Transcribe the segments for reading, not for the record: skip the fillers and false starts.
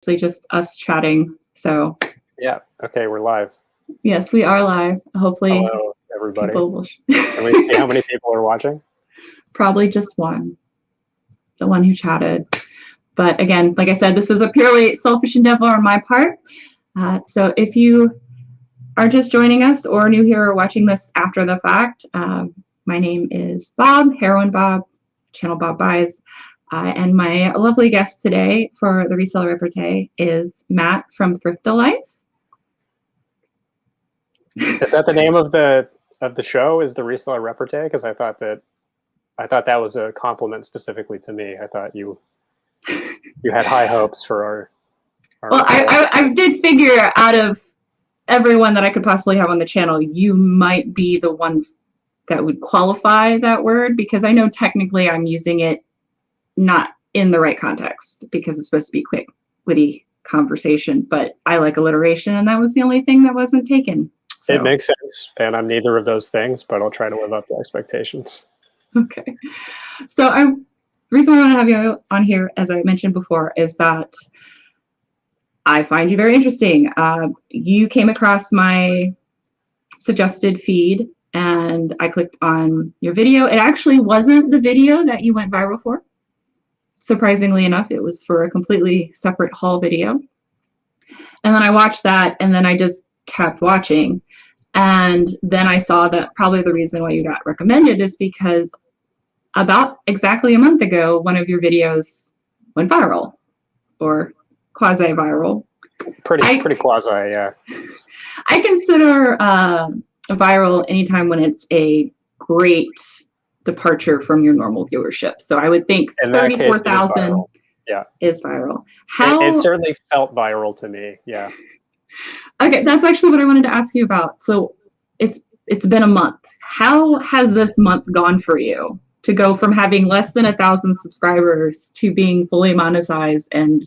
just us chatting. So yeah, okay, we're live. Yes, we are live. Hopefully, hello everybody. Will Can we see how many people are watching? Probably just one, the one who chatted. But again, like I said, this is a purely selfish endeavor on my part. So if you are just joining us or new here or watching this after the fact, my name is Bob, Heroin Bob, channel Bob Buys. And my lovely guest today for the Reseller Repartee is Matt from Thrift Life. Is that the name of the show? Is the Reseller Repartee? Because I thought that was a compliment specifically to me. I thought you had high hopes for our well, I did figure out of everyone that I could possibly have on the channel, you might be the one that would qualify that word, because I know technically I'm using it not in the right context because it's supposed to be quick, witty conversation, but I like alliteration, and that was the only thing that wasn't taken. So. It makes sense, and I'm neither of those things, but I'll try to live up to expectations. Okay. So the reason why I want to have you on here, as I mentioned before, is that I find you very interesting. You came across my suggested feed, and I clicked on your video. It actually wasn't the video that you went viral for. Surprisingly enough, it was for a completely separate haul video. And then I watched that, and then I just kept watching. And then I saw that probably the reason why you got recommended is because about exactly a month ago, one of your videos went viral, or quasi-viral. Pretty quasi, yeah. I consider viral anytime when it's a great departure from your normal viewership. So I would think 34,000 is viral. It certainly felt viral to me, yeah. Okay, that's actually what I wanted to ask you about. So it's been a month. How has this month gone for you to go from having less than 1,000 subscribers to being fully monetized and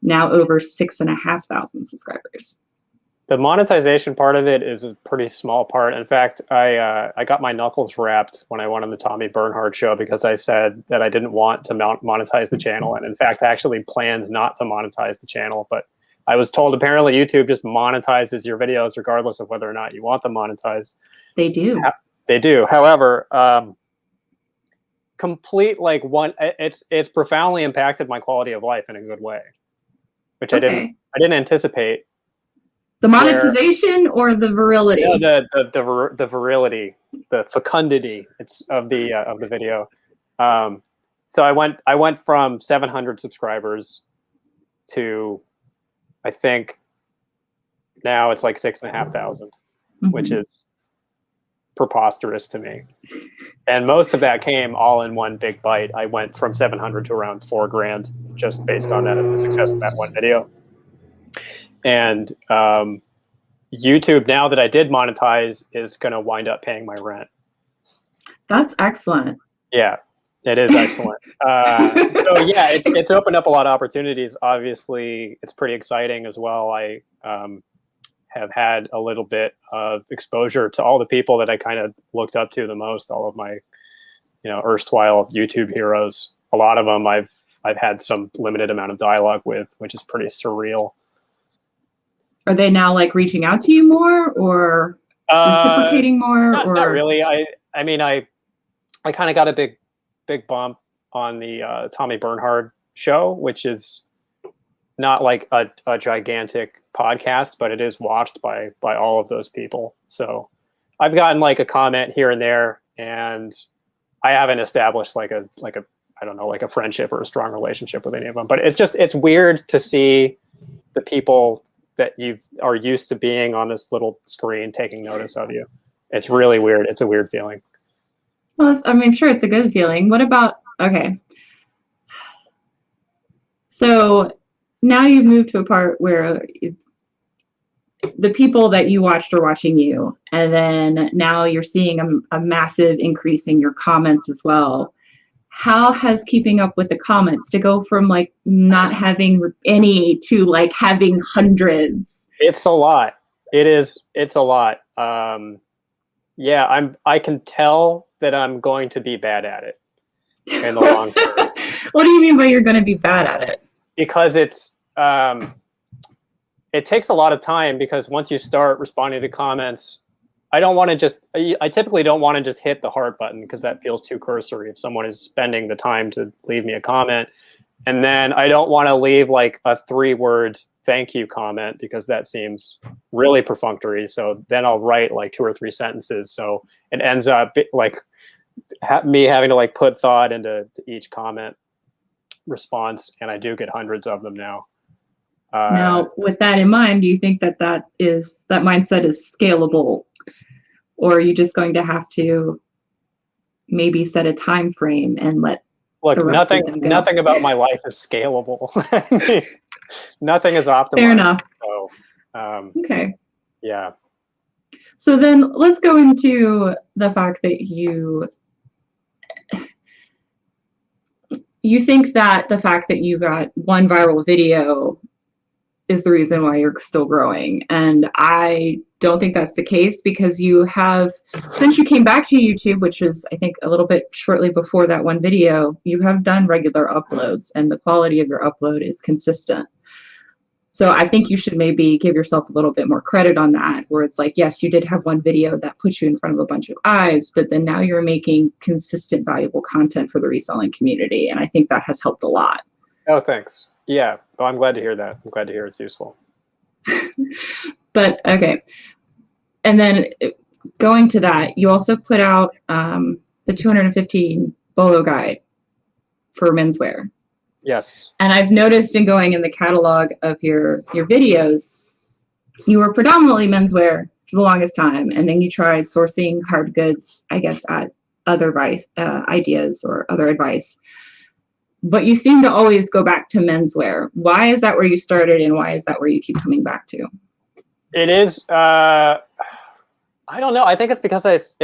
now over 6,500 subscribers? The monetization part of it is a pretty small part. In fact, I got my knuckles wrapped when I went on the Tommy Bernhard show because I said that I didn't want to monetize the channel. And in fact, I actually planned not to monetize the channel, but I was told apparently YouTube just monetizes your videos regardless of whether or not you want them monetized. They do. They do. However, it's profoundly impacted my quality of life in a good way, which I didn't anticipate. The monetization or the virility? No, the virility, the fecundity of the video. So I went from 700 subscribers to, I think now it's like 6,500, which is preposterous to me. And most of that came all in one big bite. I went from 700 to around $4,000 just based on the success of that one video. And YouTube, now that I did monetize, is going to wind up paying my rent. That's excellent. Yeah, it is excellent. So yeah, it's opened up a lot of opportunities. Obviously, it's pretty exciting as well. I have had a little bit of exposure to all the people that I kind of looked up to the most, all of my, erstwhile YouTube heroes. A lot of them I've had some limited amount of dialogue with, which is pretty surreal. Are they now like reaching out to you more or reciprocating more? Not really. I mean, I kind of got a big bump on the Tommy Bernhard show, which is not like a gigantic podcast, but it is watched by all of those people. So I've gotten like a comment here and there, and I haven't established like a friendship or a strong relationship with any of them. But it's weird to see the people that you are used to being on this little screen taking notice of you. It's really weird. It's a weird feeling. Well, I mean, sure, it's a good feeling. What about, okay. So now you've moved to a part where the people that you watched are watching you, and then now you're seeing a massive increase in your comments as well. How has keeping up with the comments to go from like not having any to like having hundreds? It's a lot. It's a lot. Yeah, I can tell that I'm going to be bad at it in the long term. What do you mean by you're going to be bad at it? Because it's it takes a lot of time, because once you start responding to comments, I typically don't want to just hit the heart button, because that feels too cursory if someone is spending the time to leave me a comment. And then I don't want to leave like a 3-word thank you comment, because that seems really perfunctory. So then I'll write like 2 or 3 sentences. So it ends up like me having to like put thought into each comment response. And I do get hundreds of them now. Now, with that in mind, do you think that that mindset is scalable, or are you just going to have to maybe set a time frame and let look, the rest of them go? Nothing about my life is scalable. Nothing is optimized. Fair enough. So, okay. Yeah. So then let's go into the fact that you think that the fact that you got one viral video is the reason why you're still growing. And I don't think that's the case, because you have, since you came back to YouTube, which is I think a little bit shortly before that one video, you have done regular uploads, and the quality of your upload is consistent. So I think you should maybe give yourself a little bit more credit on that, where it's like, yes, you did have one video that put you in front of a bunch of eyes, but then now you're making consistent, valuable content for the reselling community. And I think that has helped a lot. Oh, thanks. Yeah. Well, I'm glad to hear that. I'm glad to hear it's useful. But okay. And then going to that, you also put out the 215 bolo guide for menswear. Yes. And I've noticed in going in the catalog of your videos, you were predominantly menswear for the longest time. And then you tried sourcing hard goods, I guess, at other ideas or other advice. But you seem to always go back to menswear. Why is that where you started, and why is that where you keep coming back to? It is, I don't know. I think it's because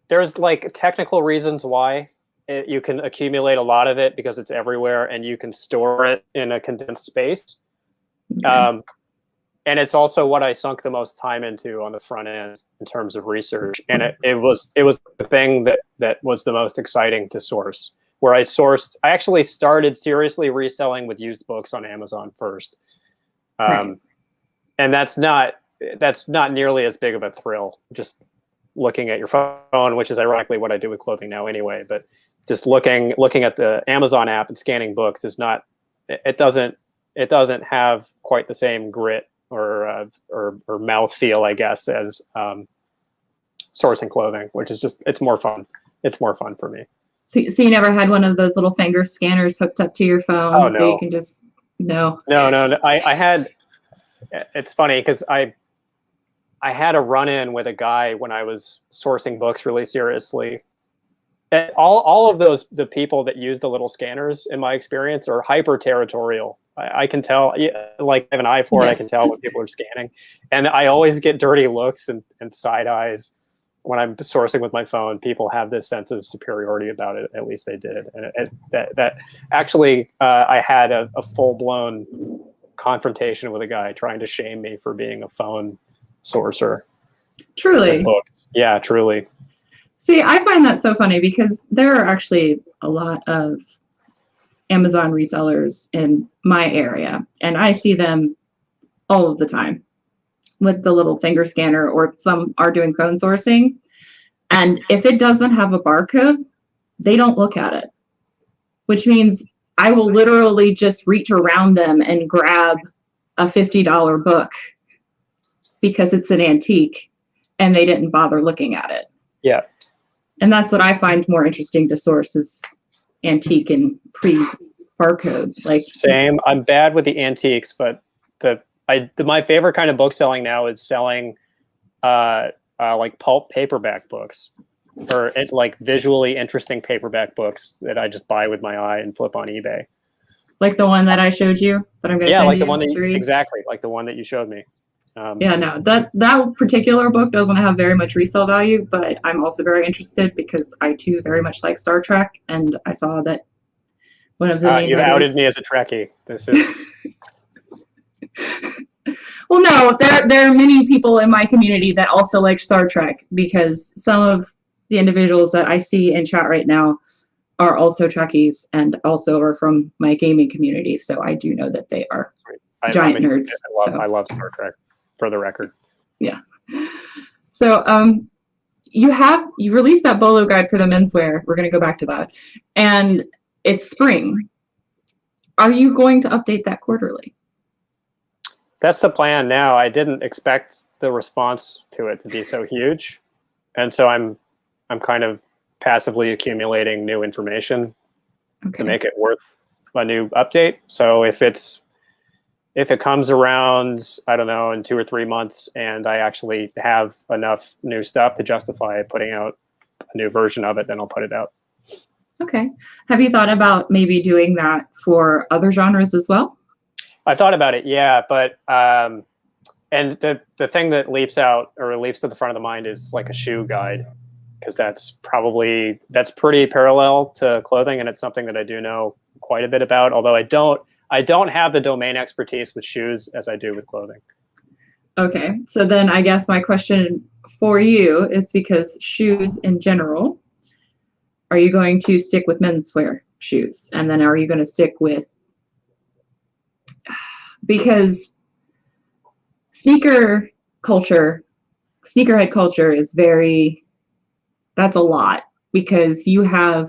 there's like technical reasons why you can accumulate a lot of it, because it's everywhere and you can store it in a condensed space. Okay. And it's also what I sunk the most time into on the front end in terms of research. And it was the thing that was the most exciting to source. Where I actually started seriously reselling with used books on Amazon first. Right. And that's not nearly as big of a thrill, just looking at your phone, which is ironically what I do with clothing now anyway. But just looking at the Amazon app and scanning books is not, it doesn't have quite the same grit or mouthfeel, I guess, as sourcing clothing, which is just, it's more fun. It's more fun for me. So you never had one of those little finger scanners hooked up to your phone? Oh, no. So you can just, no. No. I had, it's funny because I had a run-in with a guy when I was sourcing books really seriously. And all of the people that use the little scanners, in my experience, are hyper territorial. I can tell, like I have an eye for it, I can tell when people are scanning. And I always get dirty looks and side eyes. When I'm sourcing with my phone, people have this sense of superiority about it. At least they did. And that actually, I had a full-blown confrontation with a guy trying to shame me for being a phone sourcer. Truly. Yeah, truly. See, I find that so funny, because there are actually a lot of Amazon resellers in my area, and I see them all of the time with the little finger scanner, or some are doing phone sourcing. And if it doesn't have a barcode, they don't look at it, which means I will literally just reach around them and grab a $50 book because it's an antique and they didn't bother looking at it. Yeah. And that's what I find more interesting to source, is antique and pre-barcode. Like, same. I'm bad with the antiques, but my favorite kind of book selling now is selling like pulp paperback books, or like visually interesting paperback books that I just buy with my eye and flip on eBay. Like the one that I showed you, that I'm going to send like you the one that to read? Exactly, like the one that you showed me. Yeah, no, that particular book doesn't have very much resale value, but I'm also very interested because I too very much like Star Trek, and I saw that one of the main you've writers... outed me as a Trekkie. This is... Well, no, there are many people in my community that also like Star Trek, because some of the individuals that I see in chat right now are also Trekkies and also are from my gaming community. So I do know that they are giant nerds. I love Star Trek, for the record. Yeah. So you released that bolo guide for the menswear. We're going to go back to that. And it's spring. Are you going to update that quarterly? That's the plan now. I didn't expect the response to it to be so huge. And so I'm kind of passively accumulating new information to make it worth a new update. So if it comes around, I don't know, in 2 or 3 months, and I actually have enough new stuff to justify putting out a new version of it, then I'll put it out. Okay. Have you thought about maybe doing that for other genres as well? I thought about it, yeah, but and the thing that leaps out or leaps to the front of the mind is like a shoe guide, because that's pretty parallel to clothing, and it's something that I do know quite a bit about, although I don't have the domain expertise with shoes as I do with clothing. Okay. So then I guess my question for you is, because shoes in general, are you going to stick with menswear shoes? And then are you going to stick with, because sneakerhead culture is that's a lot, because you have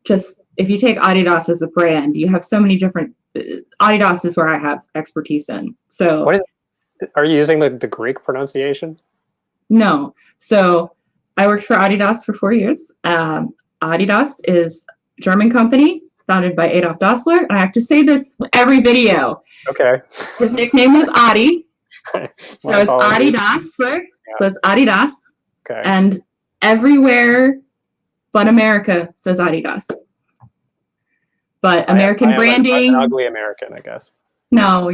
just, if you take Adidas as a brand, you have so many different, Adidas is where I have expertise in. So are you using the Greek pronunciation? No. So I worked for Adidas for 4 years. Adidas is a German company founded by Adolf Dassler. And I have to say this every video. Okay. His nickname was Adi. So it's apologies. Dassler. Yeah. So it's Adidas. Okay. And everywhere but America says Adidas. But American branding. I'm an ugly American, I guess. No.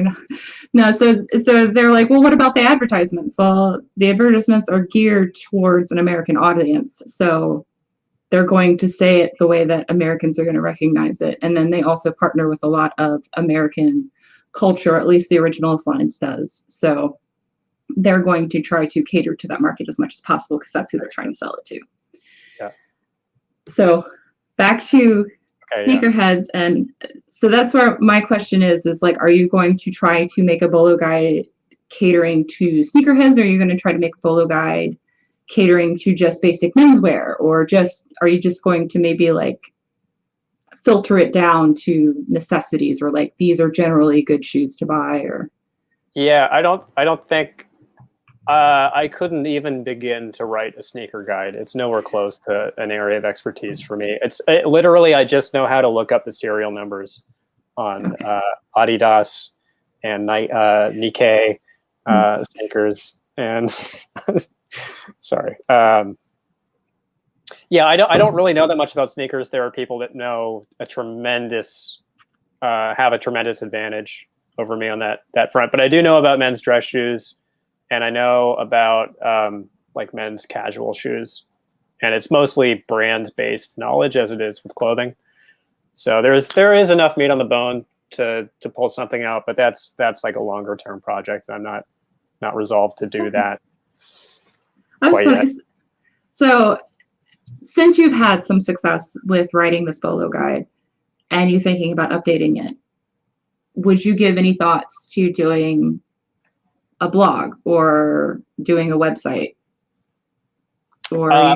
So they're like, well, what about the advertisements? Well, the advertisements are geared towards an American audience. So they're going to say it the way that Americans are going to recognize it. And then they also partner with a lot of American culture, at least the Originals lines does. So they're going to try to cater to that market as much as possible, because that's who they're trying to sell it to. Yeah. So back to sneakerheads. Yeah. And so that's where my question is like, are you going to try to make a bolo guide catering to sneakerheads? Or are you going to try to make a bolo guide catering to just basic menswear? Or are you just going to maybe like filter it down to necessities, or like, these are generally good shoes to buy? Or yeah, I don't think I couldn't even begin to write a sneaker guide. It's nowhere close to an area of expertise for me. Literally, I just know how to look up the serial numbers on Adidas and Nikkei sneakers. And sorry. Yeah, I don't really know that much about sneakers. There are people that know have a tremendous advantage over me on that front. But I do know about men's dress shoes, and I know about like men's casual shoes, and it's mostly brand-based knowledge as it is with clothing. So there is enough meat on the bone to pull something out, but that's like a longer term project. I'm not resolved to do that. So since you've had some success with writing this bolo guide and you're thinking about updating it, would you give any thoughts to doing a blog or doing a website? Or I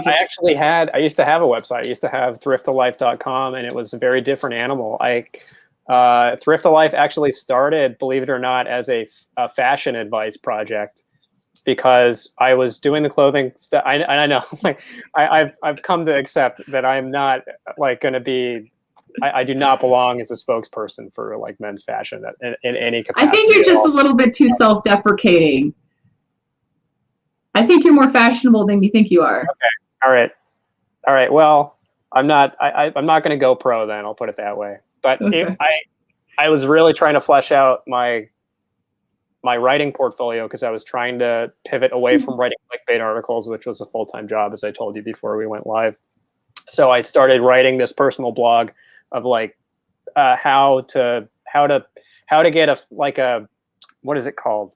used to have a website. I used to have thriftalife.com, and it was a very different animal. Thrift of Life actually started, believe it or not, as a fashion advice project, because I was doing the clothing stuff. I know, like, I've come to accept that I'm not like going to be. I do not belong as a spokesperson for like men's fashion in any capacity. I think you're just a little bit too self-deprecating. I think you're more fashionable than you think you are. Okay. All right. Well, I'm not going to go pro then. I'll put it that way. But okay. I was really trying to flesh out my writing portfolio, because I was trying to pivot away from writing clickbait articles, which was a full-time job, as I told you before we went live. So I started writing this personal blog of like how to get a what is it called?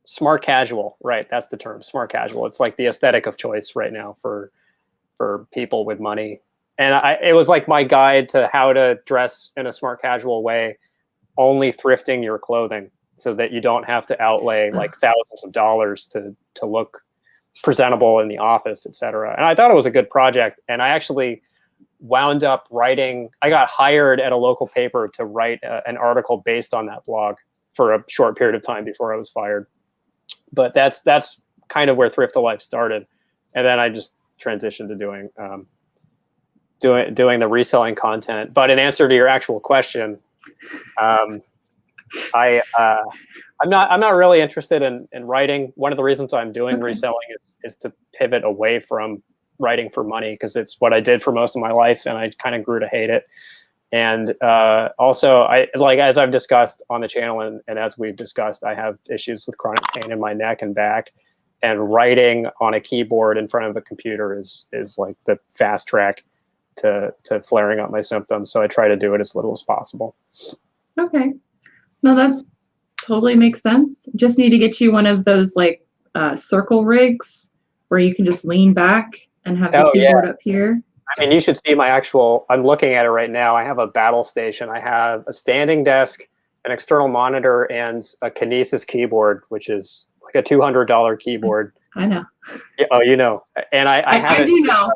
Smart casual, right? That's the term, smart casual. It's like the aesthetic of choice right now for people with money. And it was like my guide to how to dress in a smart casual way, only thrifting your clothing so that you don't have to outlay like thousands of dollars to look presentable in the office, etc. And I thought it was a good project. And I actually wound up writing, I got hired at a local paper to write an article based on that blog for a short period of time before I was fired. But that's kind of where Thrift of Life started. And then I just transitioned to doing the reselling content. But in answer to your actual question, I'm not really interested in writing. One of the reasons I'm doing reselling is to pivot away from writing for money, because it's what I did for most of my life, and I kind of grew to hate it. And also, as I've discussed on the channel, and as we've discussed, I have issues with chronic pain in my neck and back, and writing on a keyboard in front of a computer is like the fast track to flaring up my symptoms. So I try to do it as little as possible. Okay. No, that totally makes sense. Just need to get you one of those like circle rigs where you can just lean back and have the keyboard up here. I mean, you should see my actual, I'm looking at it right now. I have a battle station. I have a standing desk, an external monitor, and a Kinesis keyboard, which is like a $200 keyboard. I know. Oh, you know. And I do know.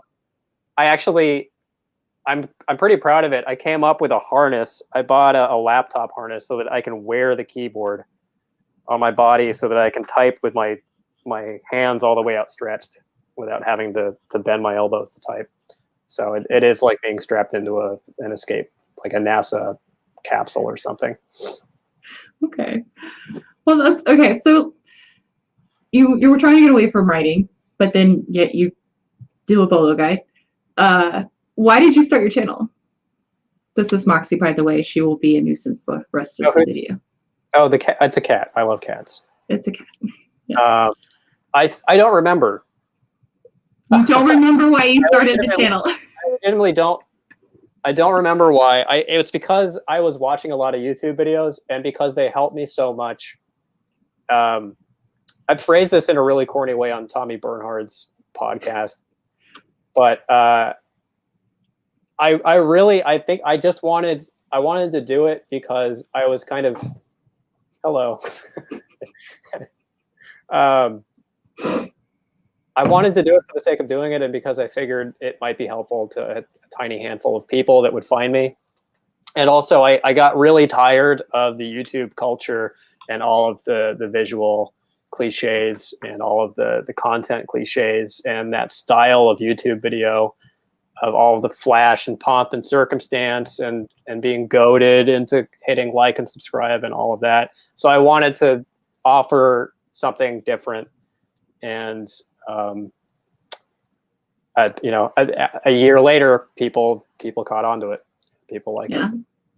I'm pretty proud of it. I came up with a harness. I bought a laptop harness so that I can wear the keyboard on my body so that I can type with my hands all the way outstretched without having to bend my elbows to type. So it is like being strapped into an escape, like a NASA capsule or something. Okay. Well, that's okay. So you were trying to get away from writing, but then yet you do a bolo guide. Why did you start your channel? This is Moxie, by the way. She will be a nuisance the rest of the video. Oh, the cat. It's a cat. I love cats. It's a cat. Yes. I don't remember. You don't remember why you started the channel? I legitimately don't. I don't remember why. It was because I was watching a lot of YouTube videos, and because they helped me so much. I've phrased this in a really corny way on Tommy Bernhard's podcast, but I think I wanted to do it because I was kind of, hello. I wanted to do it for the sake of doing it, and because I figured it might be helpful to a tiny handful of people that would find me. And also I got really tired of the YouTube culture and all of the visual cliches and all of the content cliches and that style of YouTube video of all of the flash and pomp and circumstance and being goaded into hitting like and subscribe and all of that. So I wanted to offer something different. And a year later, people caught on to it. People like it.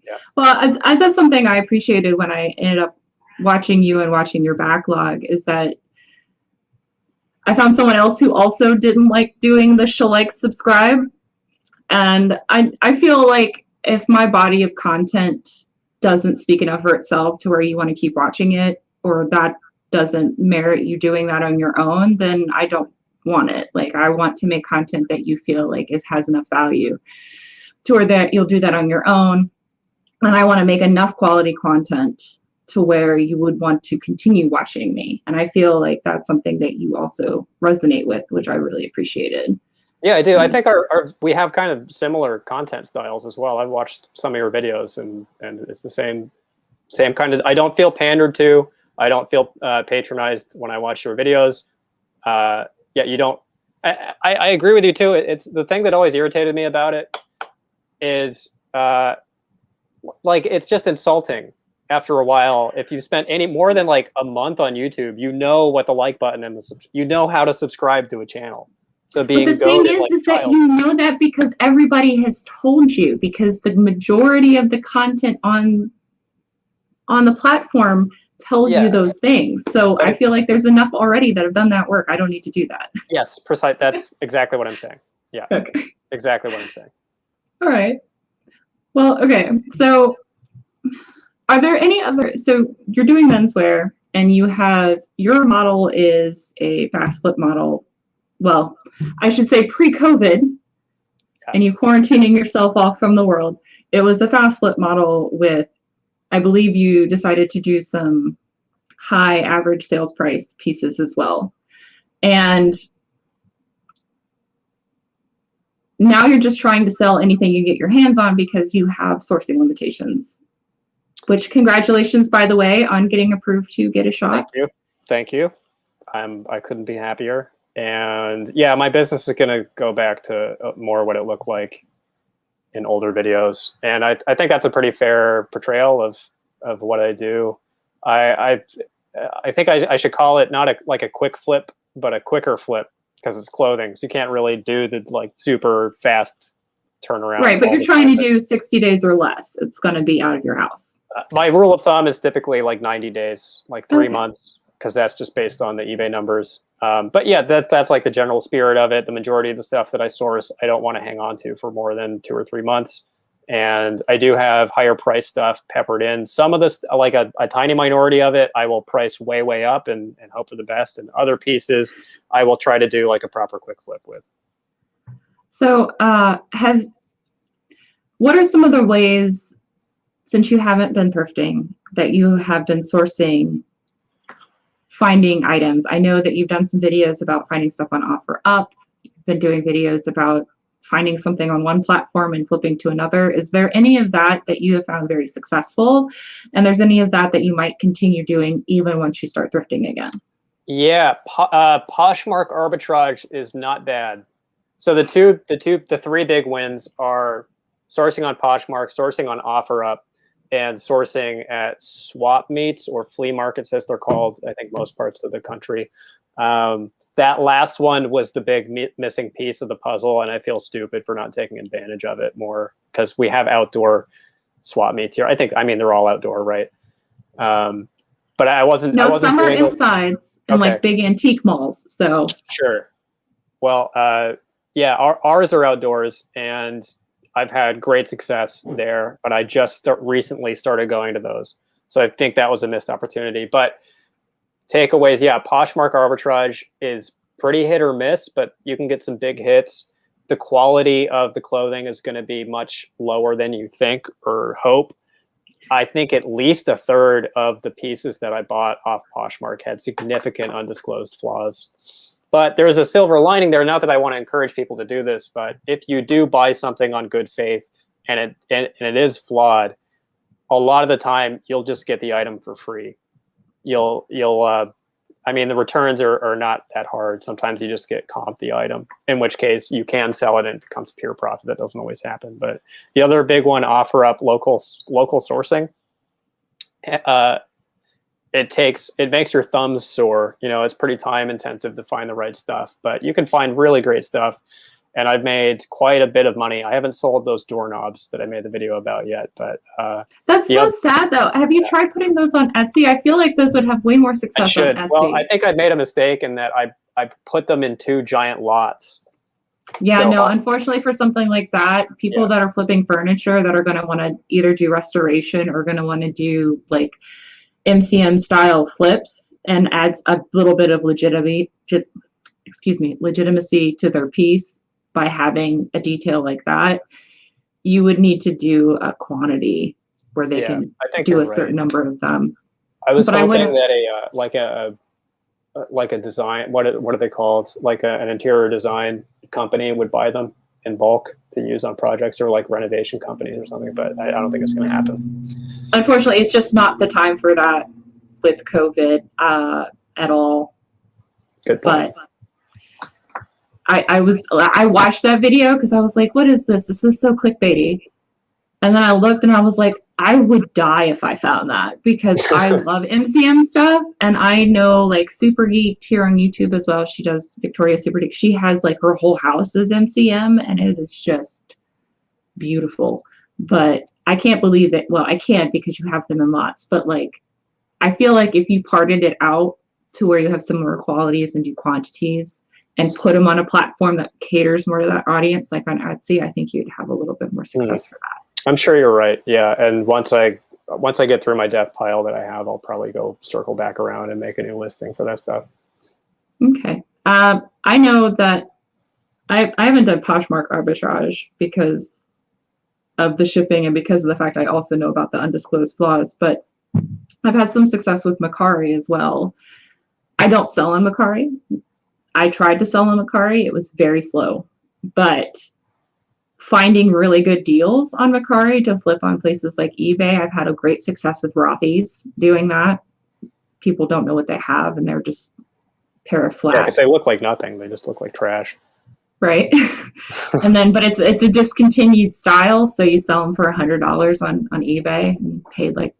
Yeah. Well, that's something I appreciated when I ended up watching you and watching your backlog, is that I found someone else who also didn't like doing the like subscribe. And I feel like if my body of content doesn't speak enough for itself to where you want to keep watching it, or that doesn't merit you doing that on your own, then I don't want it. Like, I want to make content that you feel like has enough value to where that you'll do that on your own. And I want to make enough quality content to where you would want to continue watching me. And I feel like that's something that you also resonate with, which I really appreciated. Yeah, I do. I think we have kind of similar content styles as well. I've watched some of your videos and it's the same kind of, I don't feel pandered to. I don't feel patronized when I watch your videos. You don't. I agree with you too. It's the thing that always irritated me about it is like it's just insulting after a while. If you spent any more than like a month on YouTube, you know what the like button and you know how to subscribe to a channel. So being but the thing is that you know that because everybody has told you, because the majority of the content on the platform tells you those things. So I feel like there's enough already that have done that work. I don't need to do that. Yes, precise. That's exactly what I'm saying. Yeah. Okay. Exactly what I'm saying. All right. Well, okay. So are there any other, so you're doing menswear and you have, your model is a fast flip model. Well, I should say pre-COVID. and you quarantining yourself off from the world. It was a fast flip model with, I believe you decided to do some high average sales price pieces as well. And now you're just trying to sell anything you get your hands on because you have sourcing limitations, which congratulations, by the way, on getting approved to get a shop. Thank you. Thank you. I couldn't be happier. And yeah, my business is going to go back to more what it looked like in older videos. And I think that's a pretty fair portrayal of what I do. I think I should call it not like a quick flip, but a quicker flip, because it's clothing. So you can't really do the like super fast turnaround. Right, but you're trying to do 60 days or less. It's going to be out of your house. My rule of thumb is typically like 90 days, like 3 months, because that's just based on the eBay numbers. But yeah, that's like the general spirit of it. The majority of the stuff that I source, I don't want to hang on to for more than 2 or 3 months. And I do have higher price stuff peppered in. Some of this, like a tiny minority of it, I will price way up and hope for the best. And other pieces, I will try to do like a proper quick flip with. So what are some of the ways, since you haven't been thrifting, that you have been sourcing, finding items? I know that you've done some videos about finding stuff on OfferUp. You've been doing videos about finding something on one platform and flipping to another. Is there any of that you have found very successful? And there's any of that you might continue doing even once you start thrifting again? Yeah, Poshmark arbitrage is not bad. So the three big wins are sourcing on Poshmark, sourcing on OfferUp, and sourcing at swap meets or flea markets, as they're called, I think most parts of the country. That last one was the big missing piece of the puzzle, and I feel stupid for not taking advantage of it more, because we have outdoor swap meets here. I mean, they're all outdoor, right? But I wasn't. No, some are insides in like big antique malls. So sure. Well, yeah, ours are outdoors, and I've had great success there. But I just recently started going to those, so I think that was a missed opportunity. But takeaways, yeah, Poshmark arbitrage is pretty hit or miss, but you can get some big hits. The quality of the clothing is going to be much lower than you think or hope. I think at least a third of the pieces that I bought off Poshmark had significant undisclosed flaws. But there's a silver lining there. Not that I want to encourage people to do this, but if you do buy something on good faith and it is flawed, a lot of the time you'll just get the item for free. I mean, the returns are not that hard. Sometimes you just get comp the item, in which case you can sell it and it becomes pure profit. That doesn't always happen. But the other big one, OfferUp, local sourcing. It makes your thumbs sore. You know, it's pretty time intensive to find the right stuff, but you can find really great stuff. And I've made quite a bit of money. I haven't sold those doorknobs that I made the video about yet, but that's so sad though. Have you tried putting those on Etsy? I feel like those would have way more success on Etsy. Well, I think I made a mistake in that I put them in 2 giant lots. Yeah, so, no, unfortunately for something like that, people that are flipping furniture that are going to want to either do restoration or going to want to do like MCM style flips and adds a little bit of legitimacy to their piece. By having a detail like that, you would need to do a quantity where they can do a certain number of them. I was hoping that like a design, what are they called? Like an interior design company would buy them in bulk to use on projects, or like renovation companies or something. But I don't think it's going to happen. Unfortunately, it's just not the time for that with COVID at all. Good point. But I watched that video because I was like, what is this? This is so clickbaity. And then I looked and I was like, I would die if I found that, because I love MCM stuff. And I know like Super Geeked here on YouTube as well. She does Victoria Super Geek. She has like her whole house is MCM and it is just beautiful. But I can't believe it. Well, I can't because you have them in lots. But like, I feel like if you parted it out to where you have similar qualities and do quantities, and put them on a platform that caters more to that audience, like on Etsy, I think you'd have a little bit more success for that. I'm sure you're right. Yeah, and once I get through my death pile that I have, I'll probably go circle back around and make a new listing for that stuff. Okay. I know that I haven't done Poshmark arbitrage because of the shipping and because of the fact I also know about the undisclosed flaws, but I've had some success with Macari as well. I don't sell on Macari. I tried to sell on Macari. It was very slow, but finding really good deals on Macari to flip on places like eBay, I've had a great success with Rothy's doing that. People don't know what they have, and they're just a pair of flats. Yeah, because they look like nothing. They just look like trash. Right. And then, but it's a discontinued style, so you sell them for $100 on eBay and you paid like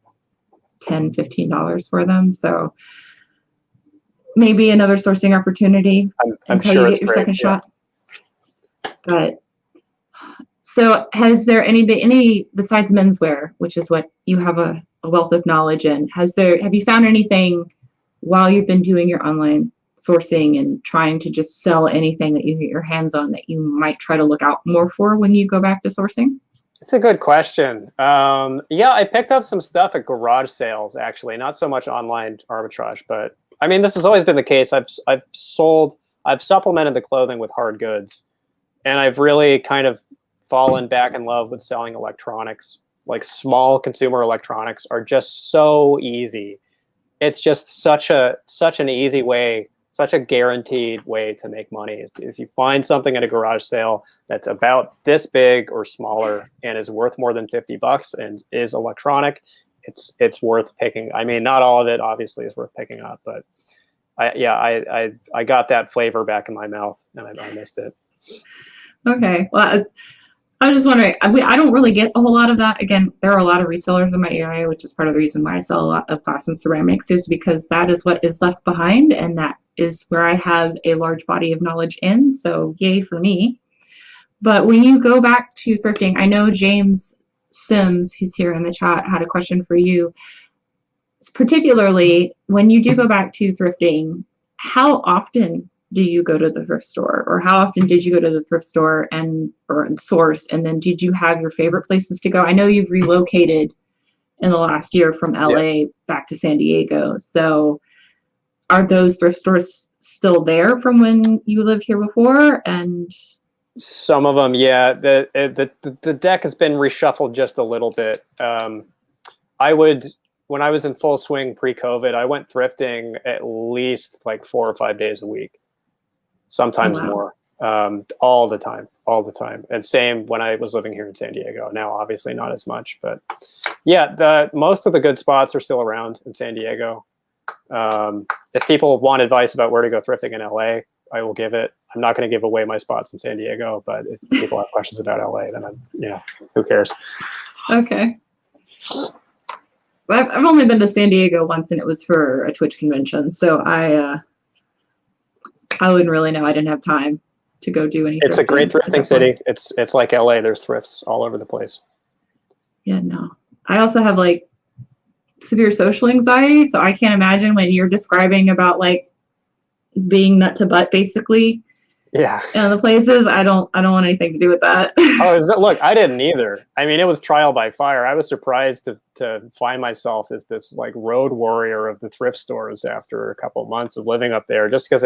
$10, $15 for them. So maybe another sourcing opportunity until sure you get your second shot. But so has there any besides menswear, which is what you have a wealth of knowledge in, have you found anything while you've been doing your online sourcing and trying to just sell anything that you get your hands on that you might try to look out more for when you go back to sourcing? It's a good question. Yeah, I picked up some stuff at garage sales, actually, not so much online arbitrage, but I mean, this has always been the case. I've supplemented the clothing with hard goods, and I've really kind of fallen back in love with selling electronics. Like small consumer electronics are just so easy. It's just such an easy way, such a guaranteed way to make money. If you find something at a garage sale that's about this big or smaller and is worth more than $50 and is electronic, it's worth picking. I mean, not all of it obviously is worth picking up, but I got that flavor back in my mouth and I missed it. Okay. Well, I was just wondering, I don't really get a whole lot of that. Again, there are a lot of resellers in my area, which is part of the reason why I sell a lot of glass and ceramics, is because that is what is left behind, and that is where I have a large body of knowledge in, so yay for me. But when you go back to thrifting, I know James Sims, who's here in the chat, had a question for you. Particularly, when you do go back to thrifting, how often do you go to the thrift store, or how often did you go to the thrift store or source, and then did you have your favorite places to go? I know you've relocated in the last year from LA back to San Diego, so are those thrift stores still there from when you lived here before? And some of them, yeah. The deck has been reshuffled just a little bit. When I was in full swing pre-COVID, I went thrifting at least like 4 or 5 days a week. Sometimes more, all the time. And same when I was living here in San Diego. Now, obviously not as much, but yeah, most of the good spots are still around in San Diego. If people want advice about where to go thrifting in LA, I will give it. I'm not going to give away my spots in San Diego, but if people have questions about LA, then who cares? Okay. I've only been to San Diego once, and it was for a Twitch convention, so I wouldn't really know. I didn't have time to go do anything. It's a great thrifting city. It's like LA. There's thrifts all over the place. Yeah, no. I also have like severe social anxiety, so I can't imagine when you're describing about like being nut to butt, basically. Yeah. In the places, I don't want anything to do with that. Look, I didn't either. I mean, it was trial by fire. I was surprised to find myself as this like road warrior of the thrift stores after a couple of months of living up there, just because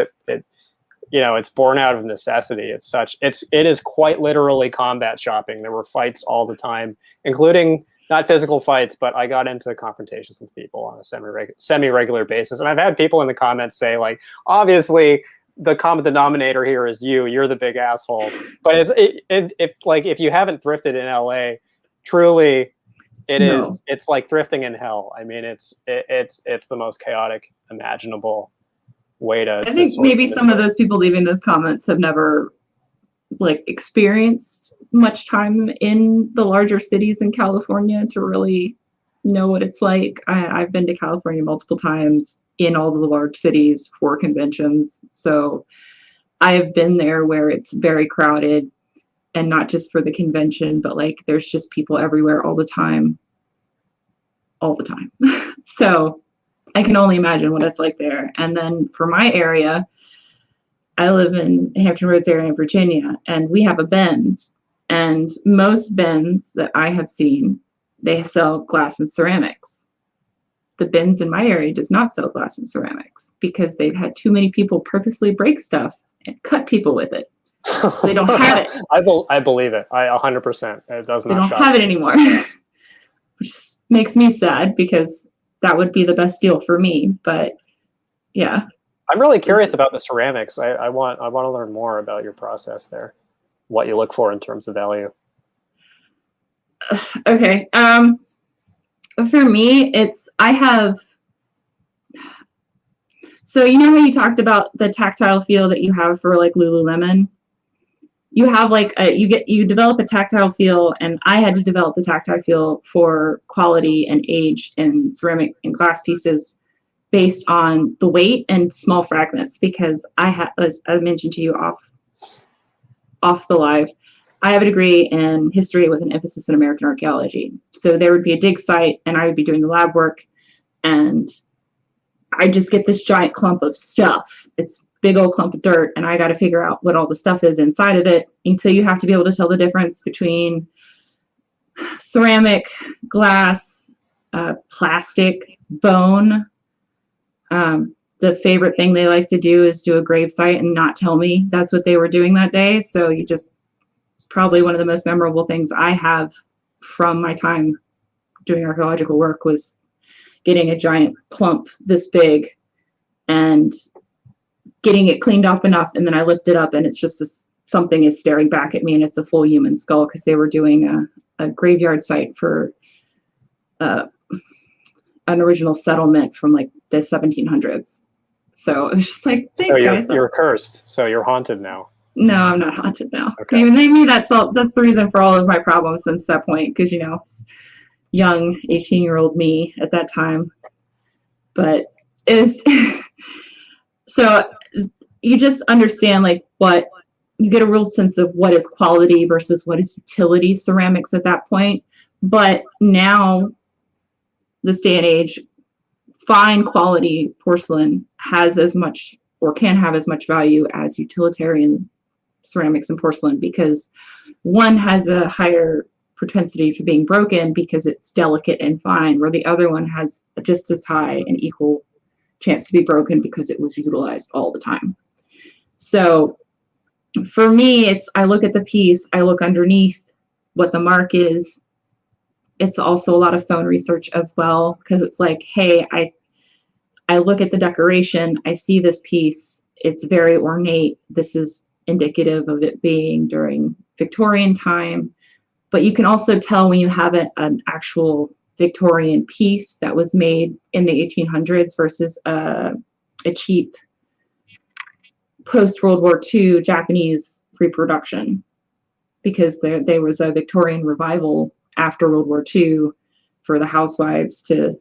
it's born out of necessity. It is quite literally combat shopping. There were fights all the time, including not physical fights, but I got into confrontations with people on a semi-regular basis. And I've had people in the comments say, like, obviously the common denominator here is you're the big asshole. But if you haven't thrifted in LA, truly it's like thrifting in hell. I mean, it's the most chaotic imaginable way to. I think maybe some of those people leaving those comments have never like experienced much time in the larger cities in California to really know what it's like. I've been to California multiple times in all the large cities for conventions. So I have been there where it's very crowded, and not just for the convention, but like there's just people everywhere all the time. So I can only imagine what it's like there. And then for my area, I live in Hampton Roads area in Virginia, and we have a Ben's, and most Ben's that I have seen, they sell glass and ceramics. The Ben's in my area does not sell glass and ceramics because they've had too many people purposely break stuff and cut people with it. They don't have it. I believe it. 100%. It does They not don't shock have it me. anymore, which makes me sad because that would be the best deal for me. But yeah, I'm really curious about the ceramics. I want to learn more about your process there. What you look for in terms of value. Okay. For me, so you know how you talked about the tactile feel that you have for like Lululemon? You have like you develop a tactile feel, and I had to develop the tactile feel for quality and age in ceramic and glass pieces based on the weight and small fragments, because as I mentioned to you off the live, I have a degree in history with an emphasis in American archaeology. So there would be a dig site and I would be doing the lab work, and I just get this giant clump of stuff. It's big old clump of dirt, and I got to figure out what all the stuff is inside of it. And so you have to be able to tell the difference between ceramic, glass, plastic, bone. The favorite thing they like to do is do a grave site and not tell me that's what they were doing that day. So you just, probably one of the most memorable things I have from my time doing archaeological work was getting a giant clump this big and getting it cleaned up enough, and then I lift it up and it's just something is staring back at me, and it's a full human skull, because they were doing a graveyard site for an original settlement from like the 1700s. So it was just like, thanks, so guys. You're cursed. So you're haunted now. No, I'm not haunted now. Okay. Maybe that's the reason for all of my problems since that point, because young 18-year-old me at that time. But so you just understand like what you get a real sense of what is quality versus what is utility ceramics at that point. But now, this day and age, fine quality porcelain has as much, or can have as much value as utilitarian ceramics and porcelain, because one has a higher propensity to being broken because it's delicate and fine, where the other one has just as high and equal chance to be broken because it was utilized all the time. So for me, I look at the piece, I look underneath what the mark is. It's also a lot of phone research as well, because it's like, hey, I look at the decoration, I see this piece, it's very ornate. This is indicative of it being during Victorian time. But you can also tell when you have an actual Victorian piece that was made in the 1800s versus a cheap post-World War II Japanese reproduction, because there was a Victorian revival after World War II for the housewives to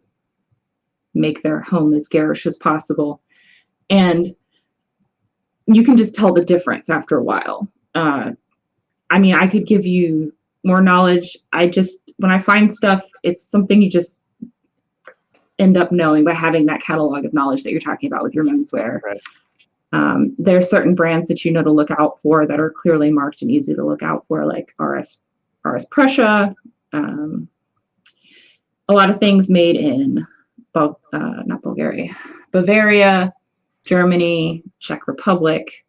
make their home as garish as possible. And you can just tell the difference after a while. I mean, I could give you more knowledge. When I find stuff, it's something you just end up knowing by having that catalog of knowledge that you're talking about with your menswear. Right. There are certain brands that you know to look out for that are clearly marked and easy to look out for, like RS Prussia. A lot of things made in not Bulgaria, Bavaria, Germany, Czech Republic,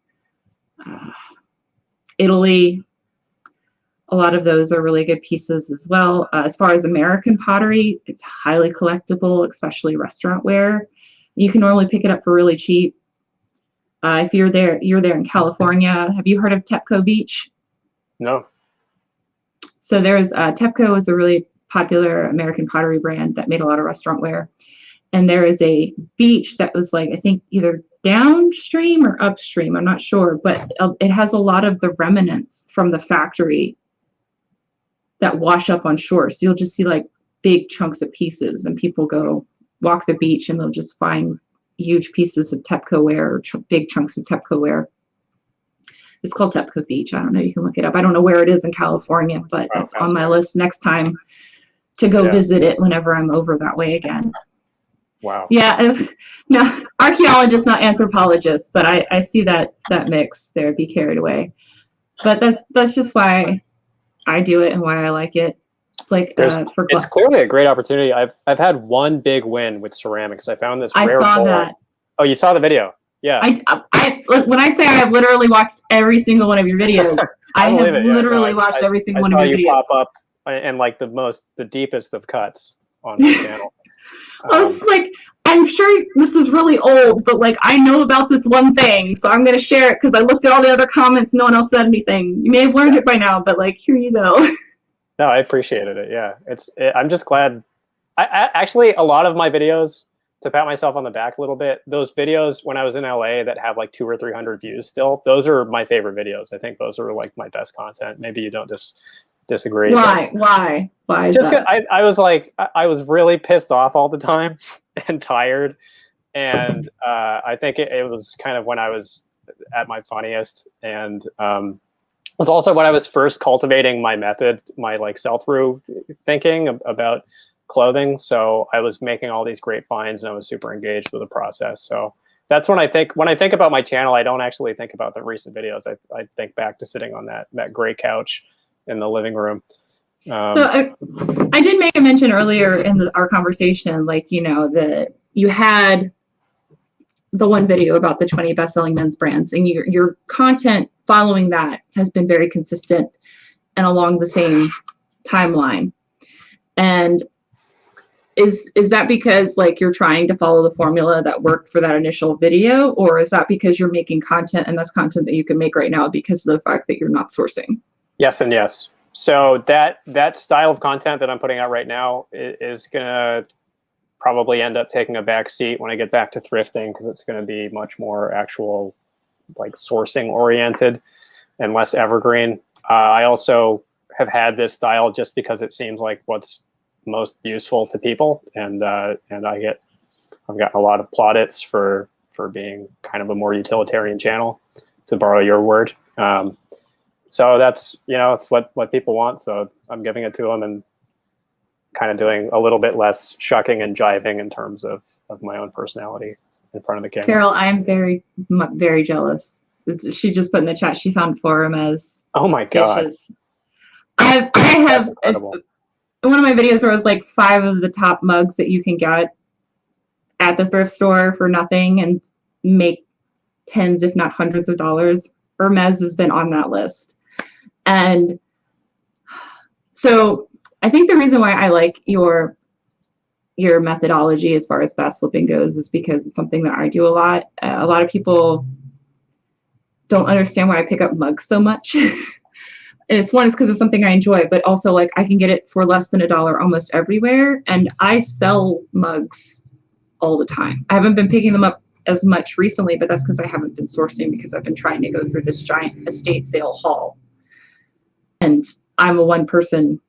Italy. A lot of those are really good pieces as well. As far as American pottery, it's highly collectible, especially restaurant ware. You can normally pick it up for really cheap. If you're there in California. Have you heard of Tepco Beach? No. So there's Tepco is a really popular American pottery brand that made a lot of restaurant ware. And there is a beach that was like, I think either downstream or upstream, I'm not sure, but it has a lot of the remnants from the factory that wash up on shore. So you'll just see like big chunks of pieces, and people go walk the beach and they'll just find huge pieces of Tepco ware, or big chunks of Tepco ware. It's called Tepco Beach. I don't know. You can look it up. I don't know where it is in California, but it's on my list next time to go visit it whenever I'm over that way again. Wow. Yeah. No, archaeologist, not anthropologist, but I see that mix there, be carried away. But that's just why I do it and why I like it. It's like it's clearly a great opportunity. I've had one big win with ceramics. I found this rare I saw bowl. that. Oh, you saw the video? Yeah. when I say I have literally watched every single one of your videos, I have believe it. Yeah, literally no, watched every single I one saw of your you videos. pop up in like the deepest of cuts on my channel. I was just like, I'm sure this is really old, but like I know about this one thing, so I'm gonna share it because I looked at all the other comments. No one else said anything. You may have learned it by now, but like here you go. No, I appreciated it. Yeah, I'm just glad. I actually, a lot of my videos, to pat myself on the back a little bit, those videos when I was in LA that have like 200 or 300 views still, those are my favorite videos. I think those are like my best content. Maybe you don't disagree. Why? Why is Just that? I was like, I was really pissed off all the time and tired. And I think it was kind of when I was at my funniest. And it was also when I was first cultivating my method, my like sell-through thinking about clothing. So I was making all these great finds and I was super engaged with the process. So that's when I think about my channel, I don't actually think about the recent videos. I think back to sitting on that gray couch in the living room. So I did make a mention earlier in our conversation, like, you know, that you had the one video about the 20 best-selling men's brands, and your content following that has been very consistent and along the same timeline. And is that because like you're trying to follow the formula that worked for that initial video, or is that because you're making content and that's content that you can make right now because of the fact that you're not sourcing? Yes and yes. So that style of content that I'm putting out right now is gonna probably end up taking a back seat when I get back to thrifting, because it's going to be much more actual like sourcing oriented and less evergreen. I also have had this style just because it seems like what's most useful to people, and I've gotten a lot of plaudits for being kind of a more utilitarian channel, to borrow your word. So that's, you know, it's what people want. So I'm giving it to them and kind of doing a little bit less shucking and jiving in terms of my own personality in front of the camera. Carol, I'm very, very jealous. She just put in the chat she found forum as oh my god dishes. I have one of my videos where it was like 5 of the top mugs that you can get at the thrift store for nothing and make tens if not hundreds of dollars. Hermes has been on that list. And so I think the reason why I like your methodology as far as fast flipping goes is because it's something that I do a lot. A lot of people don't understand why I pick up mugs so much. And it's because it's something I enjoy, but also like I can get it for less than $1 almost everywhere. And I sell mugs all the time. I haven't been picking them up as much recently, but that's because I haven't been sourcing, because I've been trying to go through this giant estate sale haul. And I'm a one-person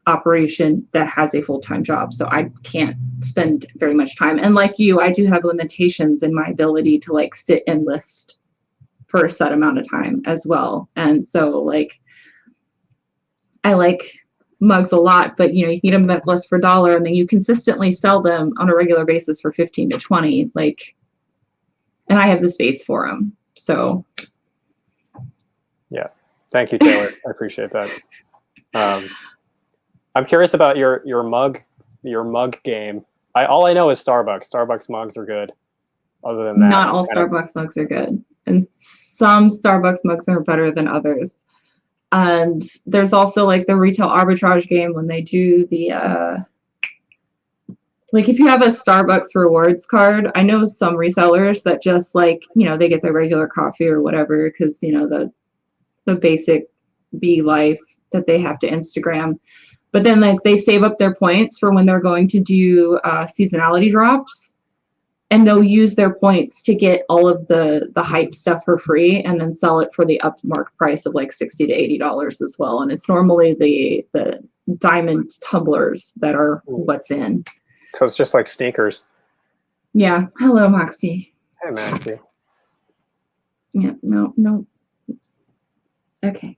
operation that has a full-time job, so I can't spend very much time. And like you, I do have limitations in my ability to like sit and list for a set amount of time as well. And so like I like mugs a lot, but you know, you can get them at less for $1 and then you consistently sell them on a regular basis for 15 to 20, like, and I have the space for them. So yeah, thank you, Taylor. I appreciate that. I'm curious about your mug game. All I know is Starbucks. Starbucks mugs are good. Other than that, not all Starbucks mugs are good, and some Starbucks mugs are better than others. And there's also like the retail arbitrage game when they do the like if you have a Starbucks rewards card. I know some resellers that just like, you know, they get their regular coffee or whatever because, you know, the basic bee life that they have to Instagram. But then like they save up their points for when they're going to do seasonality drops, and they'll use their points to get all of the hype stuff for free and then sell it for the upmark price of like $60 to $80 as well. And it's normally the diamond tumblers that are what's in. So it's just like sneakers. Yeah. Hello, Moxie. Hey, Maxie. Yeah. No. Okay.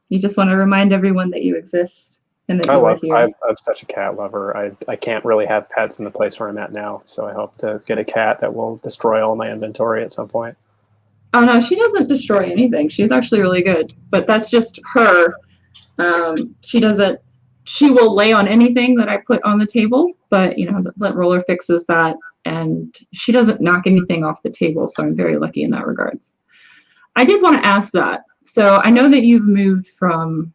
You just want to remind everyone that you exist and that you're here. I'm such a cat lover. I can't really have pets in the place where I'm at now, so I hope to get a cat that will destroy all my inventory at some point. Oh no, she doesn't destroy anything. She's actually really good, but that's just her. She will lay on anything that I put on the table, but you know, that roller fixes that. and she doesn't knock anything off the table. So I'm very lucky in that regards. I did want to ask that. So I know that you've moved from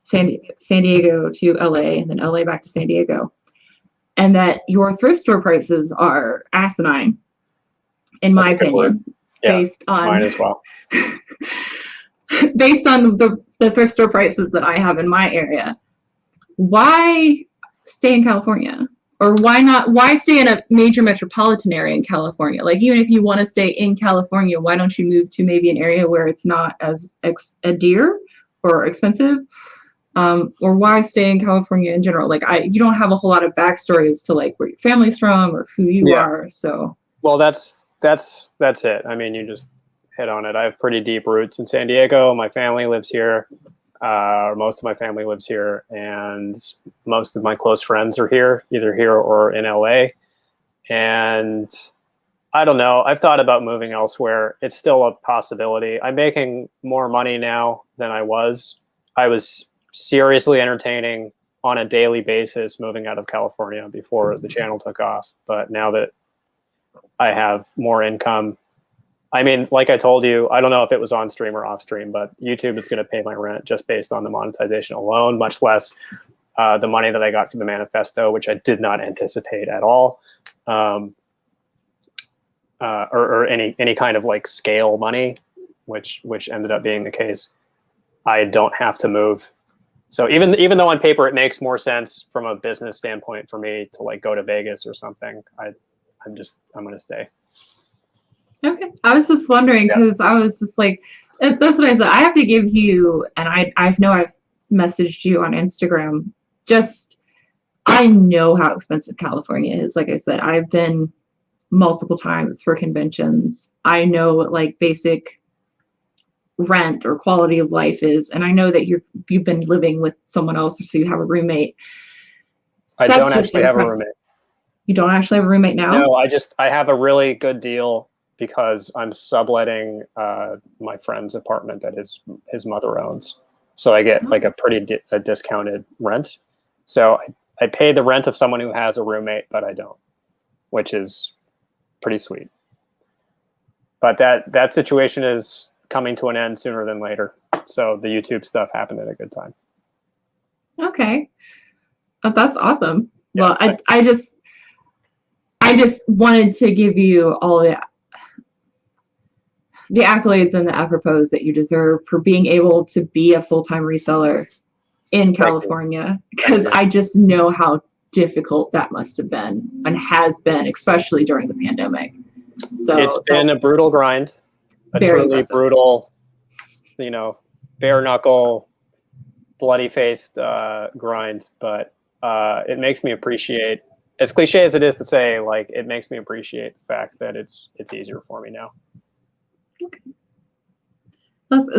San Diego to LA and then LA back to San Diego, and that your thrift store prices are asinine, in my opinion, based on mine as well. Based on the thrift store prices that I have in my area. Why stay in California? Or why stay in a major metropolitan area in California? Like, even if you want to stay in California, why don't you move to maybe an area where it's not as dear or expensive? Or why stay in California in general? Like, you don't have a whole lot of backstory as to like where your family's from or who you are. So, well, that's it. I mean, you just hit on it. I have pretty deep roots in San Diego. My family lives here. Most of my family lives here, and most of my close friends are here, either here or in LA. And I don't know. I've thought about moving elsewhere. It's still a possibility. I'm making more money now than I was. I was seriously entertaining on a daily basis moving out of California before the channel took off. But now that I have more income, I mean, like I told you, I don't know if it was on stream or off stream, but YouTube is going to pay my rent just based on the monetization alone, much less the money that I got from the manifesto, which I did not anticipate at all, or any kind of like scale money, which ended up being the case. I don't have to move. So even though on paper it makes more sense from a business standpoint for me to like go to Vegas or something, I'm going to stay. Okay. I was just wondering because I was just like, that's what I said. I have to give you, and I know I've messaged you on Instagram. Just, I know how expensive California is. Like I said, I've been multiple times for conventions. I know what like basic rent or quality of life is, and I know that you've been living with someone else, so you have a roommate. I don't actually have a roommate. You don't actually have a roommate now? No, I have a really good deal because I'm subletting my friend's apartment that his mother owns. So I get like a pretty discounted rent. So I pay the rent of someone who has a roommate, but I don't, which is pretty sweet. But that situation is coming to an end sooner than later. So the YouTube stuff happened at a good time. Okay. That's awesome. Yeah, well, I just wanted to give you all the accolades and the apropos that you deserve for being able to be a full-time reseller in California, because I just know how difficult that must have been and has been, especially during the pandemic. So it's been a brutal grind, a truly brutal, bare knuckle, bloody faced grind. But it makes me appreciate, as cliche as it is to say, like it makes me appreciate the fact that it's easier for me now. Okay.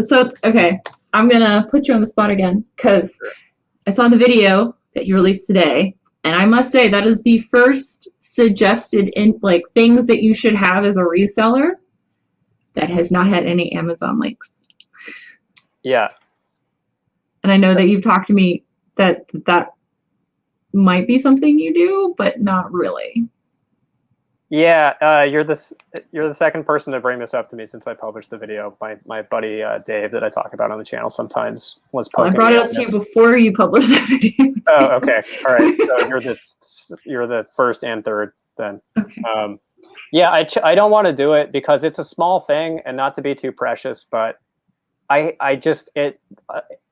So, okay, I'm going to put you on the spot again because I saw the video that you released today, and I must say that is the first suggested things that you should have as a reseller that has not had any Amazon links. Yeah. And I know that you've talked to me that might be something you do, but not really. Yeah, you're the second person to bring this up to me since I published the video. My buddy Dave that I talk about on the channel sometimes was poking. I brought it up to you before you published the video. Oh, okay, all right. So you're the first and third then. Okay. Yeah, I don't want to do it because it's a small thing, and not to be too precious, but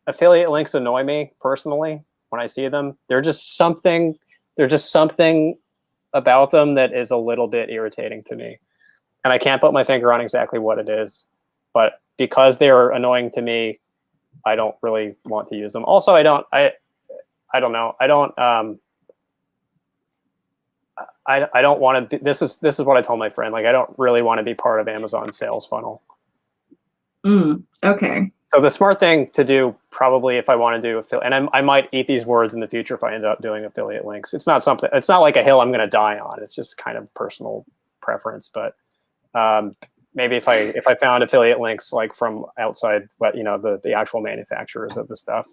affiliate links annoy me personally when I see them. They're just something about them that is a little bit irritating to me, and I can't put my finger on exactly what it is, but because they're annoying to me, I don't really want to use them. Also, I don't know. I don't want to. This is what I told my friend. Like, I don't really want to be part of Amazon's sales funnel. Okay. So the smart thing to do, probably, if I want to do affiliate, and I might eat these words in the future if I end up doing affiliate links. It's not like a hill I'm going to die on. It's just kind of personal preference. But maybe if I found affiliate links like from outside, but the actual manufacturers of the stuff,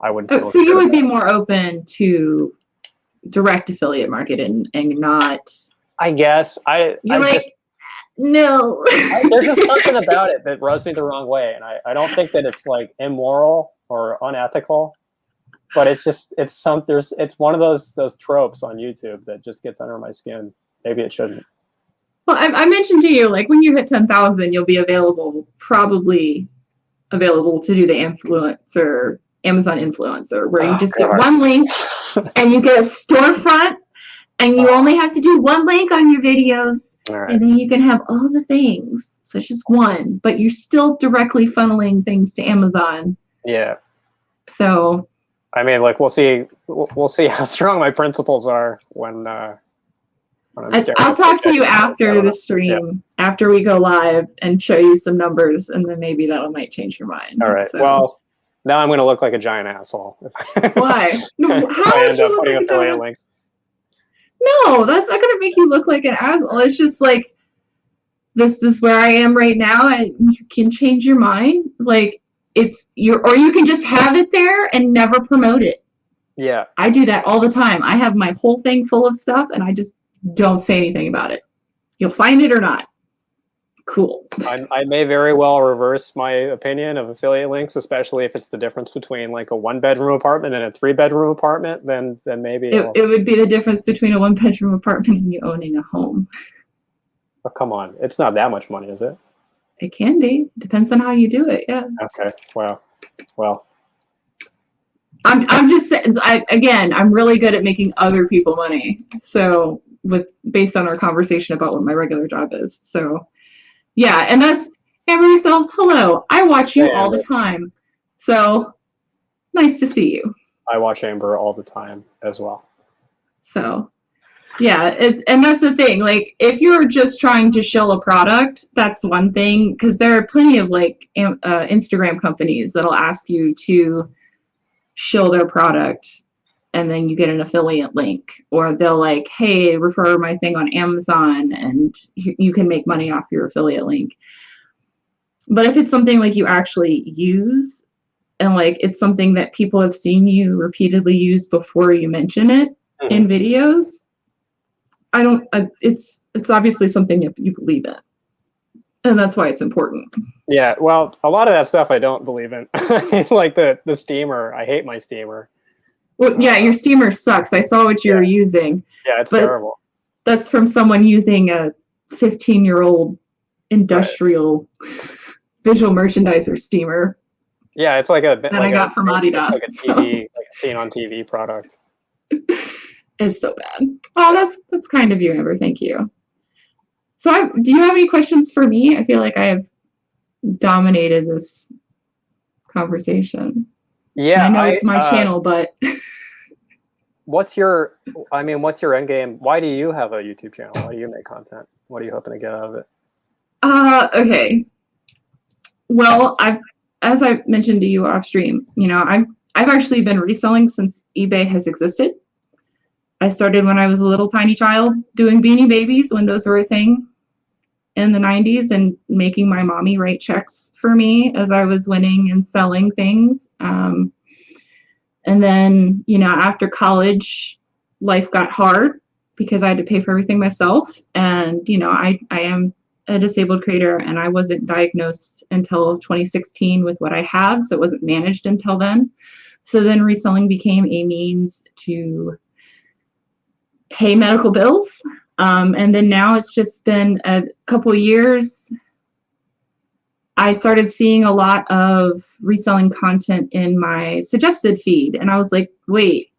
I would. So you would be more open to direct affiliate marketing and not. I guess You're like, just no. there's just something about it that rubs me the wrong way, and I don't think that it's like immoral or unethical, but it's one of those tropes on YouTube that just gets under my skin. Maybe it shouldn't. Well, I mentioned to you, like when you hit 10,000, you'll be probably available to do the influencer, Amazon influencer, where you just get one link and you get a storefront. And you only have to do one link on your videos, and then you can have all the things. So it's just one, but you're still directly funneling things to Amazon. Yeah. So. I mean, like we'll see how strong my principles are when I'm I'll talk to you after the stream, after we go live, and show you some numbers, and then maybe that might change your mind. All right. So. Well, now I'm going to look like a giant asshole. Why? No. How I would end you up look putting like affiliate links. No, that's not going to make you look like an asshole. It's just like, this is where I am right now, and you can change your mind. Like, or you can just have it there and never promote it. Yeah. I do that all the time. I have my whole thing full of stuff, and I just don't say anything about it. You'll find it or not. Cool. I may very well reverse my opinion of affiliate links, especially if it's the difference between like a 1-bedroom apartment and a 3-bedroom apartment. Then maybe it would be the difference between a 1-bedroom apartment and you owning a home. Oh, come on, it's not that much money, is it? It can be. Depends on how you do it. Yeah. Okay. Well. I'm just saying. I'm really good at making other people money. So based on our conversation about what my regular job is. So. Yeah, and that's Amber yourselves. Hello, I watch you all the time, so nice to see you. I watch Amber all the time as well. So, yeah, and that's the thing. Like, if you're just trying to shill a product, that's one thing, because there are plenty of like Instagram companies that'll ask you to shill their product, and then you get an affiliate link, or they'll like, hey, refer my thing on Amazon and you can make money off your affiliate link. But if it's something like you actually use, and like it's something that people have seen you repeatedly use before you mention it in videos, it's obviously something that you believe in. And that's why it's important. Yeah, well, a lot of that stuff I don't believe in. Like the steamer, I hate my steamer. Well, yeah, your steamer sucks. I saw what you were using. Yeah, it's terrible. That's from someone using a 15-year-old industrial visual merchandiser steamer. Yeah, it's like that I got from Adidas. Like a TV, like a seen on TV product. It's so bad. Oh, that's kind of you, Amber. Thank you. So, do you have any questions for me? I feel like I have dominated this conversation. Yeah, I know it's my channel, but what's your end game? Why do you have a YouTube channel? Why do you make content? What are you hoping to get out of it? Okay. Well, as I mentioned to you off stream, I've actually been reselling since eBay has existed. I started when I was a little tiny child doing Beanie Babies when those were a thing in the 90s, and making my mommy write checks for me as I was winning and selling things. And then, after college, life got hard because I had to pay for everything myself. And, I am a disabled creator, and I wasn't diagnosed until 2016 with what I have. So it wasn't managed until then. So then reselling became a means to pay medical bills. And then now it's just been a couple years. I started seeing a lot of reselling content in my suggested feed. And I was like, wait,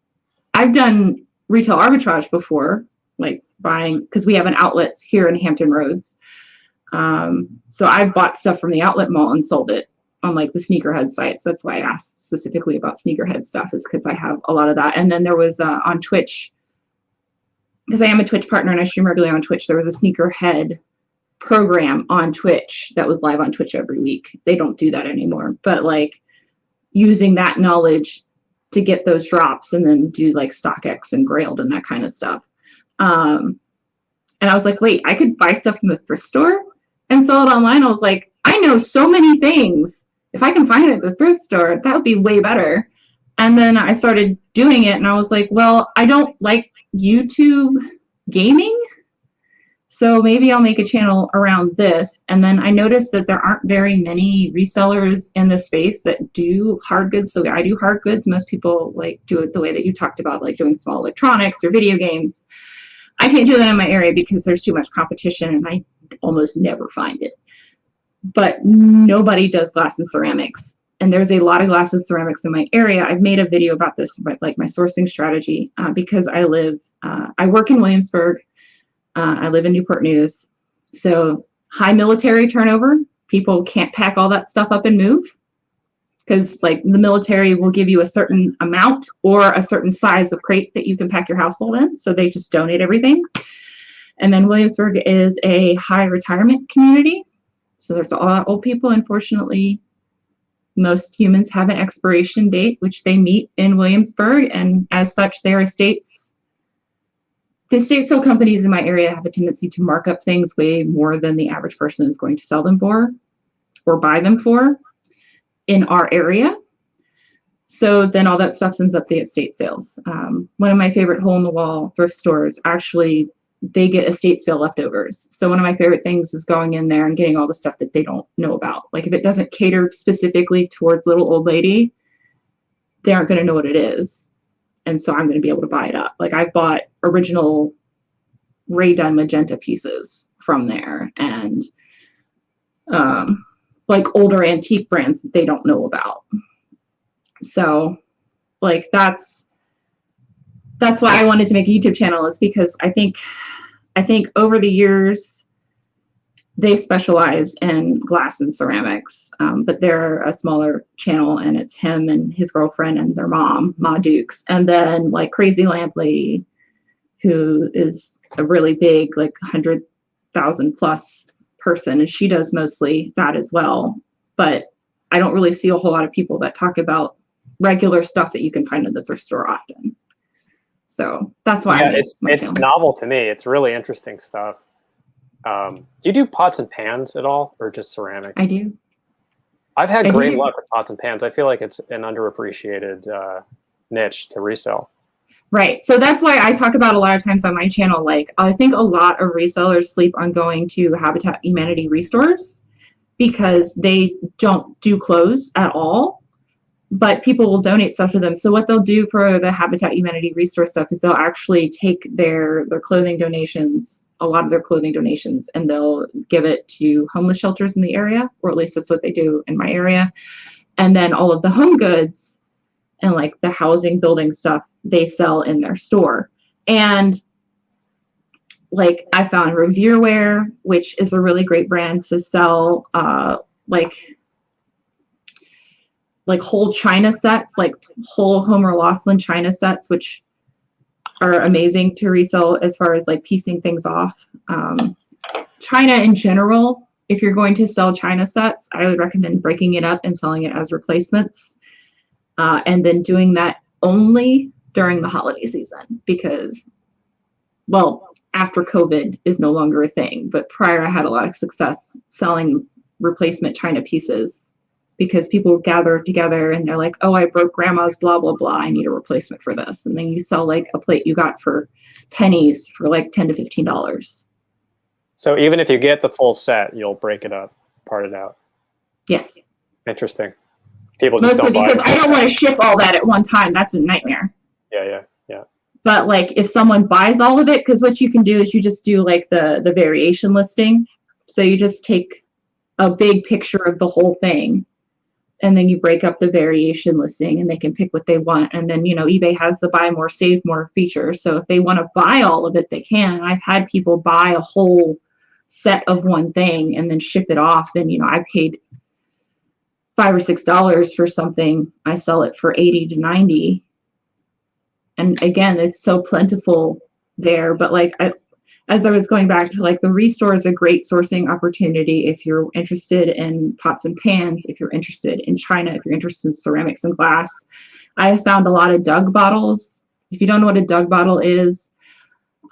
I've done retail arbitrage before, like buying, because we have an outlet here in Hampton Roads. So I've bought stuff from the outlet mall and sold it on like the sneakerhead sites. That's why I asked specifically about sneakerhead stuff, is because I have a lot of that. And then there was on Twitch, because I am a Twitch partner and I stream regularly on Twitch, there was a sneakerhead program on Twitch that was live on Twitch every week. They don't do that anymore, but like using that knowledge to get those drops and then do like StockX and Grailed and that kind of stuff. And I was like, wait, I could buy stuff from the thrift store and sell it online. I was like, I know so many things. If I can find it at the thrift store, that would be way better. And then I started doing it and I was like, well, I don't like YouTube gaming. So maybe I'll make a channel around this. And then I noticed that there aren't very many resellers in the space that do hard goods the way I do hard goods. Most people like do it the way that you talked about, like doing small electronics or video games. I can't do that in my area because there's too much competition and I almost never find it. But nobody does glass and ceramics. And there's a lot of glass and ceramics in my area. I've made a video about this, like my sourcing strategy, because I work in Williamsburg. I live in Newport News. So high military turnover. People can't pack all that stuff up and move because like the military will give you a certain amount or a certain size of crate that you can pack your household in. So they just donate everything. And then Williamsburg is a high retirement community. So there's a lot of old people. Unfortunately, most humans have an expiration date, which they meet in Williamsburg. And as such, their estates, the estate sale companies in my area have a tendency to mark up things way more than the average person is going to sell them for or buy them for in our area. So then all that stuff ends up the estate sales. One of my favorite hole-in-the-wall thrift stores, actually, they get estate sale leftovers. So one of my favorite things is going in there and getting all the stuff that they don't know about. Like if it doesn't cater specifically towards little old lady, they aren't going to know what it is. And so I'm going to be able to buy it up. Like I bought original Ray Dunn magenta pieces from there and like older antique brands that they don't know about. So like that's why I wanted to make a YouTube channel, is because I think over the years they specialize in glass and ceramics, but they're a smaller channel and it's him and his girlfriend and their mom, Ma Dukes, and then like Crazy Lamp Lady, who is a really big, like 100,000 plus person, and she does mostly that as well. But I don't really see a whole lot of people that talk about regular stuff that you can find in the thrift store often. So that's why it's novel to me. It's really interesting stuff. Do you do pots and pans at all, or just ceramics? I do. I've had great luck with pots and pans. I feel like it's an underappreciated niche to resell. Right. So that's why I talk about a lot of times on my channel. Like I think a lot of resellers sleep on going to Habitat Humanity restores because they don't do clothes at all, but people will donate stuff to them. So what they'll do for the Habitat Humanity restore stuff is they'll actually take their clothing donations, a lot of their clothing donations, and they'll give it to homeless shelters in the area, or at least that's what they do in my area. And then all of the home goods and like the housing building stuff they sell in their store. And like I found Reverewear, which is a really great brand to sell like whole china sets, like whole Homer Laughlin china sets, which are amazing to resell as far as like piecing things off. China in general, if you're going to sell china sets, I would recommend breaking it up and selling it as replacements. And then doing that only during the holiday season, because, well, after COVID is no longer a thing, but prior I had a lot of success selling replacement china pieces because people gather together and they're like, oh, I broke grandma's blah, blah, blah. I need a replacement for this. And then you sell like a plate you got for pennies for like $10 to $15. So even if you get the full set, you'll break it up, part it out. Yes. Interesting. People just mostly don't because buy I don't want to ship all that at one time. That's a nightmare. Yeah. But like if someone buys all of it, because what you can do is you just do like the variation listing. So you just take a big picture of the whole thing and then you break up the variation listing and they can pick what they want. And then, you know, eBay has the buy more, save more feature. So if they want to buy all of it, they can. I've had people buy a whole set of one thing and then ship it off. And, you know, I paid $5 or $6 for something. I sell it for 80 to 90. And again, it's so plentiful there. But like, as I was going back to like the restore is a great sourcing opportunity if you're interested in pots and pans, if you're interested in china, if you're interested in ceramics and glass. I have found a lot of Doug bottles. If you don't know what a Doug bottle is,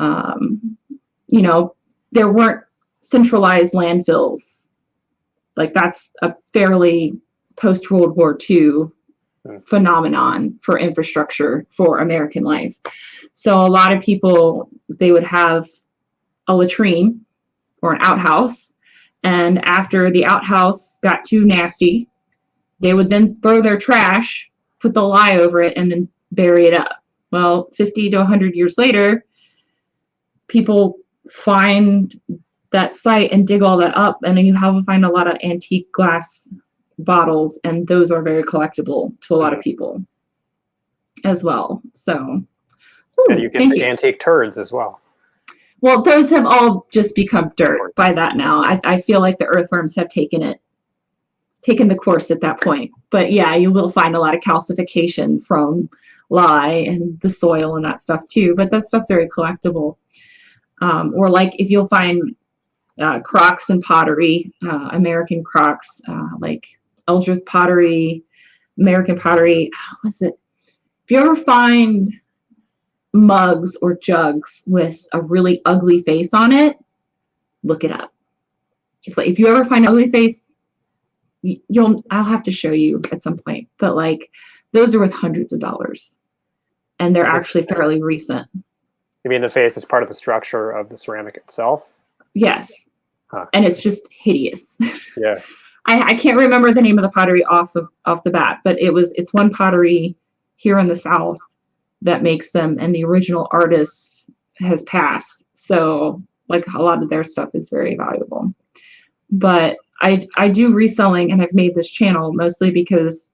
you know, there weren't centralized landfills. Like that's a fairly post-World War II phenomenon for infrastructure for American life. So a lot of people, they would have a latrine or an outhouse, and after the outhouse got too nasty, they would then throw their trash, put the lye over it, and then bury it up. Well, 50 to 100 years later, people find that site and dig all that up, and then you find a lot of antique glass bottles, and those are very collectible to a lot of people as well. So, and you get the antique turds as well. Well, those have all just become dirt by that now. I feel like the earthworms have taken the course at that point. But yeah, you will find a lot of calcification from lye and the soil and that stuff too. But that stuff's very collectible. Or like if you'll find crocks and pottery, American crocks, like Eldrith pottery, American pottery. What's it? If you ever find mugs or jugs with a really ugly face on it, look it up. Just like if you ever find an ugly face, I'll have to show you at some point. But like those are worth hundreds of dollars, and they're actually fairly recent. You mean the face is part of the structure of the ceramic itself? Yes. Huh. And it's just hideous. Yeah. I can't remember the name of the pottery off the bat, but it's one pottery here in the South that makes them, and the original artist has passed. So like a lot of their stuff is very valuable. But I do reselling, and I've made this channel mostly because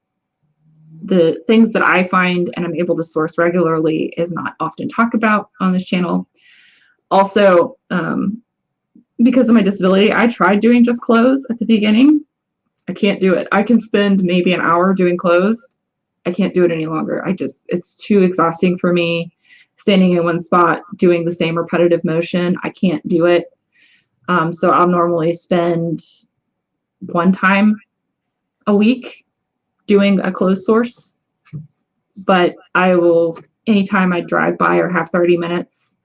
the things that I find and I'm able to source regularly is not often talked about on this channel. Also, because of my disability, I tried doing just clothes at the beginning. I can't do it. I can spend maybe an hour doing clothes. I can't do it any longer. It's too exhausting for me. Standing in one spot, doing the same repetitive motion, I can't do it. So I'll normally spend one time a week doing a clothes source. But I will, anytime I drive by or have 30 minutes,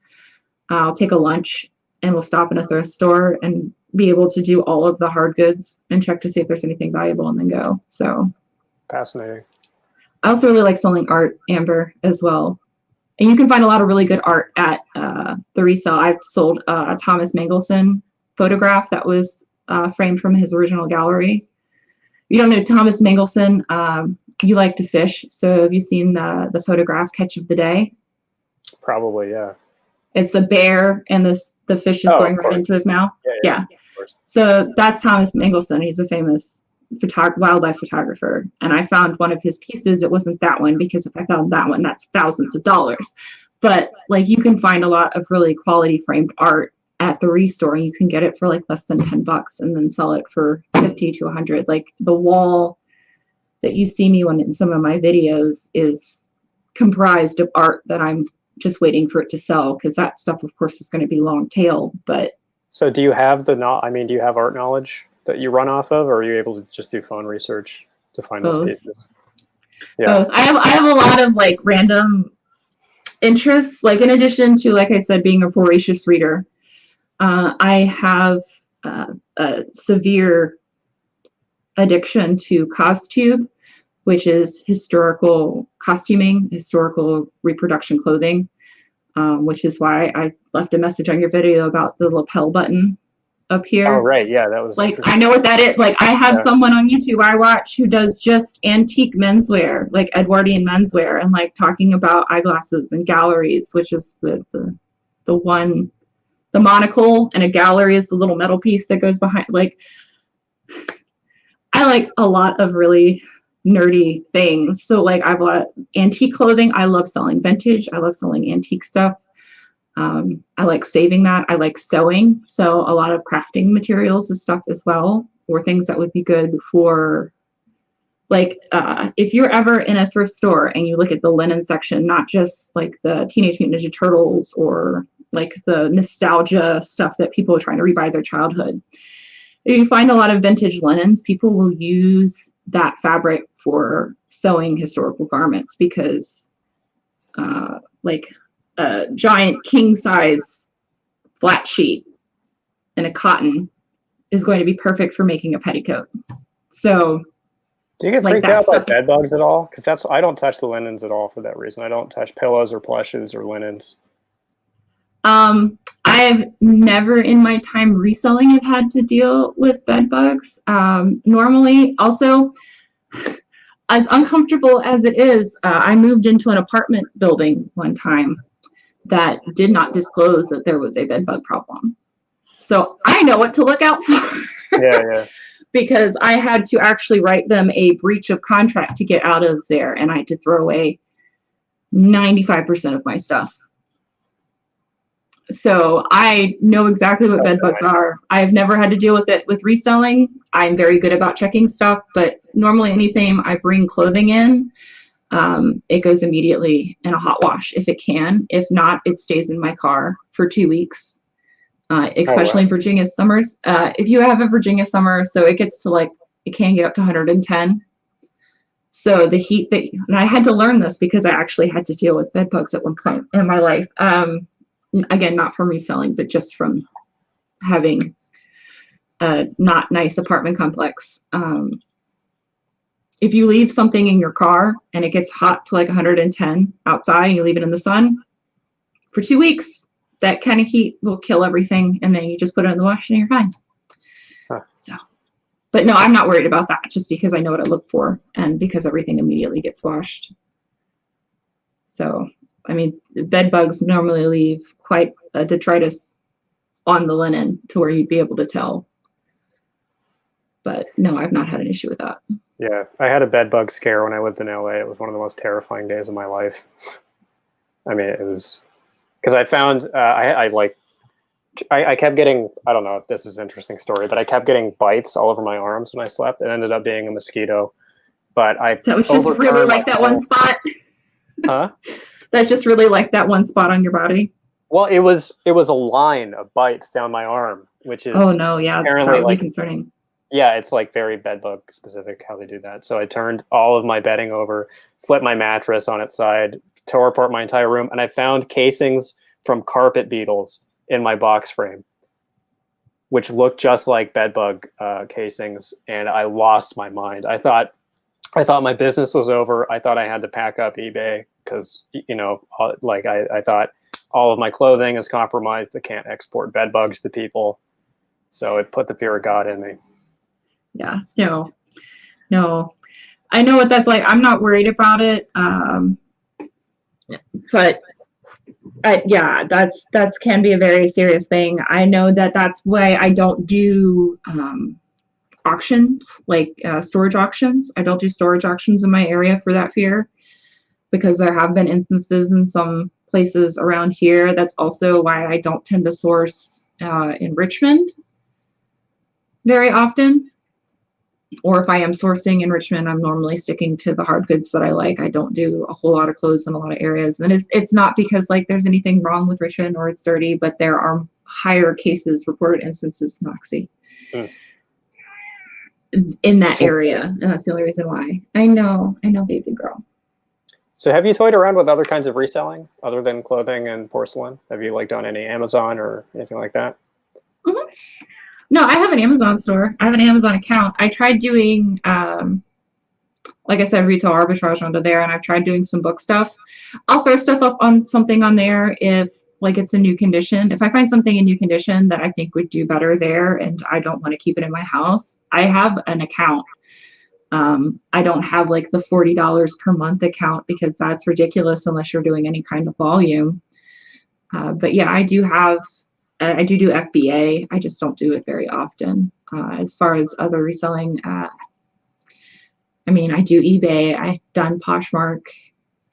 I'll take a lunch and we'll stop in a thrift store and be able to do all of the hard goods and check to see if there's anything valuable and then go. So fascinating. I also really like selling art, Amber, as well. And you can find a lot of really good art at the resale. I've sold a Thomas Mangelson photograph that was framed from his original gallery. You don't know Thomas Mangelson, you like to fish. So have you seen the photograph Catch of the Day? Probably, yeah. It's a bear and the fish is going right into his mouth. Yeah. So that's Thomas Mangelson. He's a famous wildlife photographer. And I found one of his pieces. It wasn't that one, because if I found that one, that's thousands of dollars. But like you can find a lot of really quality framed art at the restore. You can get it for like less than $10 and then sell it for 50 to 100. Like the wall that you see me in some of my videos is comprised of art that I'm just waiting for it to sell, because that stuff of course is going to be long tail. But so do you have do you have art knowledge that you run off of, or are you able to just do phone research to find those pieces? Yeah. Both. I have a lot of like random interests, like in addition to, like I said, being a voracious reader, I have a severe addiction to CosTube, which is historical costuming, historical reproduction clothing, which is why I left a message on your video about the lapel button up here. Oh, right. Yeah, that was like, I know what that is. Like, I have someone on YouTube I watch who does just antique menswear, like Edwardian menswear, and like talking about eyeglasses and galleries, which is the one, the monocle, and a gallery is the little metal piece that goes behind. Like, I like a lot of really nerdy things. So like I've got antique clothing. I love selling vintage. I love selling antique stuff. I like saving that. I like sewing. So a lot of crafting materials and stuff as well, or things that would be good for like, if you're ever in a thrift store and you look at the linen section, not just like the Teenage Mutant Ninja Turtles or like the nostalgia stuff that people are trying to rebuy their childhood. If you find a lot of vintage linens, people will use that fabric for sewing historical garments, because like a giant king size flat sheet in a cotton is going to be perfect for making a petticoat. So Do you get Like freaked that out by stuff. bed bugs at all? Because I don't touch the linens at all for that reason. I don't touch pillows or plushes or linens. I've never in my time reselling have had to deal with bed bugs. Normally, also, as uncomfortable as it is, I moved into an apartment building one time that did not disclose that there was a bed bug problem. So I know what to look out for. Yeah. Because I had to actually write them a breach of contract to get out of there, and I had to throw away 95% of my stuff. So I know exactly what bed bugs are. I've never had to deal with it with reselling. I'm very good about checking stuff, but normally anything I bring clothing in, it goes immediately in a hot wash if it can. If not, it stays in my car for 2 weeks. Especially in Virginia summers. If you have a Virginia summer, so it gets to like, it can get up to 110. So the heat that, and I had to learn this because I actually had to deal with bed bugs at one point in my life. Again, not from reselling, but just from having a not nice apartment complex. If you leave something in your car and it gets hot to like 110 outside and you leave it in the sun for 2 weeks, that kind of heat will kill everything, and then you just put it in the wash and you're fine. Huh. So, but no, I'm not worried about that just because I know what I look for and because everything immediately gets washed. So, I mean, bed bugs normally leave quite a detritus on the linen to where you'd be able to tell. But no, I've not had an issue with that. Yeah, I had a bed bug scare when I lived in LA. It was one of the most terrifying days of my life. I mean, it was... Because I found, I kept getting, I don't know if this is an interesting story, but I kept getting bites all over my arms when I slept. It ended up being a mosquito. But that was just really like that one spot. Huh? That's just really like that one spot on your body. Well, it was a line of bites down my arm, which is oh no, yeah, apparently that would like be concerning. Yeah, it's like very bed bug specific how they do that. So I turned all of my bedding over, flipped my mattress on its side, tore apart my entire room, and I found casings from carpet beetles in my box frame, which looked just like bed bug casings, and I lost my mind. I thought my business was over. I thought I had to pack up eBay because, you know, like I thought all of my clothing is compromised. I can't export bed bugs to people. So it put the fear of God in me. Yeah, no. I know what that's like. I'm not worried about it. But yeah, that's can be a very serious thing. I know that's why I don't do auctions, like storage auctions. I don't do storage auctions in my area for that fear, because there have been instances in some places around here. That's also why I don't tend to source in Richmond very often. Or if I am sourcing in Richmond, I'm normally sticking to the hard goods that I like. I don't do a whole lot of clothes in a lot of areas. And it's not because like there's anything wrong with Richmond or it's dirty, but there are higher cases, reported instances of Moxie in that area. And that's the only reason why. I know, baby girl. So have you toyed around with other kinds of reselling other than clothing and porcelain? Have you like done any Amazon or anything like that? Mm-hmm. No, I have an Amazon store. I have an Amazon account. I tried doing, like I said, retail arbitrage onto there, and I've tried doing some book stuff. I'll throw stuff up on something on there if like it's a new condition. If I find something in new condition that I think would do better there and I don't want to keep it in my house, I have an account. I don't have like the $40 per month account because that's ridiculous unless you're doing any kind of volume. But yeah, I do do FBA. I just don't do it very often. As far as other reselling, I mean, I do eBay. I've done Poshmark.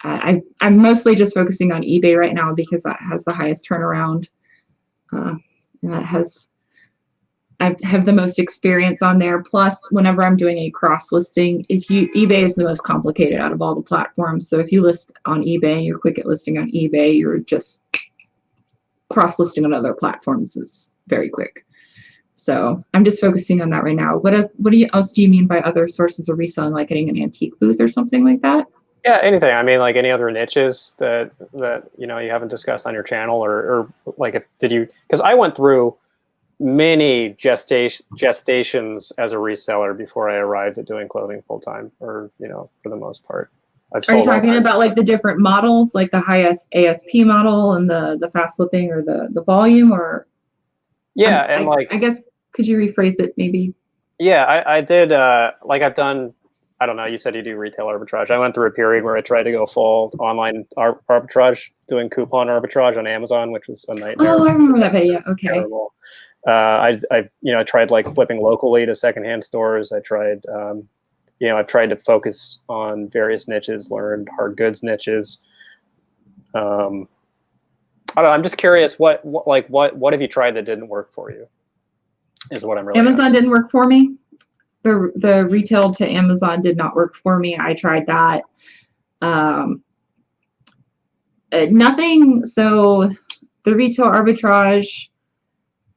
I'm mostly just focusing on eBay right now because that has the highest turnaround. And I have the most experience on there. Plus, whenever I'm doing a cross listing, eBay is the most complicated out of all the platforms. So if you list on eBay, you're quick at listing on eBay, you're just cross-listing on other platforms is very quick. So I'm just focusing on that right now. What else do you mean by other sources of reselling, like getting an antique booth or something like that? Yeah, anything. I mean, like any other niches that you know you haven't discussed on your channel, or like because I went through many gestations as a reseller before I arrived at doing clothing full time, or for the most part. I've Are you sold talking about like the different models, like the highest ASP model and the fast flipping or the volume, or? Yeah, and I guess, could you rephrase it maybe? Yeah, I did, I've done, I don't know, you said you do retail arbitrage. I went through a period where I tried to go full online arbitrage, doing coupon arbitrage on Amazon, which was a nightmare. Oh, I remember that video. Okay. Terrible. I tried like flipping locally to secondhand stores. I tried, I've tried to focus on various niches, learned hard goods niches. I don't know, I'm just curious, what have you tried that didn't work for you? Is what I'm really Amazon asking. didn't work for me. The retail to Amazon did not work for me. I tried that. Nothing. So the retail arbitrage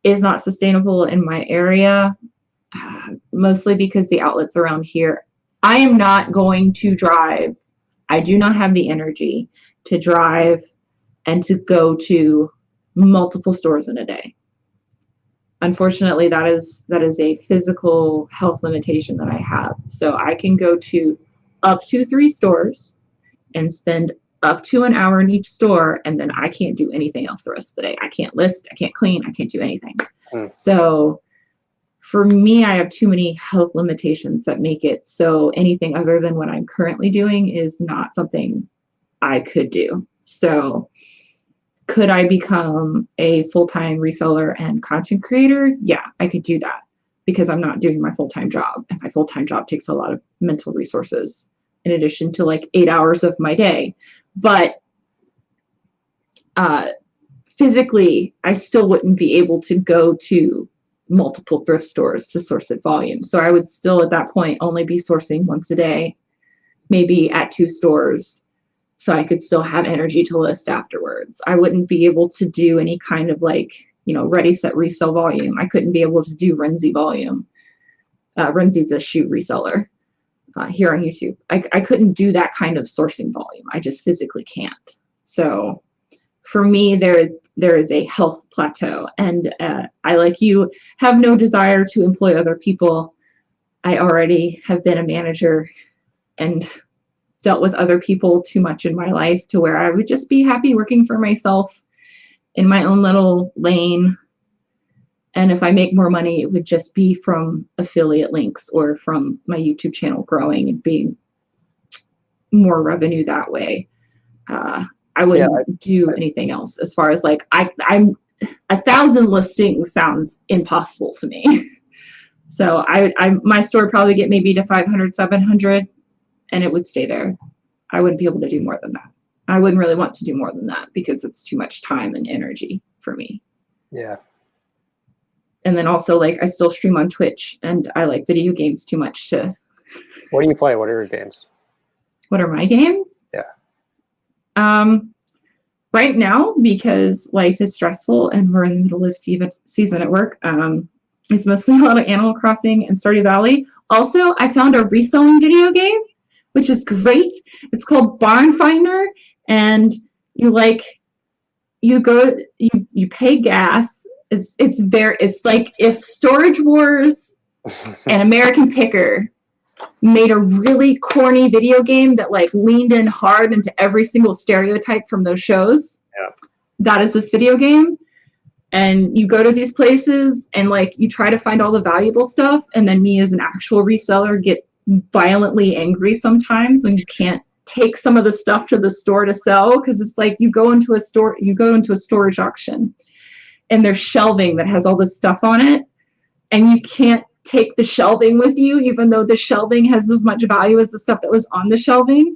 is not sustainable in my area, mostly because the outlets around here. I am not going to drive. I do not have the energy to drive and to go to multiple stores in a day. Unfortunately, that is a physical health limitation that I have. So I can go to up to 3 stores and spend up to an hour in each store, and then I can't do anything else the rest of the day. I can't list, I can't clean, I can't do anything. So for me, I have too many health limitations that make it so anything other than what I'm currently doing is not something I could do. So could I become a full-time reseller and content creator? Yeah, I could do that because I'm not doing my full-time job. And my full-time job takes a lot of mental resources in addition to like 8 hours of my day. But physically, I still wouldn't be able to go to multiple thrift stores to source at volume. So I would still at that point only be sourcing once a day, maybe at 2 stores. So I could still have energy to list afterwards. I wouldn't be able to do any kind of like, ready, set, resell volume. I couldn't be able to do Renzi volume. Renzi's a shoe reseller here on YouTube. I couldn't do that kind of sourcing volume. I just physically can't. So for me, there is a health plateau. And I, like you, have no desire to employ other people. I already have been a manager and dealt with other people too much in my life to where I would just be happy working for myself in my own little lane. And if I make more money, it would just be from affiliate links or from my YouTube channel growing and being more revenue that way. I wouldn't do anything else as far as like, I'm 1,000 listings sounds impossible to me. So my store would probably get maybe to 500, 700. And it would stay there. I wouldn't be able to do more than that. I wouldn't really want to do more than that because it's too much time and energy for me. Yeah. And then also, like, I still stream on Twitch, and I like video games too much to. What do you play? What are your games? What are my games? Yeah. Right now, because life is stressful and we're in the middle of season at work, it's mostly a lot of Animal Crossing and Stardew Valley. Also, I found a reselling video game, which is great. It's called Barn Finder, and you pay gas. It's like if Storage Wars and American Picker made a really corny video game that like leaned in hard into every single stereotype from those shows. Yeah. That is this video game. And you go to these places and like you try to find all the valuable stuff, and then me as an actual reseller get violently angry sometimes when you can't take some of the stuff to the store to sell, because it's like you go into a storage auction and there's shelving that has all this stuff on it, and you can't take the shelving with you even though the shelving has as much value as the stuff that was on the shelving.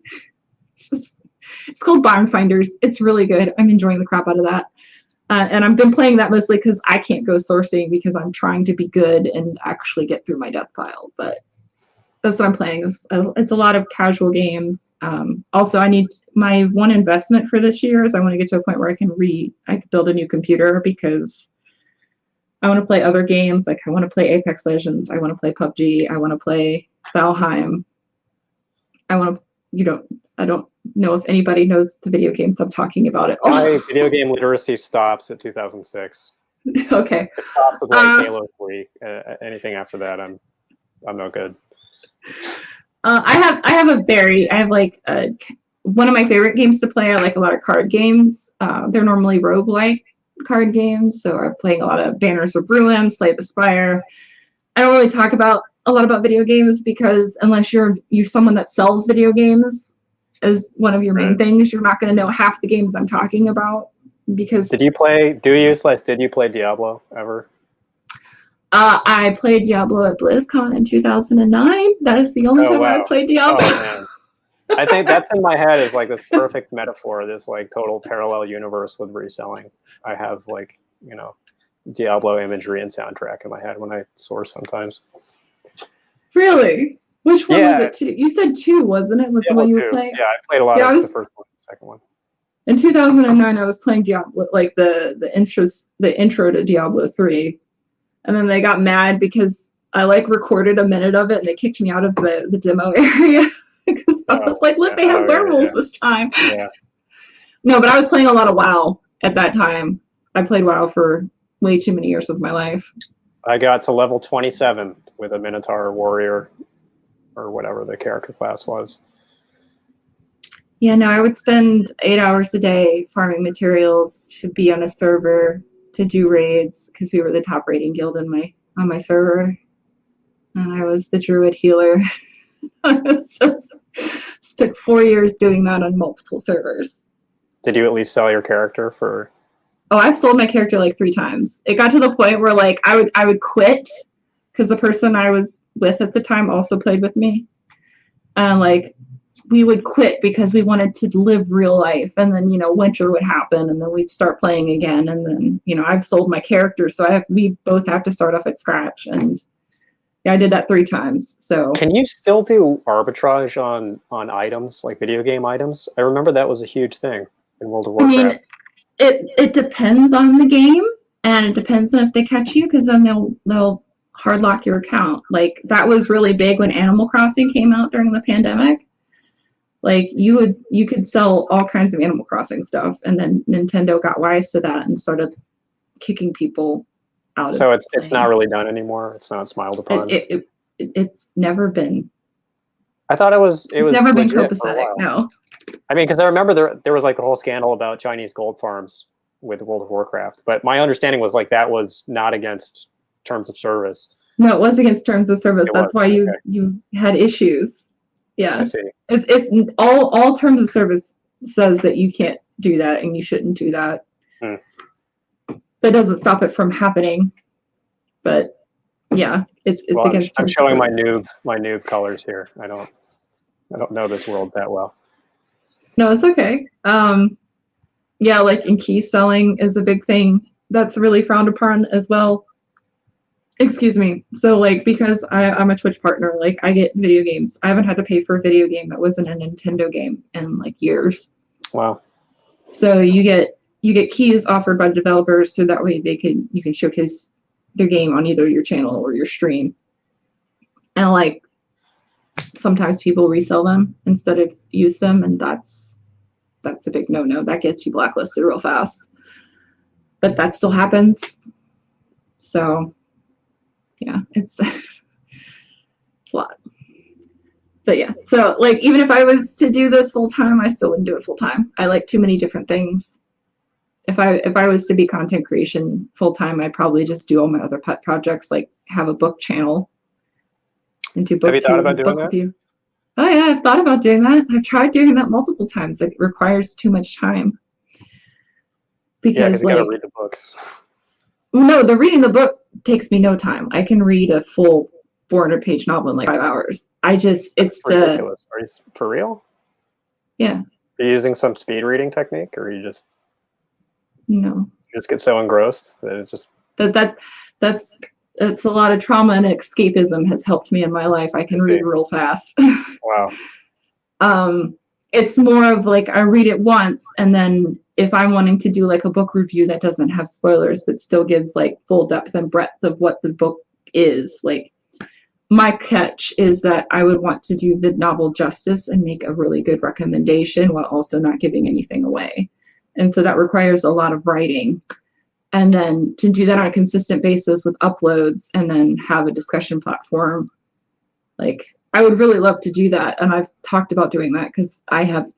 It's called Barn Finders. It's really good. I'm enjoying the crap out of that. And I've been playing that mostly because I can't go sourcing because I'm trying to be good and actually get through my death pile. But that's what I'm playing. It's a lot of casual games. Also, I need my one investment for this year is I want to get to a point where I can build a new computer because I want to play other games. Like I want to play Apex Legends. I want to play PUBG. I want to play Valheim. I don't know if anybody knows the video games I'm talking about at all. My video game literacy stops at 2006. Okay. It stops with like Halo 3. Anything after that, I'm no good. I have like one of my favorite games to play. I like a lot of card games. They're normally roguelike card games. So I'm playing a lot of Banners of Ruin, Slay the Spire. I don't really talk about a lot about video games because unless you're someone that sells video games as one of your main things, you're not going to know half the games I'm talking about. Because did you play Diablo ever? I played Diablo at BlizzCon in 2009. That is the only time I played Diablo. Oh, man. I think that's in my head is like this perfect metaphor, this like total parallel universe with reselling. I have like, you know, Diablo imagery and soundtrack in my head when I source sometimes. Really? Which one was it? You said 2, wasn't it? Was Diablo the one you were playing? Yeah, I played a lot of the first one, the second one. In 2009, I was playing Diablo, like the intro to Diablo 3, and then they got mad because I like recorded a minute of it and they kicked me out of the demo area because I was like, look, they have werewolves this time. Yeah. No, but I was playing a lot of WoW at that time. I played WoW for way too many years of my life. I got to level 27 with a Minotaur warrior or whatever the character class was. Yeah, no, I would spend 8 hours a day farming materials to be on a server to do raids because we were the top raiding guild on my server, and I was the druid healer. I just spent 4 years doing that on multiple servers. Did you at least sell your character for? Oh, I've sold my character like 3 times. It got to the point where like I would quit because the person I was with at the time also played with me, and like we would quit because we wanted to live real life, and then winter would happen and then we'd start playing again, and then I've sold my character, so we both have to start off at scratch. And yeah, I did that 3 times. So can you still do arbitrage on items, like video game items? I remember that was a huge thing in World of Warcraft. I mean, it depends on the game, and it depends on if they catch you, because then they'll hard lock your account. Like that was really big when Animal Crossing came out during the pandemic. Like you could sell all kinds of Animal Crossing stuff, and then Nintendo got wise to that and started kicking people out. So it's not really done anymore. It's not smiled upon. It's never been. I thought it was never been copacetic. No. I mean, because I remember there was like the whole scandal about Chinese gold farms with World of Warcraft, but my understanding was like that was not against terms of service. No, it was against terms of service. That's why you had issues. Yeah, I see. It's all terms of service says that you can't do that and you shouldn't do that. That doesn't stop it from happening. But yeah, it's against. I'm showing my noob colors here. I don't know this world that well. No, it's okay. Yeah, like in key selling is a big thing that's really frowned upon as well. Excuse me. So like, because I'm a Twitch partner, like I get video games. I haven't had to pay for a video game that wasn't a Nintendo game in like years. Wow. So you get keys offered by developers, so that way you can showcase their game on either your channel or your stream. And like sometimes people resell them instead of use them, and that's a big no-no. That gets you blacklisted real fast. But that still happens. So yeah, it's a lot. But yeah, so like even if I was to do this full time, I still wouldn't do it full time. I like too many different things. If I was to be content creation full time, I'd probably just do all my other pet projects, like have a book channel and do book. Have you thought about doing that? Review. Oh yeah, I've thought about doing that. I've tried doing that multiple times. It requires too much time. Because you gotta read the books. No, reading the book takes me no time. I can read a full 400-page novel in like 5 hours. It's ridiculous. Are you for real? Yeah. Are you using some speed reading technique, or you just no? You just get so engrossed that it just that's a lot of trauma, and escapism has helped me in my life. I can read real fast. Wow. It's more of like I read it once, and then if I'm wanting to do like a book review that doesn't have spoilers but still gives like full depth and breadth of what the book is, like my catch is that I would want to do the novel justice and make a really good recommendation while also not giving anything away. And so that requires a lot of writing. And then to do that on a consistent basis with uploads and then have a discussion platform, like I would really love to do that. And I've talked about doing that because I have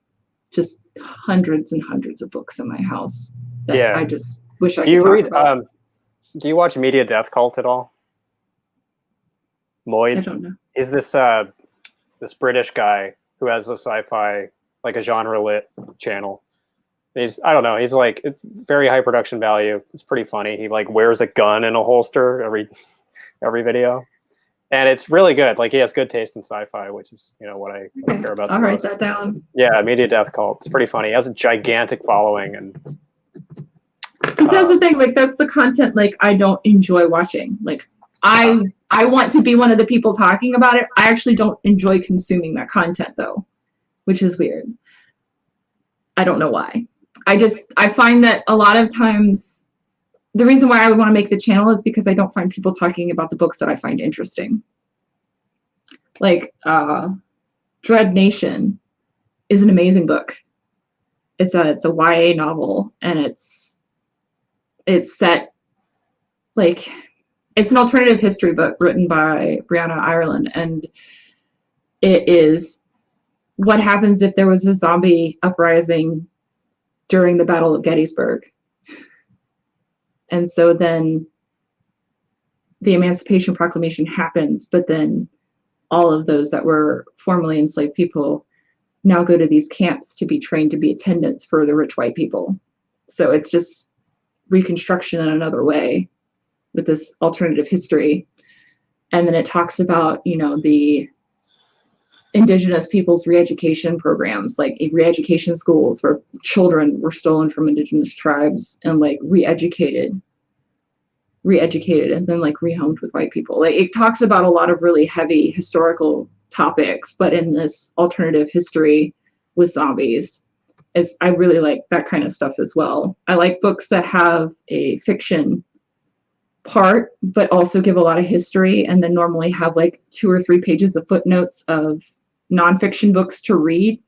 just hundreds and hundreds of books in my house that I just wish I could talk about. Do you watch Media Death Cult at all? Lloyd? I don't know. He's this this British guy who has a sci-fi, like a genre lit channel. I don't know, he's like very high production value. It's pretty funny. He like wears a gun in a holster every video. And it's really good. Like he has good taste in sci-fi, which is, you know, what I care about. I'll write that down. Yeah, Media Death Cult. It's pretty funny. He has a gigantic following, and because that's the thing. Like that's the content. Like I don't enjoy watching. Like I want to be one of the people talking about it. I actually don't enjoy consuming that content though, which is weird. I don't know why. I find that a lot of times the reason why I would want to make the channel is because I don't find people talking about the books that I find interesting. Like Dread Nation is an amazing book. It's a YA novel, and it's set like it's an alternative history book written by Brianna Ireland, and it is what happens if there was a zombie uprising during the Battle of Gettysburg. And so then the Emancipation Proclamation happens, but then all of those that were formerly enslaved people now go to these camps to be trained to be attendants for the rich white people. So it's just reconstruction in another way with this alternative history. And then it talks about, you know, the indigenous people's re-education programs, like re-education schools where children were stolen from indigenous tribes and like re-educated and then like rehomed with white people. Like it talks about a lot of really heavy historical topics, but in this alternative history with zombies. I really like that kind of stuff as well. I like books that have a fiction part, but also give a lot of history, and then normally have like 2 or 3 pages of footnotes of nonfiction books to read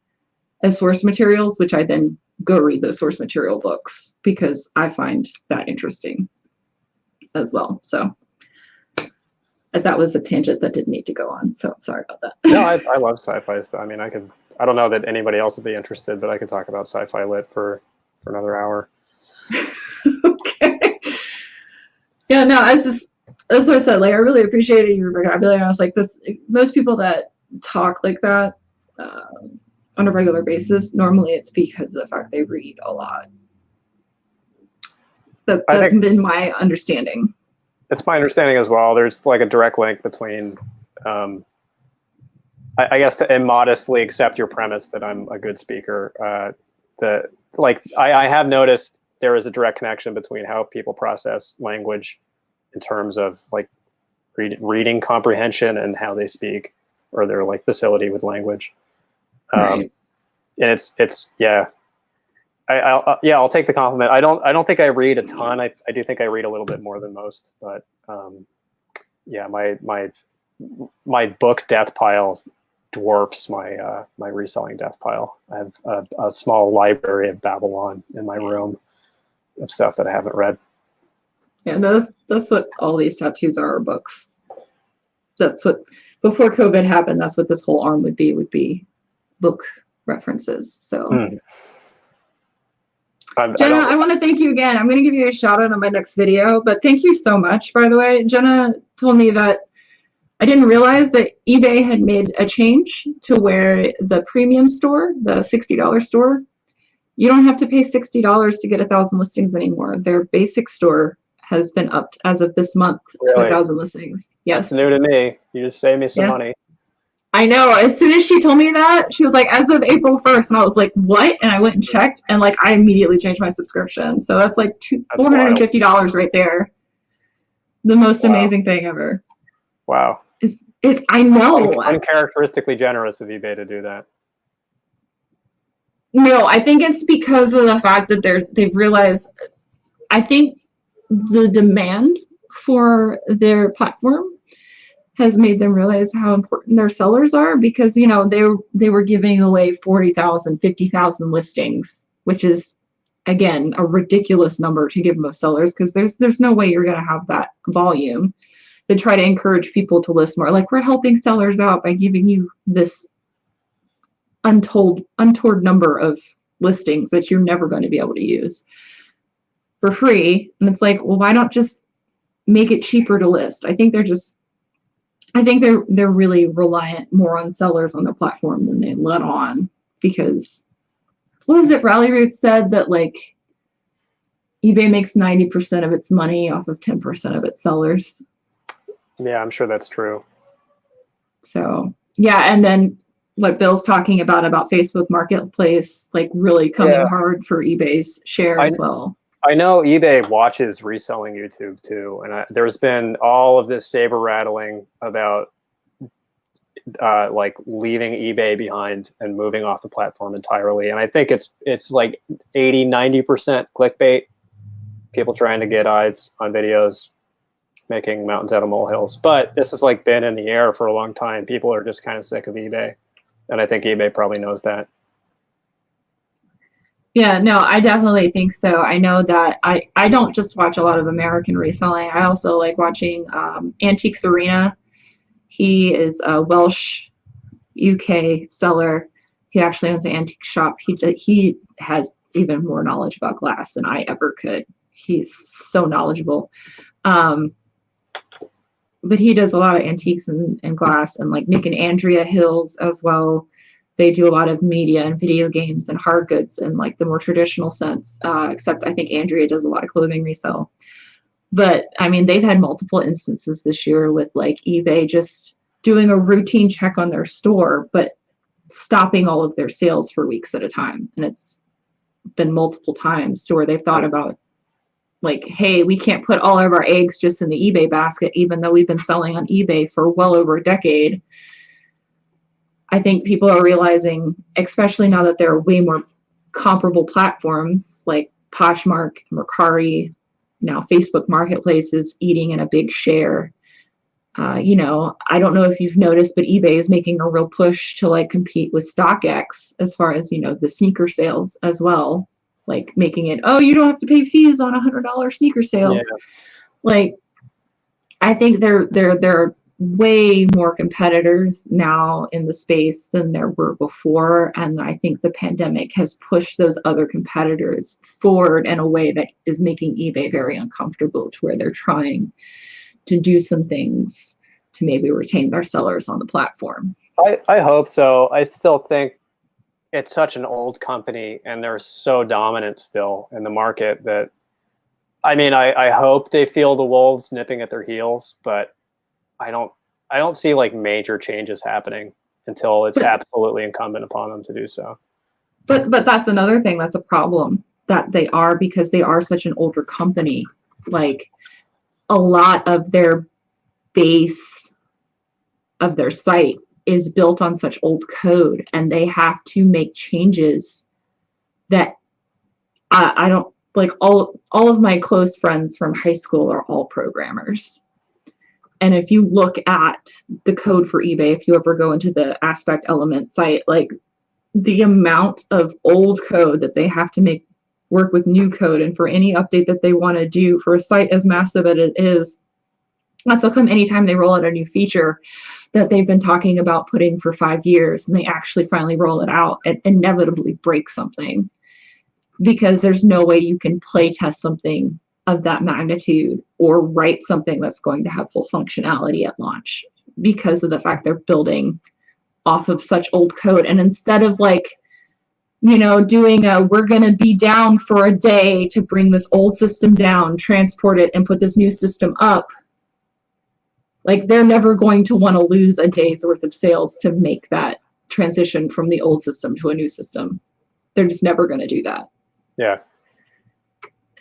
as source materials, which I then go read those source material books because I find that interesting as well. So that was a tangent that didn't need to go on. So I'm sorry about that. No, I love sci-fi stuff. I mean, I don't know that anybody else would be interested, but I could talk about sci-fi lit for another hour. Okay. Yeah, no, that's what I said. Like, I really appreciated your vocabulary. I was like, most people that talk like that on a regular basis, normally it's because of the fact they read a lot. That's been my understanding. It's my understanding as well. There's like a direct link between, I guess, to immodestly accept your premise that I'm a good speaker. I have noticed there is a direct connection between how people process language in terms of like reading comprehension and how they speak, or their like facility with language. Right. And it's yeah. I'll take the compliment. I don't think I read a ton. I do think I read a little bit more than most, but yeah, my book death pile dwarfs my my reselling death pile. I have a small library of Babylon in my room of stuff that I haven't read. Yeah, that's what all these tattoos are books. That's what, before COVID happened, that's what this whole arm would be book references. So Jenna, I want to thank you again. I'm going to give you a shout out on my next video, but thank you so much, by the way. Jenna told me that I didn't realize that eBay had made a change to where the premium store, the $60 store, you don't have to pay $60 to get 1,000 listings anymore. Their basic store has been upped as of this month to 1,000 listings. Yes. That's new to me. You just saved me some money. I know. As soon as she told me that, she was like, as of April 1st. And I was like, what? And I went and checked, and like, I immediately changed my subscription. So that's like $450 right there. The most amazing thing ever. Wow. I know. It's uncharacteristically generous of eBay to do that. No, I think it's because of the fact that they've realized, I think the demand for their platform has made them realize how important their sellers are, because, you know, they were giving away 40,000, 50,000 listings, which is again, a ridiculous number to give most sellers, because there's no way you're going to have that volume. To try to encourage people to list more. Like, we're helping sellers out by giving you this untoward number of listings that you're never going to be able to use for free. And it's like, well, why not just make it cheaper to list? I think they're really reliant more on sellers on the platform than they let on, because what was it, Rally Roots said that like eBay makes 90% of its money off of 10% of its sellers. Yeah, I'm sure that's true. So yeah, and then what Bill's talking about Facebook Marketplace, like really coming hard for eBay's share as well. I know eBay watches reselling YouTube too, and there's been all of this saber rattling about like leaving eBay behind and moving off the platform entirely. And I think it's like 80-90% clickbait, people trying to get eyes on videos, making mountains out of molehills. But this has like been in the air for a long time. People are just kind of sick of eBay, and I think eBay probably knows that. Yeah, no, I definitely think so. I know that I don't just watch a lot of American reselling. I also like watching Antiques Arena. He is a Welsh UK seller. He actually owns an antique shop. He has even more knowledge about glass than I ever could. He's so knowledgeable. But he does a lot of antiques and glass, and like Nick and Andrea Hills as well. They do a lot of media and video games and hard goods in like the more traditional sense, except I think Andrea does a lot of clothing resale. But I mean, they've had multiple instances this year with like eBay just doing a routine check on their store, but stopping all of their sales for weeks at a time. And it's been multiple times to where they've thought about like, hey, we can't put all of our eggs just in the eBay basket, even though we've been selling on eBay for well over a decade. I think people are realizing, especially now that there are way more comparable platforms like Poshmark, Mercari, now Facebook Marketplace is eating in a big share. I don't know if you've noticed, but eBay is making a real push to like compete with StockX as far as, the sneaker sales as well. Like making it, oh, you don't have to pay fees on $100 sneaker sales. Yeah. Like, I think there are way more competitors now in the space than there were before. And I think the pandemic has pushed those other competitors forward in a way that is making eBay very uncomfortable, to where they're trying to do some things to maybe retain their sellers on the platform. I hope so. I still think it's such an old company, and they're so dominant still in the market that, I mean, I hope they feel the wolves nipping at their heels, but I don't see like major changes happening until it's absolutely incumbent upon them to do so. But that's another thing that's a problem, that they are, because they are such an older company. Like, a lot of their base of their site is built on such old code, and they have to make changes that I don't like. All of my close friends from high school are all programmers. And if you look at the code for eBay, if you ever go into the Aspect Element site, like the amount of old code that they have to make work with new code, and for any update that they want to do for a site as massive as it is, that's how come anytime they roll out a new feature that they've been talking about putting for 5 years, and they actually finally roll it out, and inevitably break something, because there's no way you can play test something of that magnitude or write something that's going to have full functionality at launch, because of the fact they're building off of such old code. And instead of like, doing we're going to be down for a day to bring this old system down, transport it, and put this new system up, like, they're never going to want to lose a day's worth of sales to make that transition from the old system to a new system. They're just never going to do that. Yeah.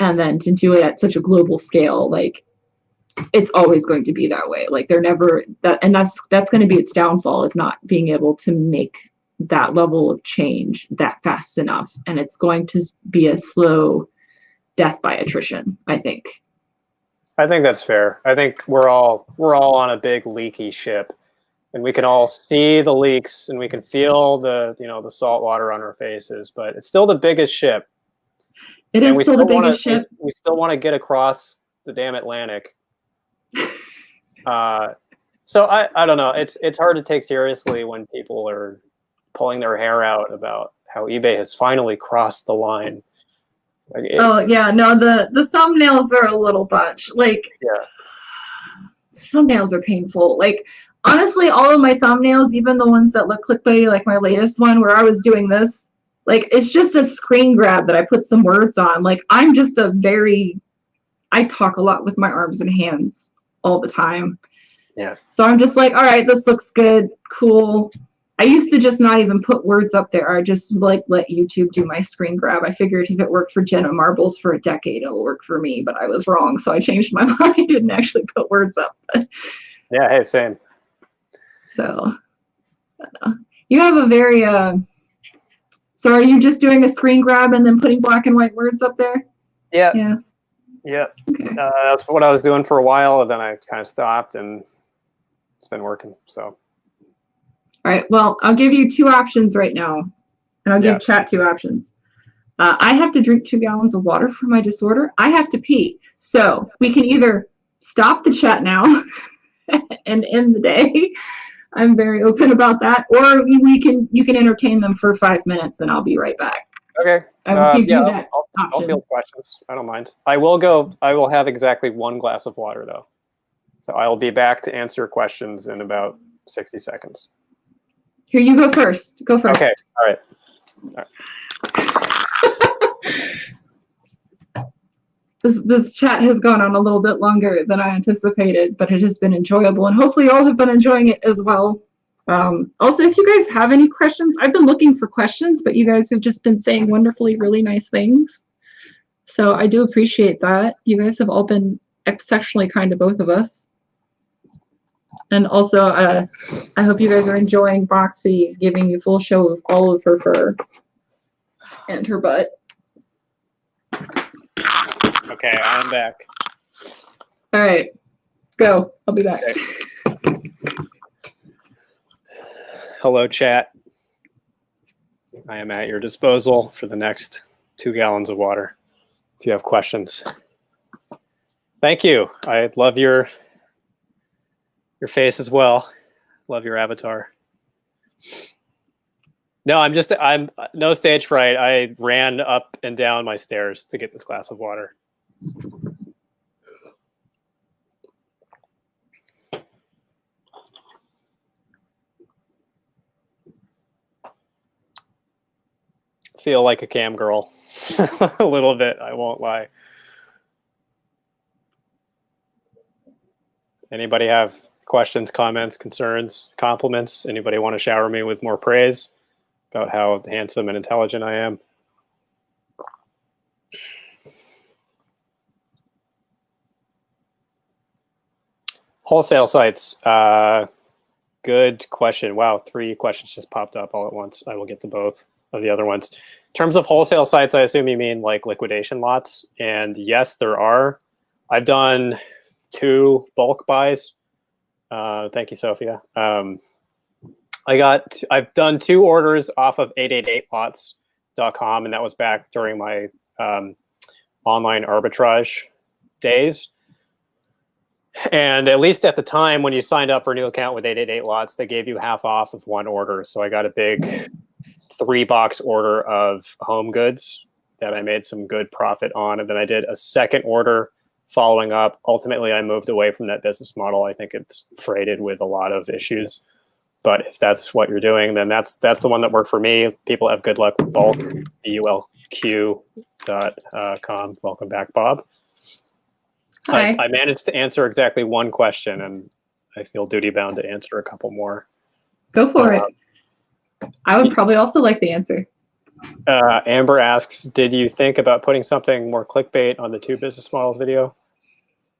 And then to do it at such a global scale, like, it's always going to be that way. Like, they're never that, and that's going to be its downfall, is not being able to make that level of change that fast enough. And it's going to be a slow death by attrition, I think. I think that's fair. I think we're all on a big leaky ship, and we can all see the leaks, and we can feel the salt water on our faces, but it's still the biggest ship. It And is still the biggest ship. we still want to get across the damn Atlantic. So I don't know. It's hard to take seriously when people are pulling their hair out about how eBay has finally crossed the line. Like Oh yeah, no, the thumbnails are a little much. Like, yeah, thumbnails are painful. Like, honestly, all of my thumbnails, even the ones that look clickbaity, like my latest one where I was doing this, like, it's just a screen grab that I put some words on. Like, I'm just I talk a lot with my arms and hands all the time. yeah. So I'm just like, all right, this looks good, cool. I used to just not even put words up there. I just like let YouTube do my screen grab. I figured if it worked for Jenna Marbles for a decade, it'll work for me, but I was wrong. So I changed my mind and actually put words up. Yeah, hey, same. So you have a very, so are you just doing a screen grab and then putting black and white words up there? Yeah. Yeah. Yeah. Okay. That's what I was doing for a while, and then I kind of stopped, and it's been working. So. All right. Well, I'll give you two options right now, and I'll give chat two options. I have to drink 2 gallons of water for my disorder. I have to pee. So we can either stop the chat now and end the day. I'm very open about that. Or you can entertain them for 5 minutes and I'll be right back. Okay. I will give you that I'll option. field questions. I don't mind. I will have exactly 1 glass of water though. So I will be back to answer questions in about 60 seconds. Here, you go first. Go first. Okay. All right. This chat has gone on a little bit longer than I anticipated, but it has been enjoyable, and hopefully you all have been enjoying it as well. Also, if you guys have any questions, I've been looking for questions, but you guys have just been saying wonderfully, really nice things. So I do appreciate that. You guys have all been exceptionally kind to both of us. And also, I hope you guys are enjoying Boxy giving you full show of all of her fur and her butt. Okay, I'm back. All right, go. I'll be back. Okay. Hello, chat. I am at your disposal for the next 2 gallons of water if you have questions. Thank you. I love your face as well. Love your avatar. No, I'm no stage fright. I ran up and down my stairs to get this glass of water. Feel like a cam girl a little bit, I won't lie. Anybody have questions, comments, concerns, compliments? Anybody want to shower me with more praise about how handsome and intelligent I am? Wholesale sites. Good question. Wow, 3 questions just popped up all at once. I will get to both of the other ones. In terms of wholesale sites, I assume you mean like liquidation lots. And yes, there are. I've done 2 bulk buys. Thank you, Sophia. I've done 2 orders off of 888lots.com, and that was back during my online arbitrage days. And at least at the time when you signed up for a new account with 888 lots, they gave you half off of 1 order. So I got a big 3-box order of home goods that I made some good profit on. And then I did a second order following up. Ultimately, I moved away from that business model. I think it's freighted with a lot of issues. But if that's what you're doing, then that's the one that worked for me. People have good luck with bulk, bulq.com. Welcome back, Bob. Hi. I managed to answer exactly 1 question, and I feel duty bound to answer a couple more. Go for it. I would probably also like the answer. Amber asks, did you think about putting something more clickbait on the 2 business models video?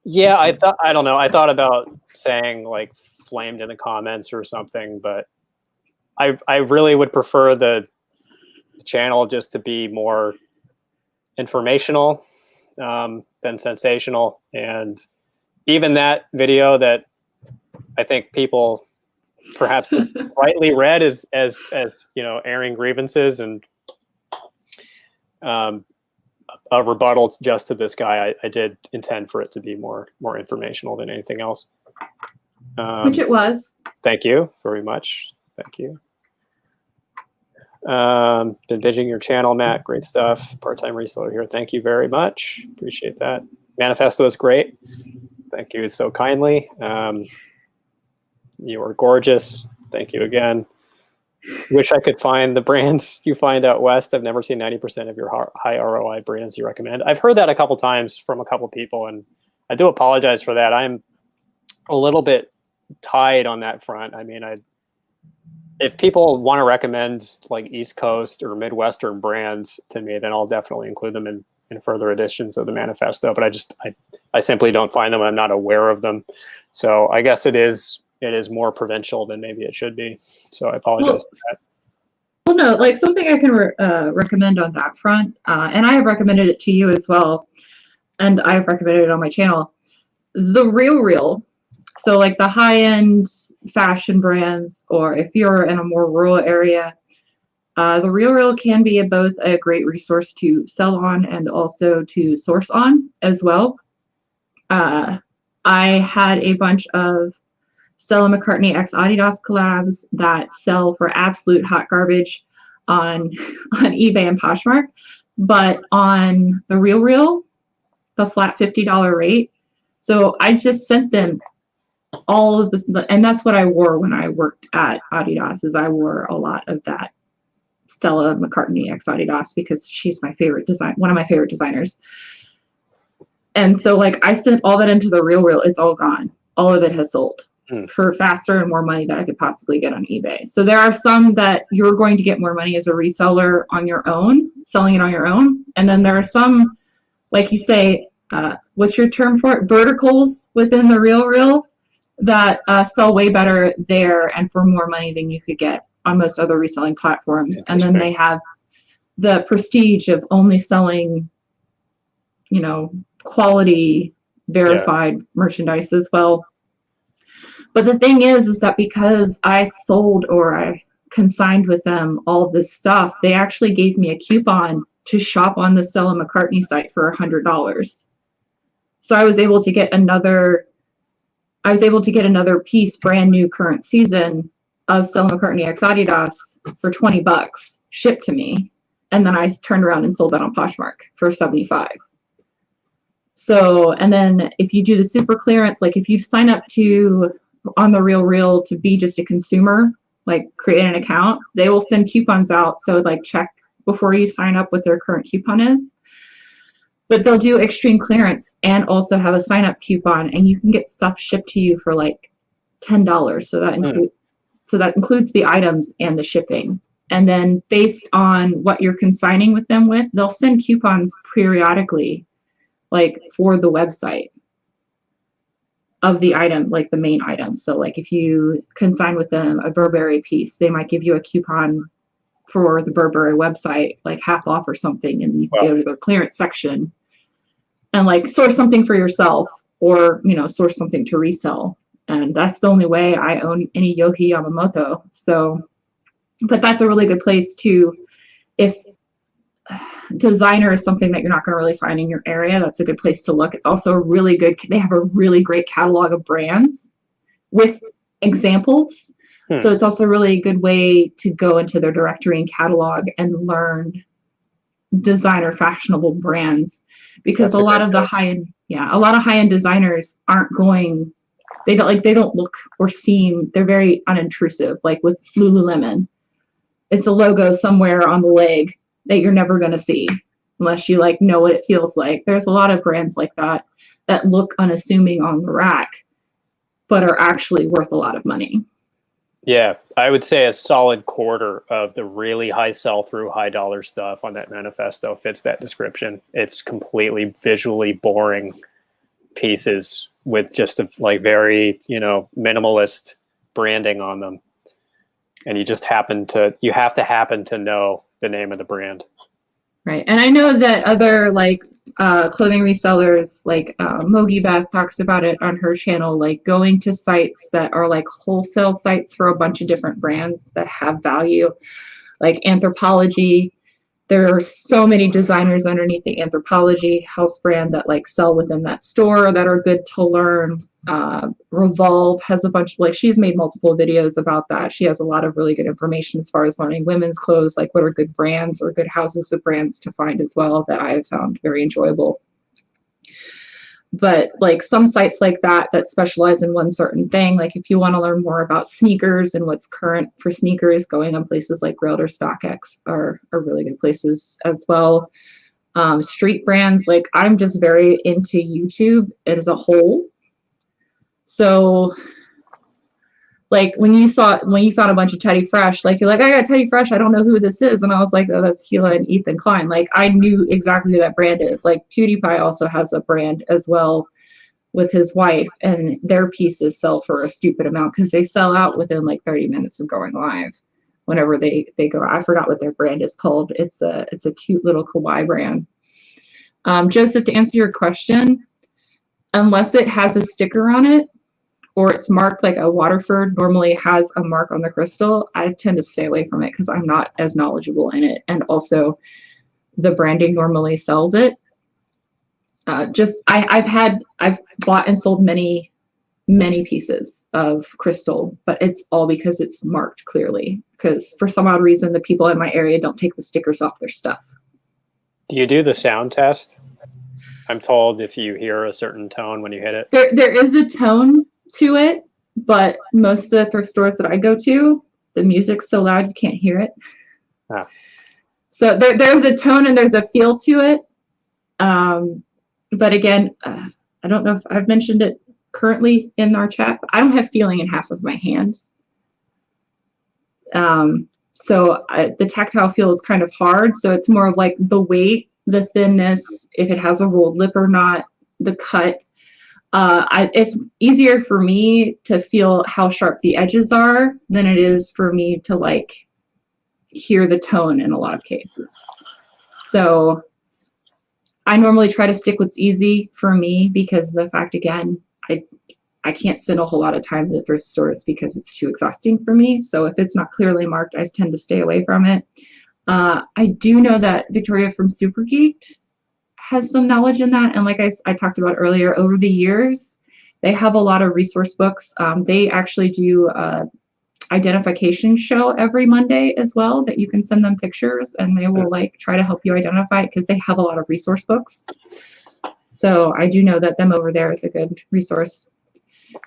Yeah, I don't know. I thought about saying like flamed in the comments or something, but I really would prefer the channel just to be more informational than sensational. And even that video that I think people perhaps rightly read as you know, airing grievances and a rebuttal just to this guy. I did intend for it to be more informational than anything else. Which it was. Thank you very much. Thank you. Been binging your channel, Matt. Great stuff. Part-time reseller here. Thank you very much. Appreciate that. Manifesto is great. Thank you so kindly. You are gorgeous. Thank you again. Wish I could find the brands you find out west. I've never seen 90% of your high ROI brands you recommend. I've heard that a couple times from a couple people, and I do apologize for that. I'm a little bit tied on that front. I mean, if people want to recommend like East Coast or Midwestern brands to me, then I'll definitely include them in further editions of the manifesto. But I simply don't find them. I'm not aware of them. So I guess it is more provincial than maybe it should be. So I apologize for that. Well, no, like something I can recommend on that front, and I have recommended it to you as well, and I've recommended it on my channel, the RealReal. So like the high-end fashion brands, or if you're in a more rural area, the RealReal can be both a great resource to sell on and also to source on as well. I had a bunch of Stella McCartney x Adidas collabs that sell for absolute hot garbage on eBay and Poshmark, but on the RealReal, the flat $50 rate. So I just sent them all of this, and that's what I wore when I worked at Adidas, is I wore a lot of that Stella McCartney x Adidas because she's my favorite one of my favorite designers. And so like I sent all that into the RealReal. It's all gone. All of it has sold for faster and more money that I could possibly get on eBay. So there are some that you're going to get more money as a reseller on your own, selling it on your own. And then there are some, like you say, what's your term for it? Verticals within the RealReal that sell way better there and for more money than you could get on most other reselling platforms. And then they have the prestige of only selling, you know, quality verified merchandise as well. But the thing is that because I sold or I consigned with them all this stuff, they actually gave me a coupon to shop on the Stella McCartney site for $100. So I was able to get another piece, brand new current season of Stella McCartney x Adidas for $20 shipped to me. And then I turned around and sold that on Poshmark for $75. So, and then if you do the super clearance, like if you sign up on the RealReal to be just a consumer, like create an account, they will send coupons out. So like check before you sign up what their current coupon is. But they'll do extreme clearance and also have a sign up coupon, and you can get stuff shipped to you for like $10. So that includes the items and the shipping. And then based on what you're consigning with them with, they'll send coupons periodically, like for the website of the item, like the main item. So like if you consign with them a Burberry piece, they might give you a coupon for the Burberry website, like half off or something, and you can go to the clearance section and like source something for yourself, or, you know, source something to resell. And that's the only way I own any Yohei Yamamoto. So, but that's a really good place to, if designer is something that you're not going to really find in your area, that's a good place to look. It's also really good. They have a really great catalog of brands with examples. So it's also really a good way to go into their directory and catalog and learn designer fashionable brands, because a lot of the high-end designers they don't look or seem, they're very unintrusive. Like with Lululemon, it's a logo somewhere on the leg that you're never going to see unless you like know what it feels like. There's a lot of brands like that look unassuming on the rack, but are actually worth a lot of money. Yeah, I would say a solid quarter of the really high sell-through, high dollar stuff on that manifesto fits that description. It's completely visually boring pieces with just a very, you know, minimalist branding on them. And you have to happen to know the name of the brand. Right. And I know that other clothing resellers, like Mogi Beth talks about it on her channel, like going to sites that are like wholesale sites for a bunch of different brands that have value, like Anthropology there are so many designers underneath the Anthropology house brand that like sell within that store that are good to learn. Revolve has a bunch of, like, she's made multiple videos about that. She has a lot of really good information as far as learning women's clothes, like what are good brands or good houses of brands to find as well, that I have found very enjoyable. But like some sites like that specialize in one certain thing, like if you want to learn more about sneakers and what's current for sneakers, going on places like Railed or StockX are really good places as well. Street brands, like I'm just very into YouTube as a whole. So like when you found a bunch of Teddy Fresh, like you're like, I got Teddy Fresh, I don't know who this is. And I was like, oh, that's Gila and Ethan Klein. Like I knew exactly who that brand is. Like PewDiePie also has a brand as well with his wife, and their pieces sell for a stupid amount because they sell out within like 30 minutes of going live whenever they go. I forgot what their brand is called. It's a cute little kawaii brand. Joseph, to answer your question, unless it has a sticker on it, or it's marked like a Waterford normally has a mark on the crystal, I tend to stay away from it because I'm not as knowledgeable in it. And also the branding normally sells it. I've bought and sold many pieces of crystal, but it's all because it's marked clearly, because for some odd reason, the people in my area don't take the stickers off their stuff. Do you do the sound test? I'm told if you hear a certain tone when you hit it. There is a tone to it, but most of the thrift stores that I go to, the music's so loud you can't hear it. Ah. So there's a tone and there's a feel to it. But again, I don't know if I've mentioned it currently in our chat, but I don't have feeling in half of my hands. So the tactile feel is kind of hard. So it's more of like the weight, the thinness, if it has a rolled lip or not, the cut. It's easier for me to feel how sharp the edges are than it is for me to like hear the tone in a lot of cases. So I normally try to stick what's easy for me because of the fact, again, I can't spend a whole lot of time in the thrift stores because it's too exhausting for me. So if it's not clearly marked, I tend to stay away from it. I do know that Victoria from Super Geeked has some knowledge in that. And like I talked about earlier, over the years, they have a lot of resource books. They actually do identification show every Monday as well, that you can send them pictures and they will like try to help you identify it because they have a lot of resource books. So I do know that them over there is a good resource.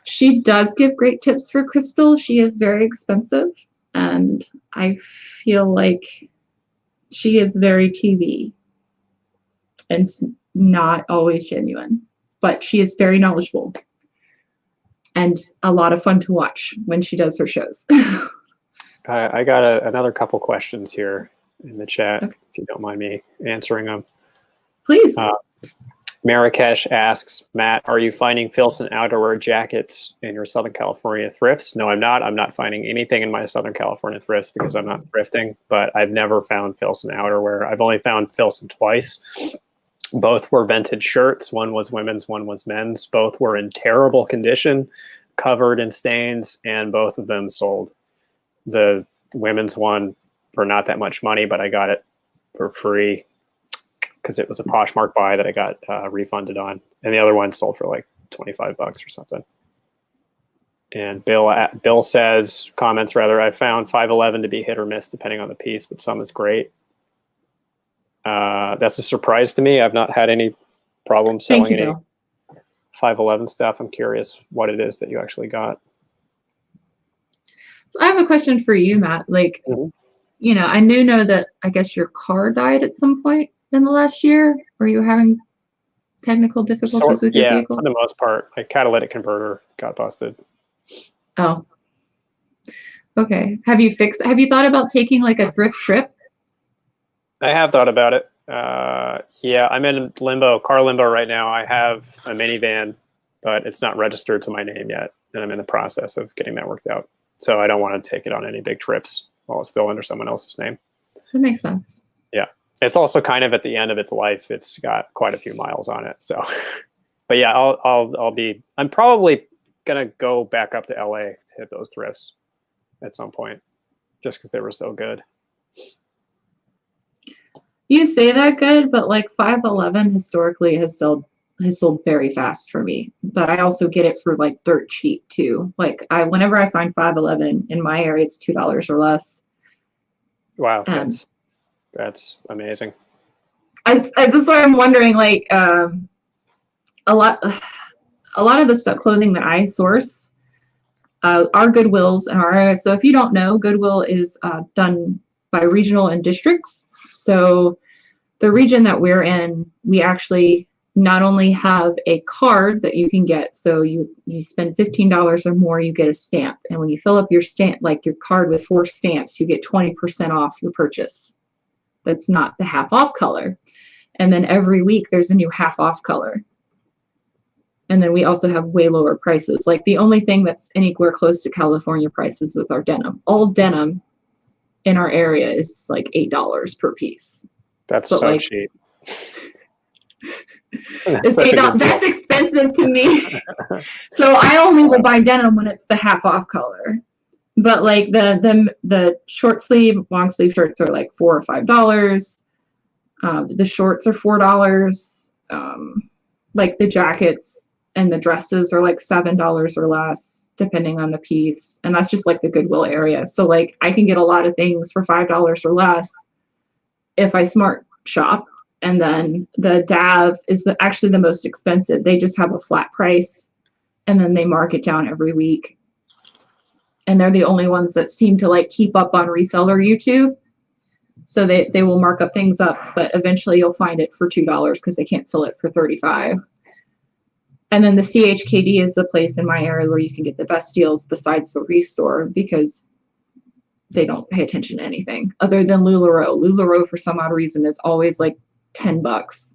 She does give great tips for crystal. She is very expensive and I feel like she is very TV and not always genuine, but she is very knowledgeable and a lot of fun to watch when she does her shows. I got another couple questions here in the chat, okay. if you don't mind me answering them. Please. Marrakesh asks, Matt, are you finding Filson outerwear jackets in your Southern California thrifts? No, I'm not. I'm not finding anything in my Southern California thrifts because I'm not thrifting, but I've never found Filson outerwear. I've only found Filson twice. Both were vintage shirts. One was women's, one was men's. Both were in terrible condition, covered in stains, and both of them sold. The women's one for not that much money, but I got it for free because it was a Poshmark buy that I got refunded on. And the other one sold for like $25 or something. And Bill says, comments rather, I found 511 to be hit or miss depending on the piece, but some is great. That's a surprise to me. I've not had any problems selling any 511 stuff. I'm curious what it is that you actually got. So I have a question for you, Matt. Like, you know, I do know that I guess your car died at some point in the last year. Were you having technical difficulties with your vehicle? Yeah, for the most part. My catalytic converter got busted. Oh, okay. Have you thought about taking like a thrift trip? I have thought about it. Yeah, I'm in car limbo right now. I have a minivan, but it's not registered to my name yet. And I'm in the process of getting that worked out. So I don't want to take it on any big trips while it's still under someone else's name. That makes sense. Yeah. It's also kind of at the end of its life. It's got quite a few miles on it. So, but yeah, I'm probably going to go back up to LA to hit those thrifts at some point just because they were so good. You say that good, but like 511 historically has sold very fast for me. But I also get it for like dirt cheap too. Like whenever I find 511 in my area, it's $2 or less. Wow, that's amazing. That's why I'm wondering, like, a lot of the stuff, clothing that I source, are Goodwills in our area. So if you don't know, Goodwill is done by regional and districts. So the region that we're in, we actually not only have a card that you can get, so you spend $15 or more, you get a stamp. And when you fill up your stamp, like your card with 4 stamps, you get 20% off your purchase. That's not the half off color. And then every week there's a new half off color. And then we also have way lower prices. Like the only thing that's anywhere close to California prices is our denim. All denim in our area is like $8 per piece. That's so like, cheap. It's $8. That's expensive to me. So I only will buy denim when it's the half off color. But like the short sleeve, long sleeve shirts are like $4 or $5. The shorts are $4. Like the jackets and the dresses are like $7 or less, depending on the piece. And that's just like the Goodwill area. So like I can get a lot of things for $5 or less if I smart shop. And then the DAV is actually the most expensive. They just have a flat price and then they mark it down every week. And they're the only ones that seem to like keep up on Reseller YouTube. So they will mark up things up, but eventually you'll find it for $2 because they can't sell it for $35. And then the CHKD is the place in my area where you can get the best deals besides the Restore, because they don't pay attention to anything other than LuLaRoe. LuLaRoe, for some odd reason, is always like $10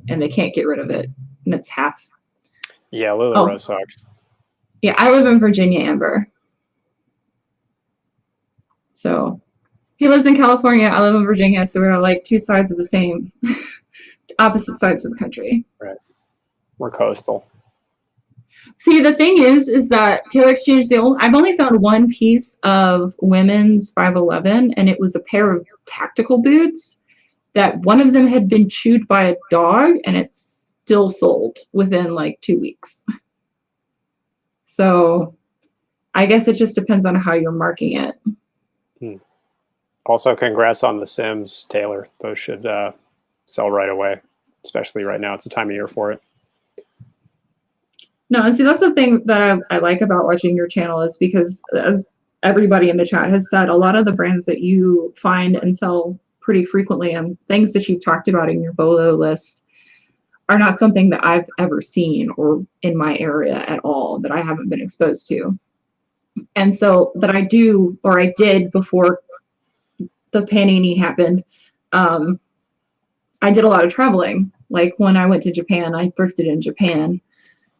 and they can't get rid of it. And it's half. Yeah, LuLaRoe sucks. Yeah, I live in Virginia, Amber. So he lives in California, I live in Virginia, so we're like two sides of the same, opposite sides of the country. Right. We're coastal. See, the thing is that Taylor Exchange, I've only found one piece of women's 511, and it was a pair of tactical boots that one of them had been chewed by a dog, and it's still sold within like 2 weeks. So I guess it just depends on how you're marking it. Also, congrats on the Sims, Taylor. Those should sell right away, especially right now. It's the time of year for it. No, and see, that's the thing that I like about watching your channel, is because, as everybody in the chat has said, a lot of the brands that you find and sell pretty frequently and things that you've talked about in your bolo list are not something that I've ever seen or in my area at all, that I haven't been exposed to. And so that I do, or I did before the panini happened, I did a lot of traveling. Like when I went to Japan, I thrifted in Japan.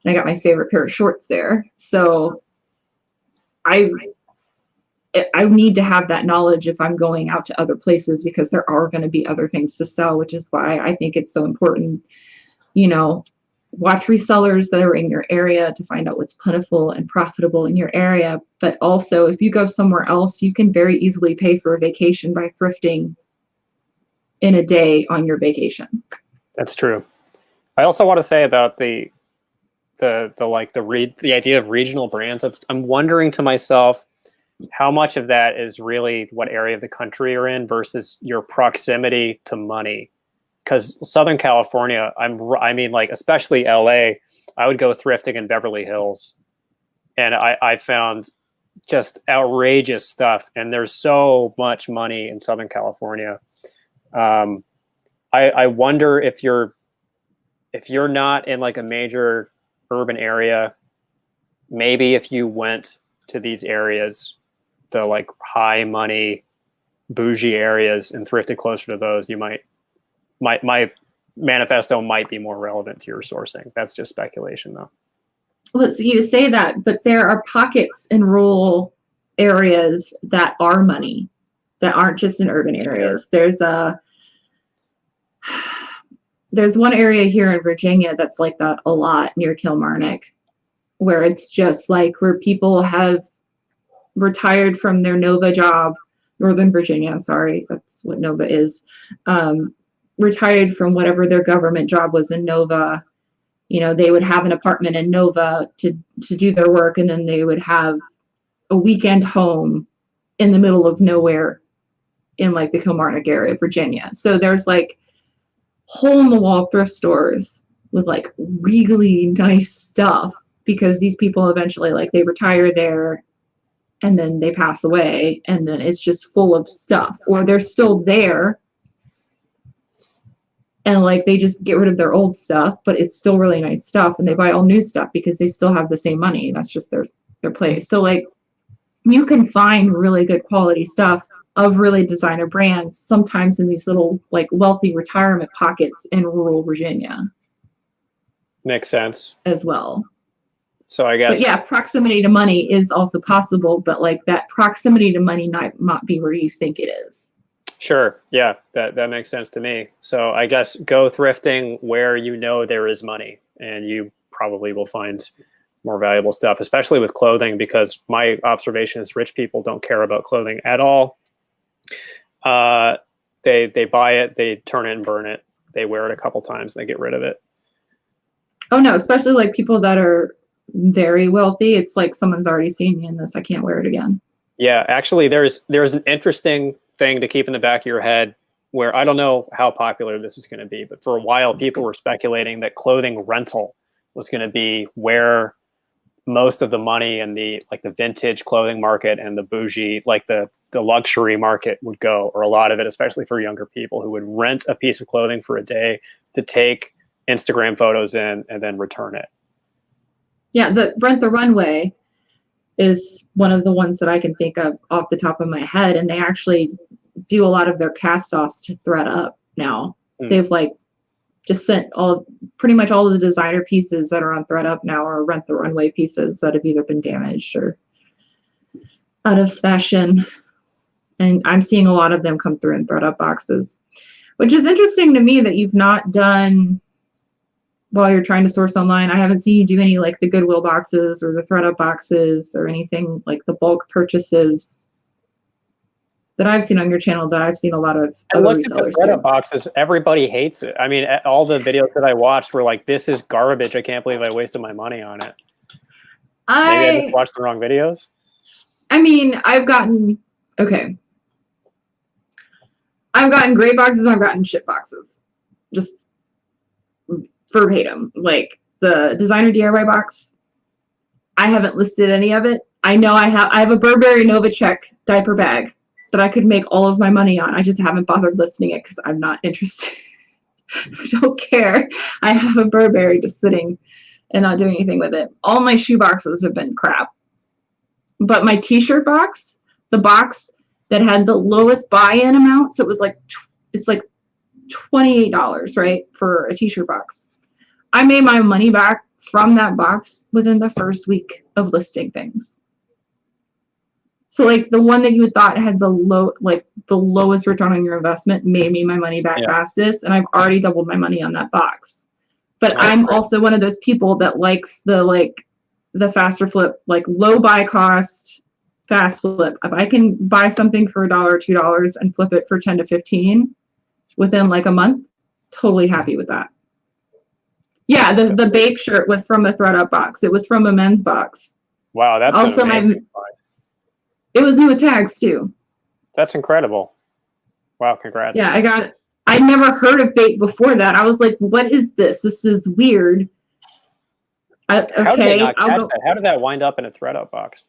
And I got my favorite pair of shorts there. So I need to have that knowledge if I'm going out to other places, because there are going to be other things to sell, which is why I think it's so important, you know, watch resellers that are in your area to find out what's plentiful and profitable in your area. But also, if you go somewhere else, you can very easily pay for a vacation by thrifting in a day on your vacation. That's true. I also want to say about the idea of regional brands. I'm wondering to myself how much of that is really what area of the country you're in versus your proximity to money. Because Southern California, I mean, like especially LA, I would go thrifting in Beverly Hills, and I found just outrageous stuff. And there's so much money in Southern California. I wonder if you're not in like a major urban area, maybe if you went to these areas, the like high money bougie areas, and thrifted closer to those, you might, my manifesto might be more relevant to your sourcing. That's just speculation though. Well, so you say that, but there are pockets in rural areas that are money, that aren't just in urban areas. Sure. There's one area here in Virginia that's like that a lot, near Kilmarnock, where it's just like where people have retired from their Nova job, Northern Virginia, sorry, that's what Nova is, retired from whatever their government job was in Nova. They would have an apartment in Nova to do their work, and then they would have a weekend home in the middle of nowhere in like the Kilmarnock area of Virginia. So there's like hole-in-the-wall thrift stores with like really nice stuff, because these people eventually, like, they retire there and then they pass away, and then it's just full of stuff, or they're still there and like they just get rid of their old stuff, but it's still really nice stuff, and they buy all new stuff because they still have the same money. That's just their place. So like, you can find really good quality stuff of really designer brands sometimes in these little like wealthy retirement pockets in rural Virginia. Makes sense as well. So I guess, but yeah, proximity to money is also possible, but like that proximity to money might not be where you think it is. Sure. Yeah, that makes sense to me. So I guess go thrifting where there is money, and you probably will find more valuable stuff, especially with clothing, because my observation is rich people don't care about clothing at all. They buy it, they turn it and burn it. They wear it a couple times, they get rid of it. Oh no, especially like people that are very wealthy. It's like, someone's already seen me in this, I can't wear it again. Yeah, actually there's an interesting thing to keep in the back of your head, where I don't know how popular this is going to be, but for a while people were speculating that clothing rental was going to be where most of the money in the vintage clothing market and the bougie, like the luxury market would go, or a lot of it, especially for younger people who would rent a piece of clothing for a day to take Instagram photos in and then return it. Yeah, the Rent the Runway is one of the ones that I can think of off the top of my head, and they actually do a lot of their cast-offs to ThredUp now. They've like just sent pretty much all of the designer pieces that are on ThredUp now are Rent the Runway pieces that have either been damaged or out of fashion. And I'm seeing a lot of them come through in ThredUp boxes, which is interesting to me that you've not done while you're trying to source online. I haven't seen you do any like the Goodwill boxes or the ThredUp boxes or anything like the bulk purchases that I've seen on your channel. That I've seen a lot of I other looked at the resellers ThredUp do. boxes. Everybody hates it. I mean, all the videos that I watched were like, this is garbage. I can't believe I wasted my money on it. Maybe I just watched the wrong videos. I mean, I've gotten great boxes, I've gotten shit boxes. Just verbatim. Like the designer DIY box, I haven't listed any of it. I know I have a Burberry Novacek diaper bag that I could make all of my money on. I just haven't bothered listing it because I'm not interested. I don't care. I have a Burberry just sitting and not doing anything with it. All my shoe boxes have been crap. But my t-shirt box, the box that had the lowest buy-in amount, so it's like $28, right, for a t-shirt box. I made my money back from that box within the first week of listing things. So like the one that you would thought had the lowest return on your investment made me my money back fastest, and I've already doubled my money on that box. But I'm also one of those people that likes the faster flip, like low buy cost, fast flip. If I can buy something for $1 or $2 and flip it for 10 to 15 within like a month, totally happy with that. Yeah, the Bape shirt was from a ThredUp box. It was from a men's box. Wow, that's also it was new with tags too. That's incredible. Wow, congrats. Yeah, I'd never heard of Bape before that. I was like, what is this? This is weird. How did they not catch that? How did that wind up in a ThredUp box?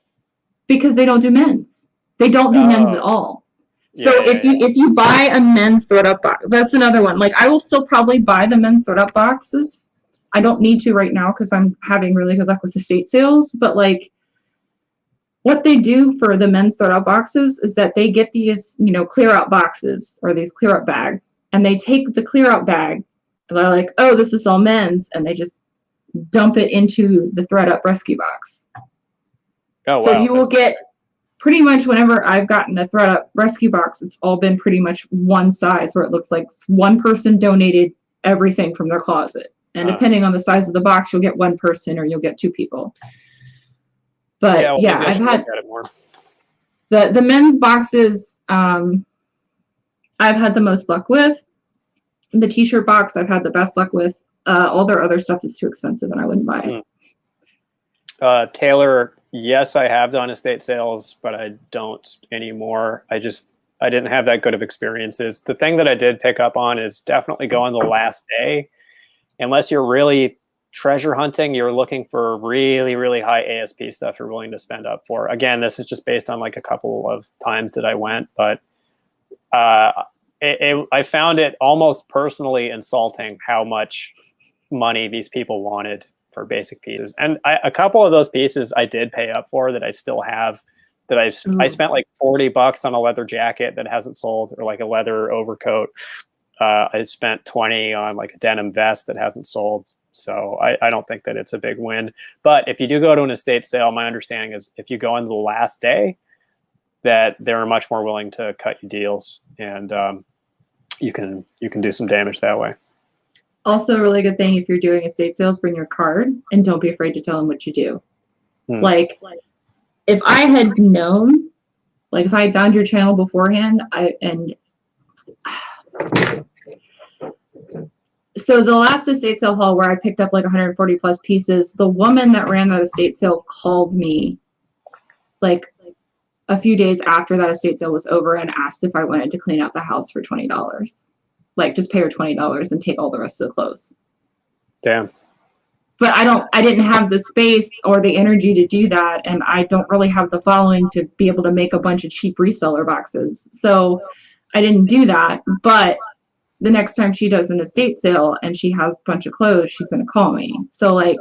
Because they don't do men's. They don't do men's at all. So if you buy a men's ThredUp box, that's another one. Like I will still probably buy the men's ThredUp boxes. I don't need to right now because I'm having really good luck with estate sales. But like what they do for the men's ThredUp boxes is that they get these, clear out boxes or these clear out bags, and they take the clear out bag and they're like, oh, this is all men's, and they just dump it into the ThredUp rescue box. Oh, wow. So you will get pretty much whenever I've gotten a ThredUp rescue box, it's all been pretty much one size where it looks like one person donated everything from their closet. And depending on the size of the box, you'll get one person or you'll get two people. But I've had the men's boxes. I've had the most luck with. The t-shirt box I've had the best luck with. All their other stuff is too expensive and I wouldn't buy it. Taylor, yes, I have done estate sales, but I don't anymore. I didn't have that good of experiences. The thing that I did pick up on is definitely go on the last day. Unless you're really treasure hunting, you're looking for really, really high ASP stuff you're willing to spend up for. Again, this is just based on like a couple of times that I went, but I found it almost personally insulting how much money these people wanted for basic pieces. And a couple of those pieces I did pay up for that I still have, that I spent like $40 on a leather jacket that hasn't sold, or like a leather overcoat. I spent 20 on like a denim vest that hasn't sold. So I don't think that it's a big win. But if you do go to an estate sale, my understanding is if you go into the last day, that they're much more willing to cut you deals, and you can do some damage that way. Also, a really good thing if you're doing estate sales, bring your card and don't be afraid to tell them what you do. Like, if I had known, like if I had found your channel beforehand, so the last estate sale haul where I picked up like 140 plus pieces, the woman that ran that estate sale called me like a few days after that estate sale was over and asked if I wanted to clean out the house for $20. Like, just pay her $20 and take all the rest of the clothes. Damn. But I didn't have the space or the energy to do that, and I don't really have the following to be able to make a bunch of cheap reseller boxes. So I didn't do that. But the next time she does an estate sale and she has a bunch of clothes, she's going to call me. So, like,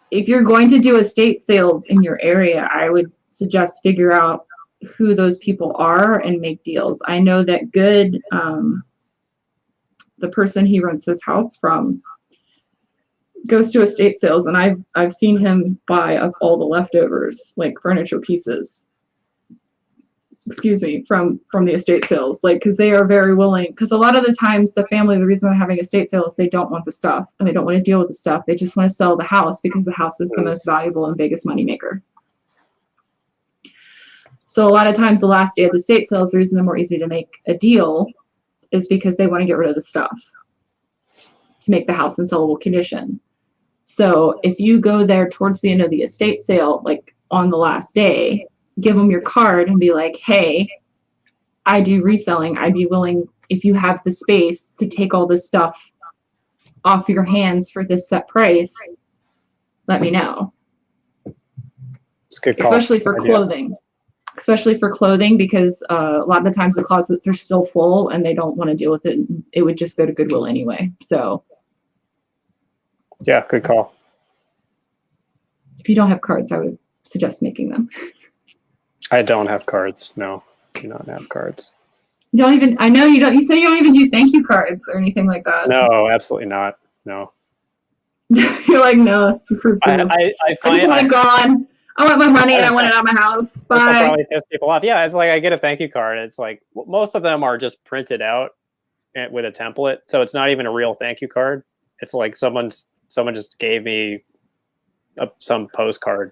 if you're going to do estate sales in your area, I would suggest figure out who those people are and make deals. I know that Good, the person he rents his house from, goes to estate sales, and I've seen him buy up all the leftovers, like furniture pieces, from the estate sales, like, because they are very willing, because a lot of the times the reason they're having estate sales, they don't want the stuff and they don't want to deal with the stuff. They just want to sell the house because the house is the most valuable and biggest moneymaker. So a lot of times the last day of the estate sales, the reason they're more easy to make a deal is because they want to get rid of the stuff to make the house in sellable condition. So if you go there towards the end of the estate sale, like on the last day, give them your card and be like, hey, I do reselling. I'd be willing, if you have the space, to take all this stuff off your hands for this set price, let me know. It's a good call. Especially for clothing. Especially for clothing, because a lot of the times the closets are still full and they don't want to deal with it. It would just go to Goodwill anyway. So yeah, good call. If you don't have cards, I would suggest making them. I don't have cards. No, I do not have cards. I know you don't. You say you don't even do thank you cards or anything like that. No, absolutely not. No. You're like, no, it's too fruitful. I just want it gone. I want my money and I want it out of my house. Bye. This will probably piss people off. Yeah, it's like I get a thank you card. It's like most of them are just printed out with a template, so it's not even a real thank you card. It's like someone just gave me some postcard,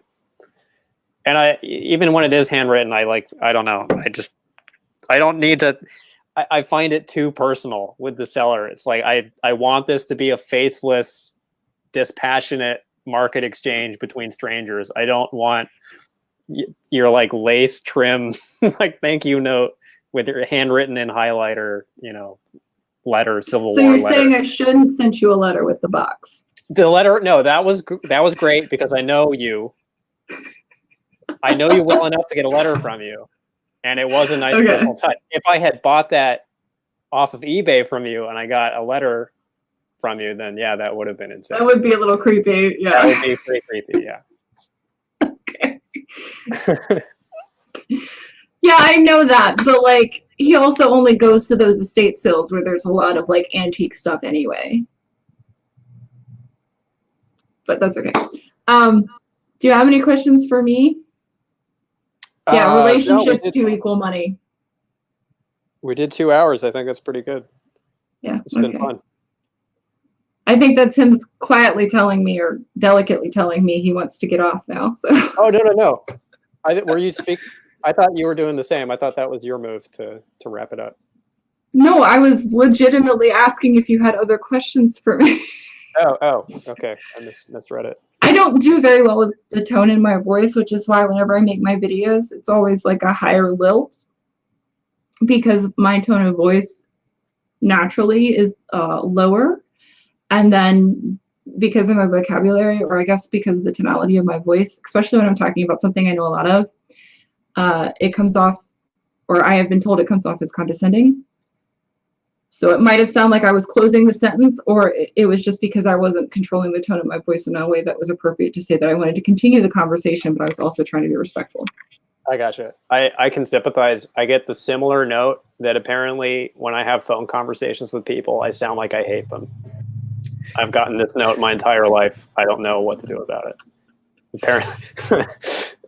and even when it is handwritten, I don't know. I don't need to. I find it too personal with the seller. It's like I want this to be a faceless, dispassionate market exchange between strangers. I don't want your like lace trim like thank you note with your handwritten in highlighter, letter, Civil War. So you're saying I shouldn't send you a letter with the box? The letter, no, that was great because I know you. I know you well enough to get a letter from you, and it was a nice personal touch. If I had bought that off of eBay from you and I got a letter from you, then yeah, that would have been insane. That would be a little creepy. Yeah, that would be pretty creepy. Yeah. Okay. Yeah, I know that, but like he also only goes to those estate sales where there's a lot of like antique stuff anyway. But that's okay. Do you have any questions for me? Yeah, relationships do equal money. We did 2 hours. I think that's pretty good. Yeah, it's been fun. I think that's him quietly telling me or delicately telling me he wants to get off now. So. Oh no! I thought you were doing the same. I thought that was your move to wrap it up. No, I was legitimately asking if you had other questions for me. Oh, okay. I misread it. I don't do very well with the tone in my voice, which is why whenever I make my videos, it's always like a higher lilt, because my tone of voice naturally is lower. And then because of my vocabulary, or I guess because of the tonality of my voice, especially when I'm talking about something I know a lot of, it comes off, or I have been told it comes off as condescending. So it might have sounded like I was closing the sentence, or it was just because I wasn't controlling the tone of my voice in a way that was appropriate to say that I wanted to continue the conversation, but I was also trying to be respectful. I gotcha. I can sympathize. I get the similar note that apparently when I have phone conversations with people, I sound like I hate them. I've gotten this note my entire life. I don't know what to do about it. Apparently,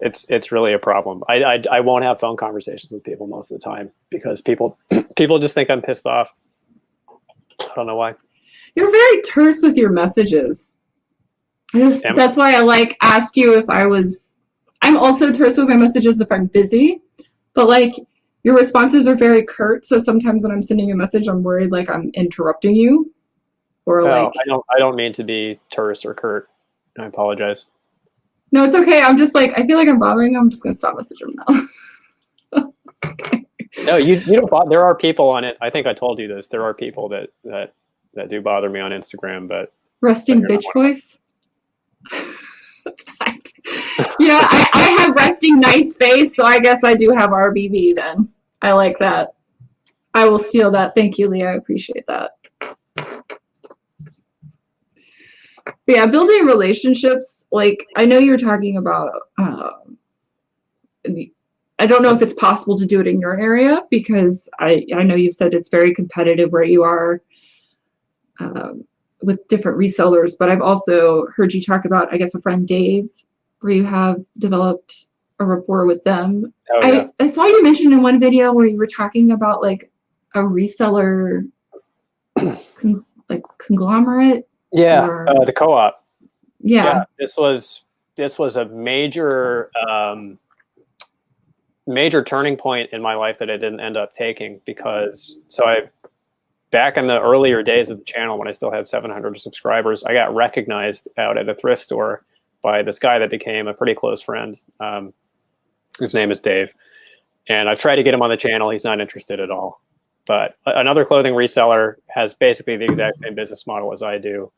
it's really a problem. I won't have phone conversations with people most of the time because people just think I'm pissed off. I don't know why. You're very terse with your messages. That's why I asked you if I was. I'm also terse with my messages if I'm busy, but your responses are very curt. So sometimes when I'm sending a message, I'm worried I'm interrupting you, or I don't mean to be terse or curt. I apologize. No, it's okay. I'm just I feel like I'm bothering you. I'm just gonna stop messaging now. Okay. No, you don't. There are people on it. I think I told you this. There are people that do bother me on Instagram, but resting bitch voice. I have resting nice face, so I guess I do have RBV then. I like that. I will steal that. Thank you, Leah. I appreciate that. But yeah, building relationships, I know you're talking about, I don't know if it's possible to do it in your area, because I know you've said it's very competitive where you are with different resellers, but I've also heard you talk about, I guess, a friend Dave, where you have developed a rapport with them. Oh, yeah. I saw you mention in one video where you were talking about a reseller conglomerate. Yeah, or, the co-op. Yeah, this was a major major turning point in my life that I didn't end up taking, because back in the earlier days of the channel, when I still had 700 subscribers, I got recognized out at a thrift store by this guy that became a pretty close friend. His name is Dave. And I've tried to get him on the channel. He's not interested at all. But another clothing reseller has basically the exact same business model as I do,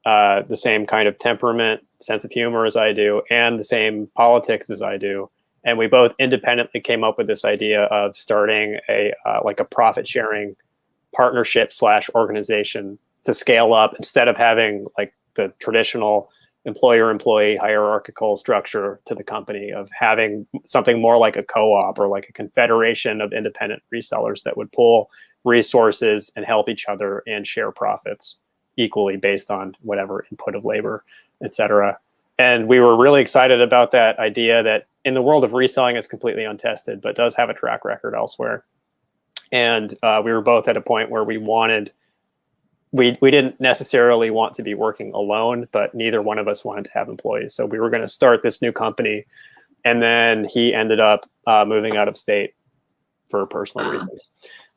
the same kind of temperament, sense of humor as I do, and the same politics as I do. And we both independently came up with this idea of starting a profit sharing partnership / organization to scale up, instead of having the traditional employer-employee hierarchical structure to the company, of having something more like a co-op or a confederation of independent resellers that would pool resources and help each other and share profits equally based on whatever input of labor, etc. And we were really excited about that idea that in the world of reselling is completely untested, but does have a track record elsewhere. And we were both at a point where we didn't necessarily want to be working alone, but neither one of us wanted to have employees. So we were going to start this new company. And then he ended up moving out of state for personal reasons.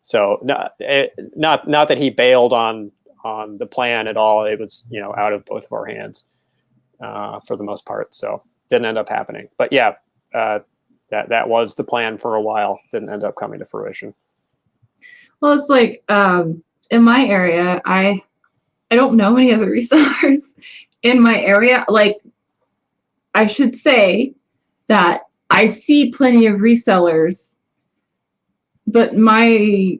So not that he bailed on the plan at all. It was, out of both of our hands for the most part. So didn't end up happening. But yeah, that was the plan for a while. Didn't end up coming to fruition. well, it's in my area, I don't know any other resellers in my area. I should say that I see plenty of resellers, but my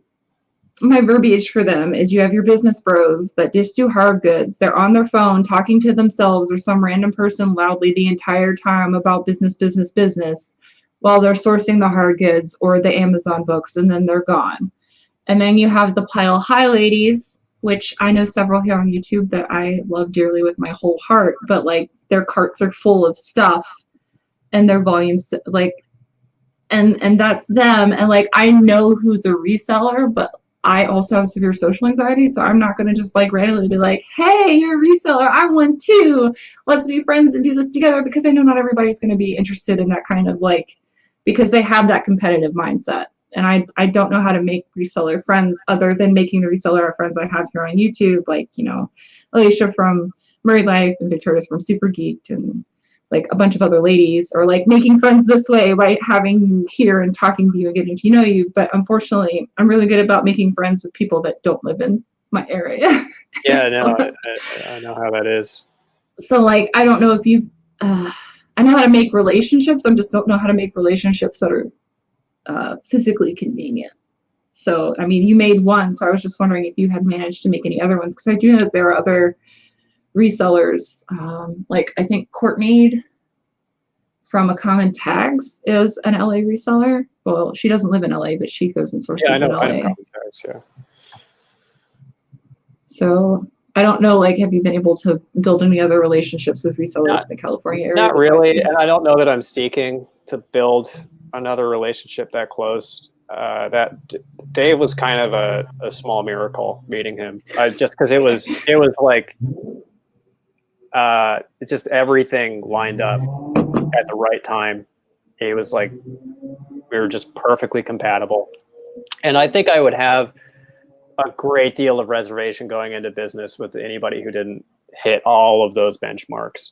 verbiage for them is, you have your business bros that just do hard goods. They're on their phone talking to themselves or some random person loudly the entire time about business while they're sourcing the hard goods or the Amazon books, and then they're gone. And then you have the pile high ladies, which I know several here on YouTube that I love dearly with my whole heart, but their carts are full of stuff and their volumes and that's them. And I know who's a reseller, but I also have severe social anxiety, so I'm not going to just randomly be hey, you're a reseller, I want too, let's be friends and do this together, because I know not everybody's going to be interested in that kind of because they have that competitive mindset. And I don't know how to make reseller friends other than making the reseller friends I have here on YouTube, like, you know, Alicia from Murray Life and Victoria's from Super Geeked and like a bunch of other ladies, or like making friends this way, right? Having you here and talking to you and getting to know you. But unfortunately, I'm really good about making friends with people that don't live in my area. Yeah, no, I know how that is. So like, I don't know if you've, I know how to make relationships. I just don't know how to make relationships that are physically convenient. So, I mean, you made one, so I was just wondering if you had managed to make any other ones, because I do know that there are other resellers, like I think Courtney from A Common Tags is an LA reseller. Well, she doesn't live in LA, but she goes and sources in LA. I know Common Tags, yeah. So I don't know, like, have you been able to build any other relationships with resellers in the California area? Not really, and I don't know that I'm seeking to build another relationship that close. That Dave was kind of a small miracle meeting him. Just because it was like just everything lined up at the right time. It was like we were just perfectly compatible, and I think I would have a great deal of reservation going into business with anybody who didn't hit all of those benchmarks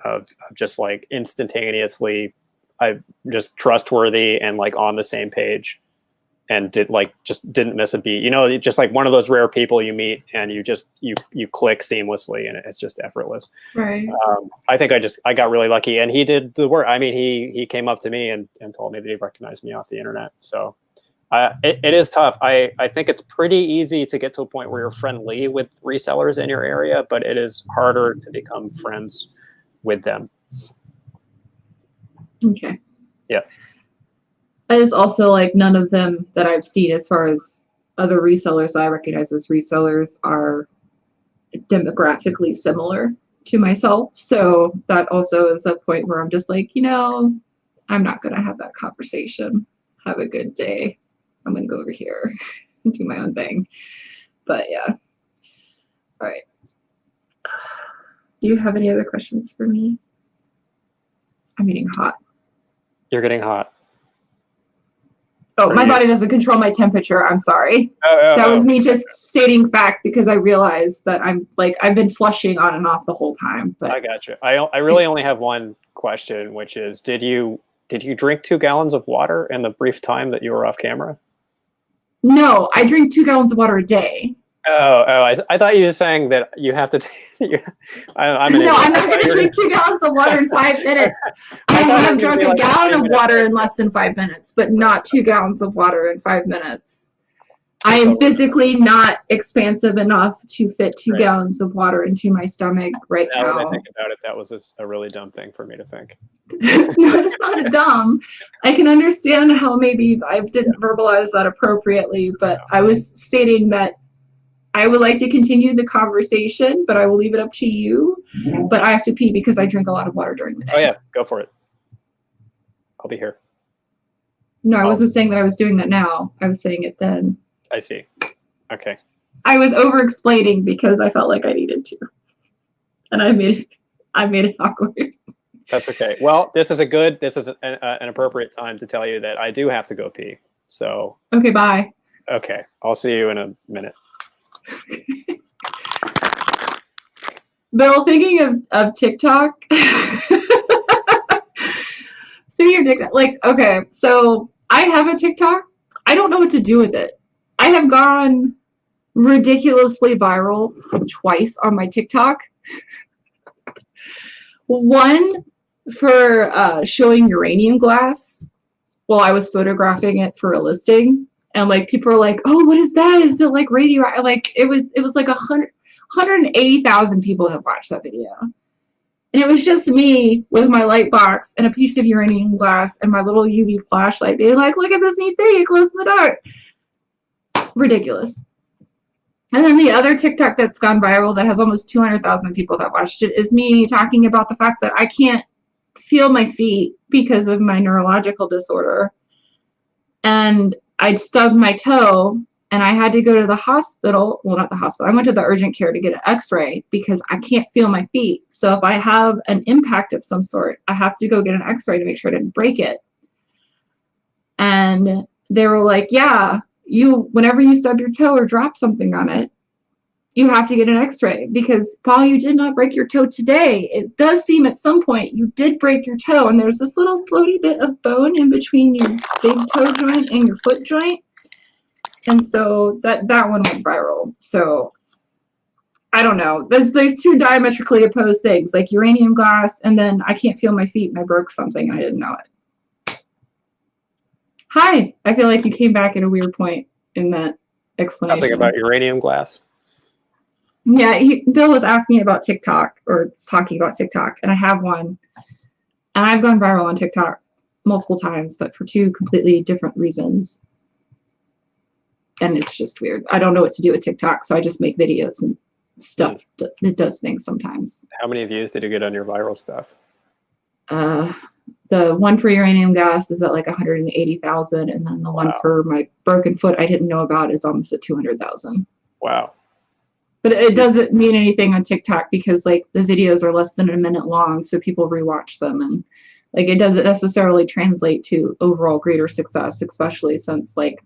of just like instantaneously, I just trustworthy and like on the same page, and just didn't miss a beat. You know, just like one of those rare people you meet and you click seamlessly and it's just effortless. Right. I think I got really lucky, and he did the work. I mean, he came up to me and told me that he recognized me off the internet. So it is tough. I think it's pretty easy to get to a point where you're friendly with resellers in your area, but it is harder to become friends with them. Okay. Yeah. There's also like none of them that I've seen as far as other resellers that I recognize as resellers are demographically similar to myself. So that also is a point where I'm just like, you know, I'm not going to have that conversation. Have a good day. I'm going to go over here and do my own thing. But yeah. All right. Do you have any other questions for me? I'm getting hot. You're getting hot. Oh, my body doesn't control my temperature. I'm sorry. That was me just stating fact, because I realized that I've been flushing on and off the whole time. But I got you. I really only have one question, which is, did you drink 2 gallons of water in the brief time that you were off camera? No, I drink 2 gallons of water a day. I thought you were saying that you have to. I'm not going to drink 2 gallons of water in 5 minutes. I have drunk a gallon of water in less than 5 minutes, but not 2 gallons of water in 5 minutes. I am physically not expansive enough to fit 2 gallons of water into my stomach right now. Now that I think about it, that was a really dumb thing for me to think. No, it's not a dumb. I can understand how maybe I didn't verbalize that appropriately, but I was stating that I would like to continue the conversation, but I will leave it up to you. But I have to pee because I drink a lot of water during the day. Oh yeah, go for it. I'll be here. No, I wasn't saying that I was doing that now. I was saying it then. I see. Okay. I was over-explaining because I felt like I needed to. And I made it awkward. That's okay. Well, this is an appropriate time to tell you that I do have to go pee. So. Okay, bye. Okay, I'll see you in a minute. Bill, thinking of TikTok. Speaking of TikTok, like, okay, so I have a TikTok. I don't know what to do with it. I have gone ridiculously viral twice on my TikTok. One for showing uranium glass while I was photographing it for a listing. And like people are like, oh, what is that? Is it like radio? Like it was like 180,000 people have watched that video. And it was just me with my light box and a piece of uranium glass and my little UV flashlight being like, look at this neat thing, it glows in the dark. Ridiculous. And then the other TikTok that's gone viral that has almost 200,000 people that watched it is me talking about the fact that I can't feel my feet because of my neurological disorder. And I'd stubbed my toe and I had to go to the hospital. Well, not the hospital. I went to the urgent care to get an x-ray because I can't feel my feet. So if I have an impact of some sort, I have to go get an x-ray to make sure I didn't break it. And they were like, yeah, whenever you stub your toe or drop something on it, you have to get an x-ray, because while you did not break your toe today, it does seem at some point you did break your toe, and there's this little floaty bit of bone in between your big toe joint and your foot joint. And so that one went viral. So I don't know. There's two diametrically opposed things, like uranium glass, and then I can't feel my feet and I broke something. I didn't know it. Hi. I feel like you came back at a weird point in that explanation. Something about uranium glass. Yeah, Bill was asking about TikTok, or talking about TikTok, and I have one. And I've gone viral on TikTok multiple times, but for two completely different reasons. And it's just weird. I don't know what to do with TikTok, so I just make videos and stuff. It does things sometimes. How many views did you get on your viral stuff? The one for uranium gas is at like 180,000, and then the one for my broken foot I didn't know about is almost at 200,000. Wow. But it doesn't mean anything on TikTok, because like the videos are less than a minute long, so people rewatch them, and like it doesn't necessarily translate to overall greater success, especially since like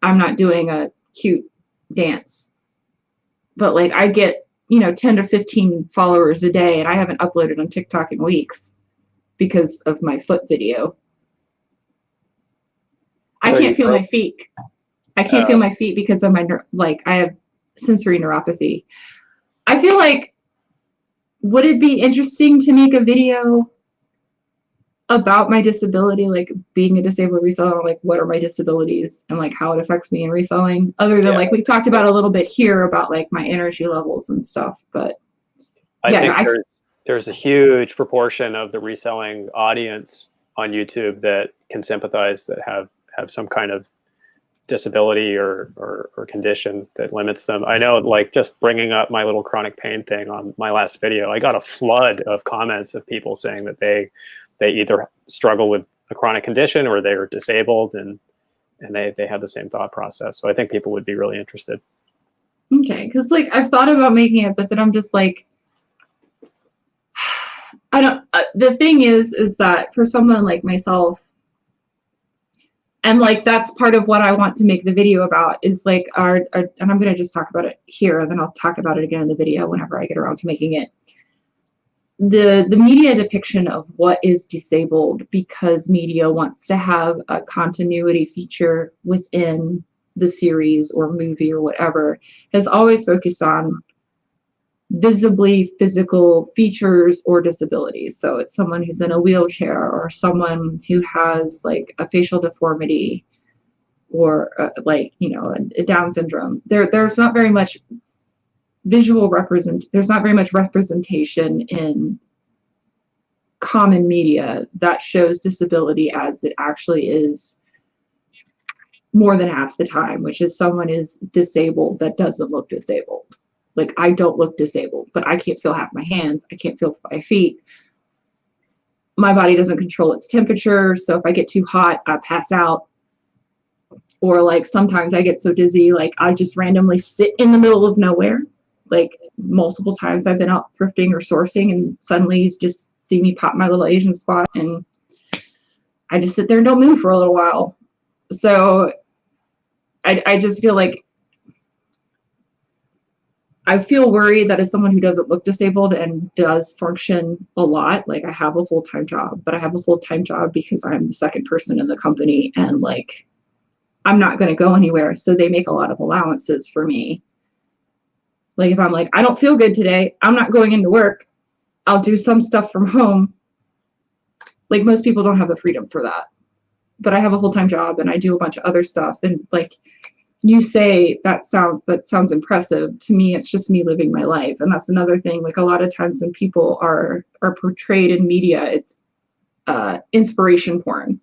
I'm not doing a cute dance. But like I get, 10 to 15 followers a day, and I haven't uploaded on TikTok in weeks because of my foot video. I can't feel my feet. I can't feel my feet because of my, I have sensory neuropathy. I feel like, would it be interesting to make a video about my disability, like being a disabled reseller, like what are my disabilities and like how it affects me in reselling, other than like we've talked about a little bit here about like my energy levels and stuff. But I think there's a huge proportion of the reselling audience on YouTube that can sympathize, that have some kind of disability or condition that limits them. I know, like, just bringing up my little chronic pain thing on my last video, I got a flood of comments of people saying that they either struggle with a chronic condition or they're disabled, and they have the same thought process. So I think people would be really interested. Okay, because like I've thought about making it, but then I'm just like, I don't. The thing is that for someone like myself, and like that's part of what I want to make the video about, is like and I'm gonna just talk about it here, and then I'll talk about it again in the video whenever I get around to making it. The media depiction of what is disabled, because media wants to have a continuity feature within the series or movie or whatever, has always focused on visibly physical features or disabilities. So it's someone who's in a wheelchair, or someone who has like a facial deformity, or a Down syndrome. There's not very much there's not very much representation in common media that shows disability as it actually is more than half the time, which is someone is disabled that doesn't look disabled. Like, I don't look disabled, but I can't feel half my hands. I can't feel my feet. My body doesn't control its temperature, so if I get too hot, I pass out. Or like sometimes I get so dizzy, like I just randomly sit in the middle of nowhere. Like multiple times I've been out thrifting or sourcing, and suddenly you just see me pop my little Asian spot, and I just sit there and don't move for a little while. So I just feel like I feel worried that as someone who doesn't look disabled and does function a lot, like I have a full-time job, but I have a full-time job because I'm the second person in the company, and like I'm not going to go anywhere. So they make a lot of allowances for me. Like if I'm like, I don't feel good today, I'm not going into work, I'll do some stuff from home. Like most people don't have the freedom for that. But I have a full-time job and I do a bunch of other stuff. And like you say, that sounds impressive. To me, it's just me living my life. And that's another thing. Like a lot of times when people are portrayed in media, it's inspiration porn.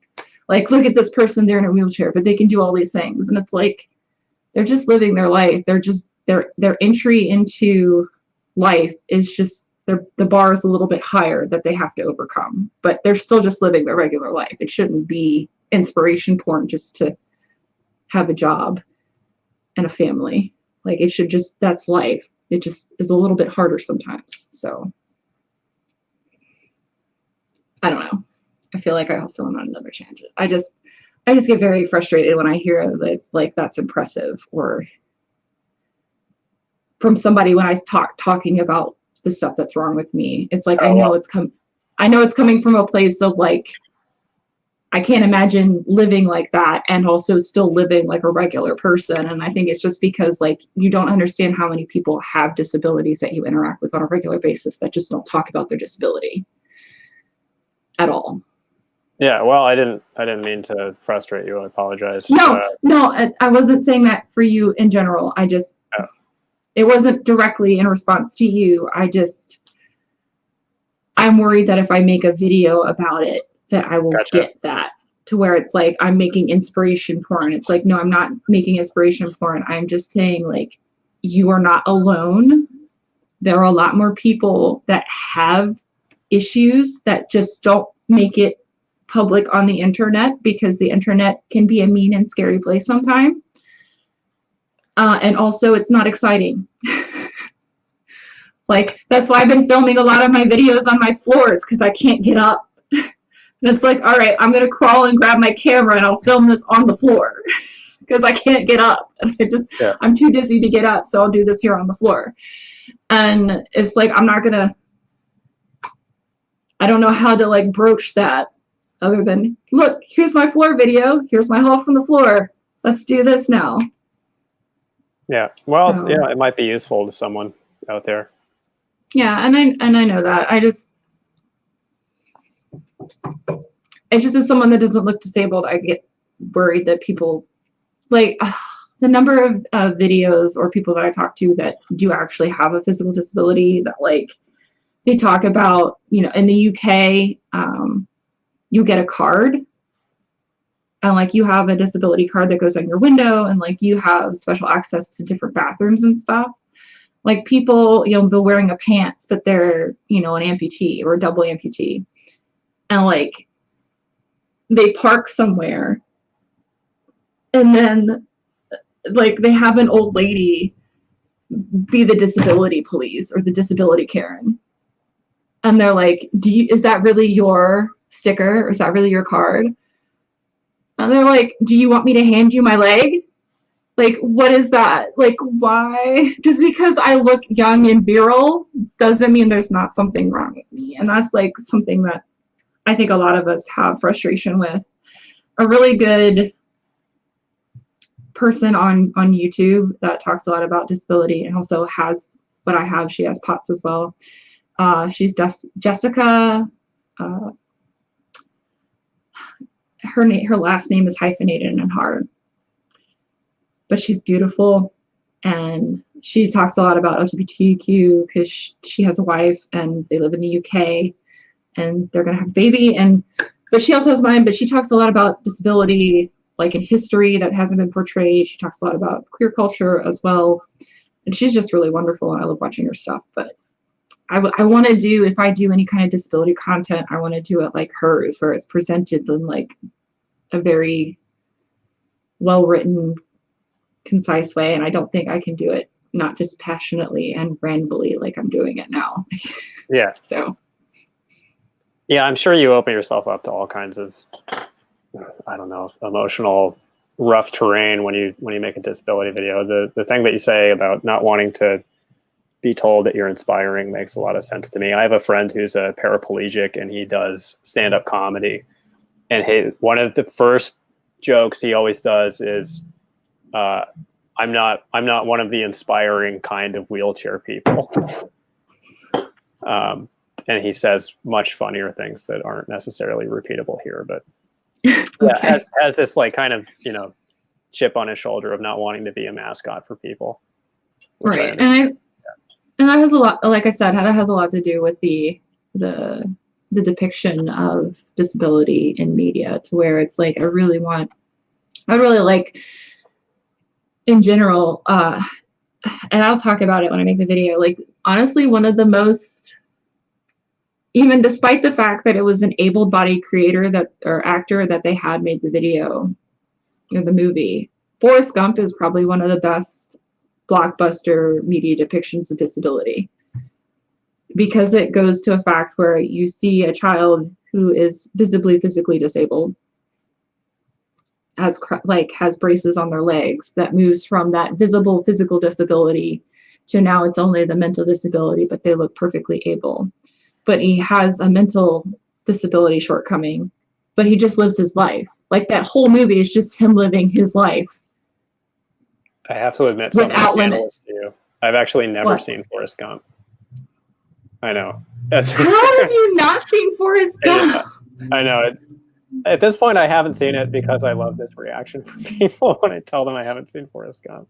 Like, look at this person, they're in a wheelchair, but they can do all these things. And it's like, they're just living their life. They're just, their entry into life is just, the bar is a little bit higher that they have to overcome, but they're still just living their regular life. It shouldn't be inspiration porn just to have a job and a family. Like it should just, that's life. It just is a little bit harder sometimes. So I don't know. I feel like I also went on another tangent. I just get very frustrated when I hear that it's like that's impressive, or from somebody when I talking about the stuff that's wrong with me. It's like I know it's coming from a place of like I can't imagine living like that and also still living like a regular person. And I think it's just because like you don't understand how many people have disabilities that you interact with on a regular basis that just don't talk about their disability at all. Yeah, well, I didn't mean to frustrate you. I apologize. No, I wasn't saying that for you in general. I just, it wasn't directly in response to you. I'm worried that if I make a video about it, that I will get that to where it's like I'm making inspiration porn. It's like, no, I'm not making inspiration porn. I'm just saying like, you are not alone. There are a lot more people that have issues that just don't make it public on the internet because the internet can be a mean and scary place sometimes. And also it's not exciting. Like, that's why I've been filming a lot of my videos on my floors because I can't get up. And it's like, all right, I'm going to crawl and grab my camera and I'll film this on the floor because I can't get up. And I'm too dizzy to get up. So I'll do this here on the floor. And it's like, I don't know how to like broach that other than, look, here's my floor video. Here's my haul from the floor. Let's do this now. Yeah. Well, it might be useful to someone out there. Yeah. And I know that. It's just as someone that doesn't look disabled, I get worried that people like the number of videos or people that I talk to that do actually have a physical disability that like they talk about, you know, in the UK, you get a card and like you have a disability card that goes on your window and like you have special access to different bathrooms and stuff. Like people, you know, be wearing a pants, but they're, you know, an amputee or a double amputee. And like they park somewhere and then like they have an old lady be the disability police or the disability Karen. And they're like, is that really your sticker? Or is that really your card? And they're like, do you want me to hand you my leg? Like, what is that? Like, why? Just because I look young and virile doesn't mean there's not something wrong with me. And that's like something that I think a lot of us have frustration with. A really good person on YouTube that talks a lot about disability and also has what I have. She has POTS as well. She's Jessica. Her last name is hyphenated and hard, but she's beautiful, and she talks a lot about LGBTQ because she has a wife and they live in the UK, and they're gonna have a baby. But she also has mine. But she talks a lot about disability, like in history that hasn't been portrayed. She talks a lot about queer culture as well, and she's just really wonderful. And I love watching her stuff. But I want to do, if I do any kind of disability content, I want to do it like hers, where it's presented in like a very well-written, concise way. And I don't think I can do it not just passionately and randomly like I'm doing it now. Yeah. So. Yeah, I'm sure you open yourself up to all kinds of, I don't know, emotional, rough terrain when you make a disability video. The thing that you say about not wanting to be told that you're inspiring makes a lot of sense to me. I have a friend who's a paraplegic and he does stand-up comedy. And one of the first jokes he always does is, I'm not one of the inspiring kind of wheelchair people. And he says much funnier things that aren't necessarily repeatable here, but Okay. has this like kind of, you know, chip on his shoulder of not wanting to be a mascot for people. Right. And that has a lot, like I said, that has a lot to do with the depiction of disability in media, to where it's like, I really like in general, and I'll talk about it when I make the video, like honestly, one of the most, even despite the fact that it was an able-bodied creator or actor that they had made the video or the movie, Forrest Gump is probably one of the best blockbuster media depictions of disability, because it goes to a fact where you see a child who is visibly physically disabled has braces on their legs, that moves from that visible physical disability to now it's only the mental disability, but they look perfectly able. But he has a mental disability shortcoming, but he just lives his life. Like that whole movie is just him living his life. I have to admit something without limits. to you. I've actually never What? seen Forrest Gump. I know. How have you not seen Forrest Gump? I know. At this point, I haven't seen it because I love this reaction from people when I tell them I haven't seen Forrest Gump.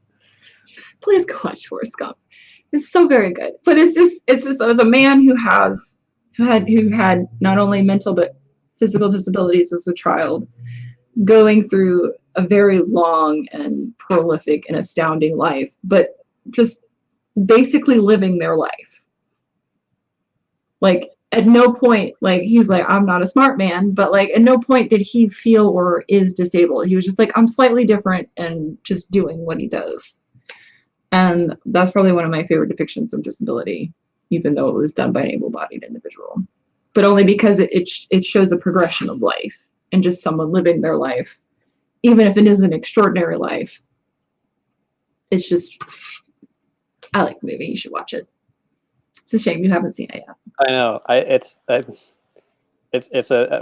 Please go watch Forrest Gump. It's so very good. But it's just as a man who had not only mental but physical disabilities as a child, going through a very long and prolific and astounding life, but just basically living their life. Like at no point, like he's like, I'm not a smart man, but like at no point did he feel or is disabled. He was just like, I'm slightly different and just doing what he does. And that's probably one of my favorite depictions of disability, even though it was done by an able-bodied individual. But only because it shows a progression of life and just someone living their life, even if it is an extraordinary life. It's just, I like the movie. You should watch it. It's a shame you haven't seen it yet. I know. It's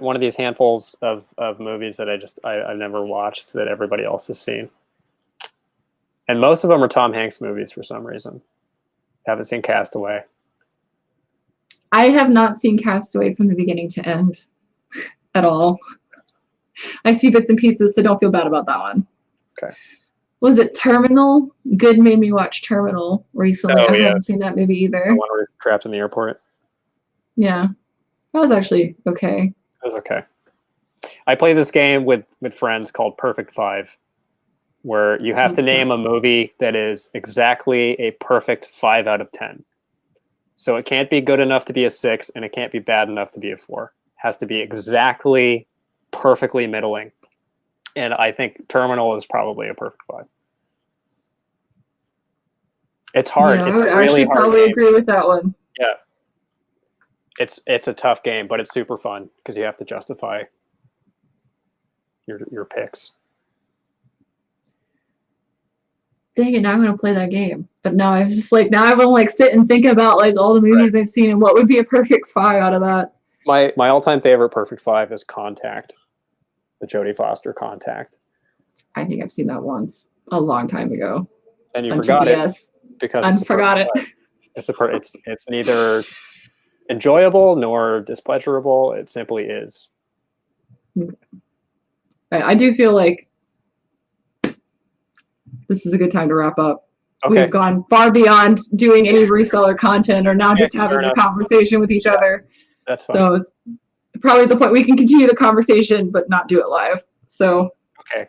one of these handfuls of movies that I've never watched that everybody else has seen. And most of them are Tom Hanks movies for some reason. Haven't seen Castaway. I have not seen Castaway from the beginning to end at all. I see bits and pieces, so don't feel bad about that one. Okay. Was it Terminal? Good made me watch Terminal recently. Oh, I yeah. haven't seen that movie either. The one where he's trapped in the airport. Yeah. That was actually okay. It was okay. I play this game with friends called Perfect Five, where you have to name a movie that is exactly a perfect 5 out of 10. So it can't be good enough to be a 6, and it can't be bad enough to be a 4. It has to be exactly perfectly middling. And I think Terminal is probably a perfect 5. It's hard. Yeah, It's I would a really actually hard probably game. agree with that one. Yeah. It's a tough game, but it's super fun because you have to justify your picks. Dang it, now I'm gonna play that game. But now I was just like, now I'm gonna like sit and think about like all the movies I've seen and what would be a perfect 5 out of that. My all-time favorite perfect 5 is Contact, the Jodie Foster Contact. I think I've seen that once a long time ago. And you on forgot TBS. it because I it's forgot it. It's neither enjoyable nor displeasurable. It simply is. I do feel like this is a good time to wrap up. Okay. We've gone far beyond doing any reseller content or now just having a conversation with each other. That's fine. So it's probably the point we can continue the conversation but not do it live. So okay.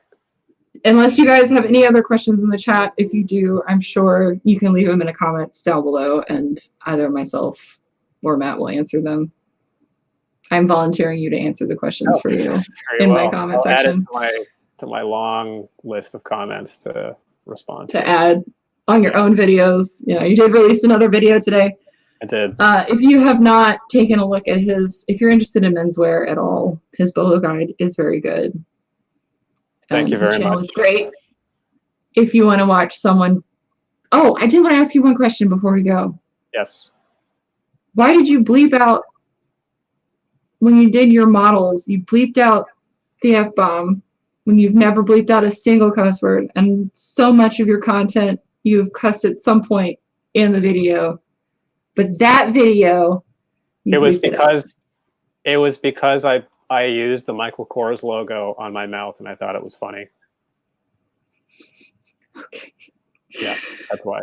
Unless you guys have any other questions in the chat, if you do, I'm sure you can leave them in the comments down below and either myself or Matt will answer them. I'm volunteering you to answer the questions for you in my comment section. Add it to my long list of comments to respond to add on your own videos. You know, you did release another video today. I did. If you have not taken a look at if you're interested in menswear at all, his bolo guide is very good. Thank you very much. His channel is great. If you want to watch someone, I did want to ask you one question before we go. Yes. Why did you bleep out when you did your models? You bleeped out the F-bomb when you've never bleeped out a single cuss word, and so much of your content you've cussed at some point in the video. But that video, it was because I used the Michael Kors logo on my mouth and I thought it was funny. Okay. Yeah, that's why.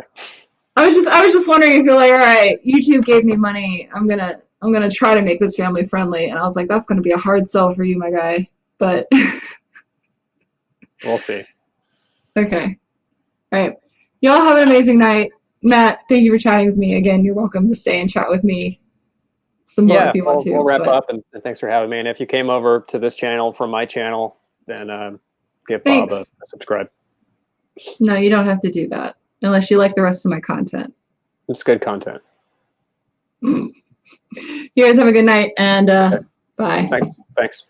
I was just wondering if you're like, all right, YouTube gave me money. I'm gonna try to make this family friendly, and I was like, that's gonna be a hard sell for you, my guy. But we'll see. Okay. All right. Y'all have an amazing night. Matt, thank you for chatting with me again. You're welcome to stay and chat with me some more if you want to. We'll wrap up, and thanks for having me. And if you came over to this channel from my channel, then give Bob a subscribe. No, you don't have to do that unless you like the rest of my content. It's good content. You guys have a good night, and bye. Thanks.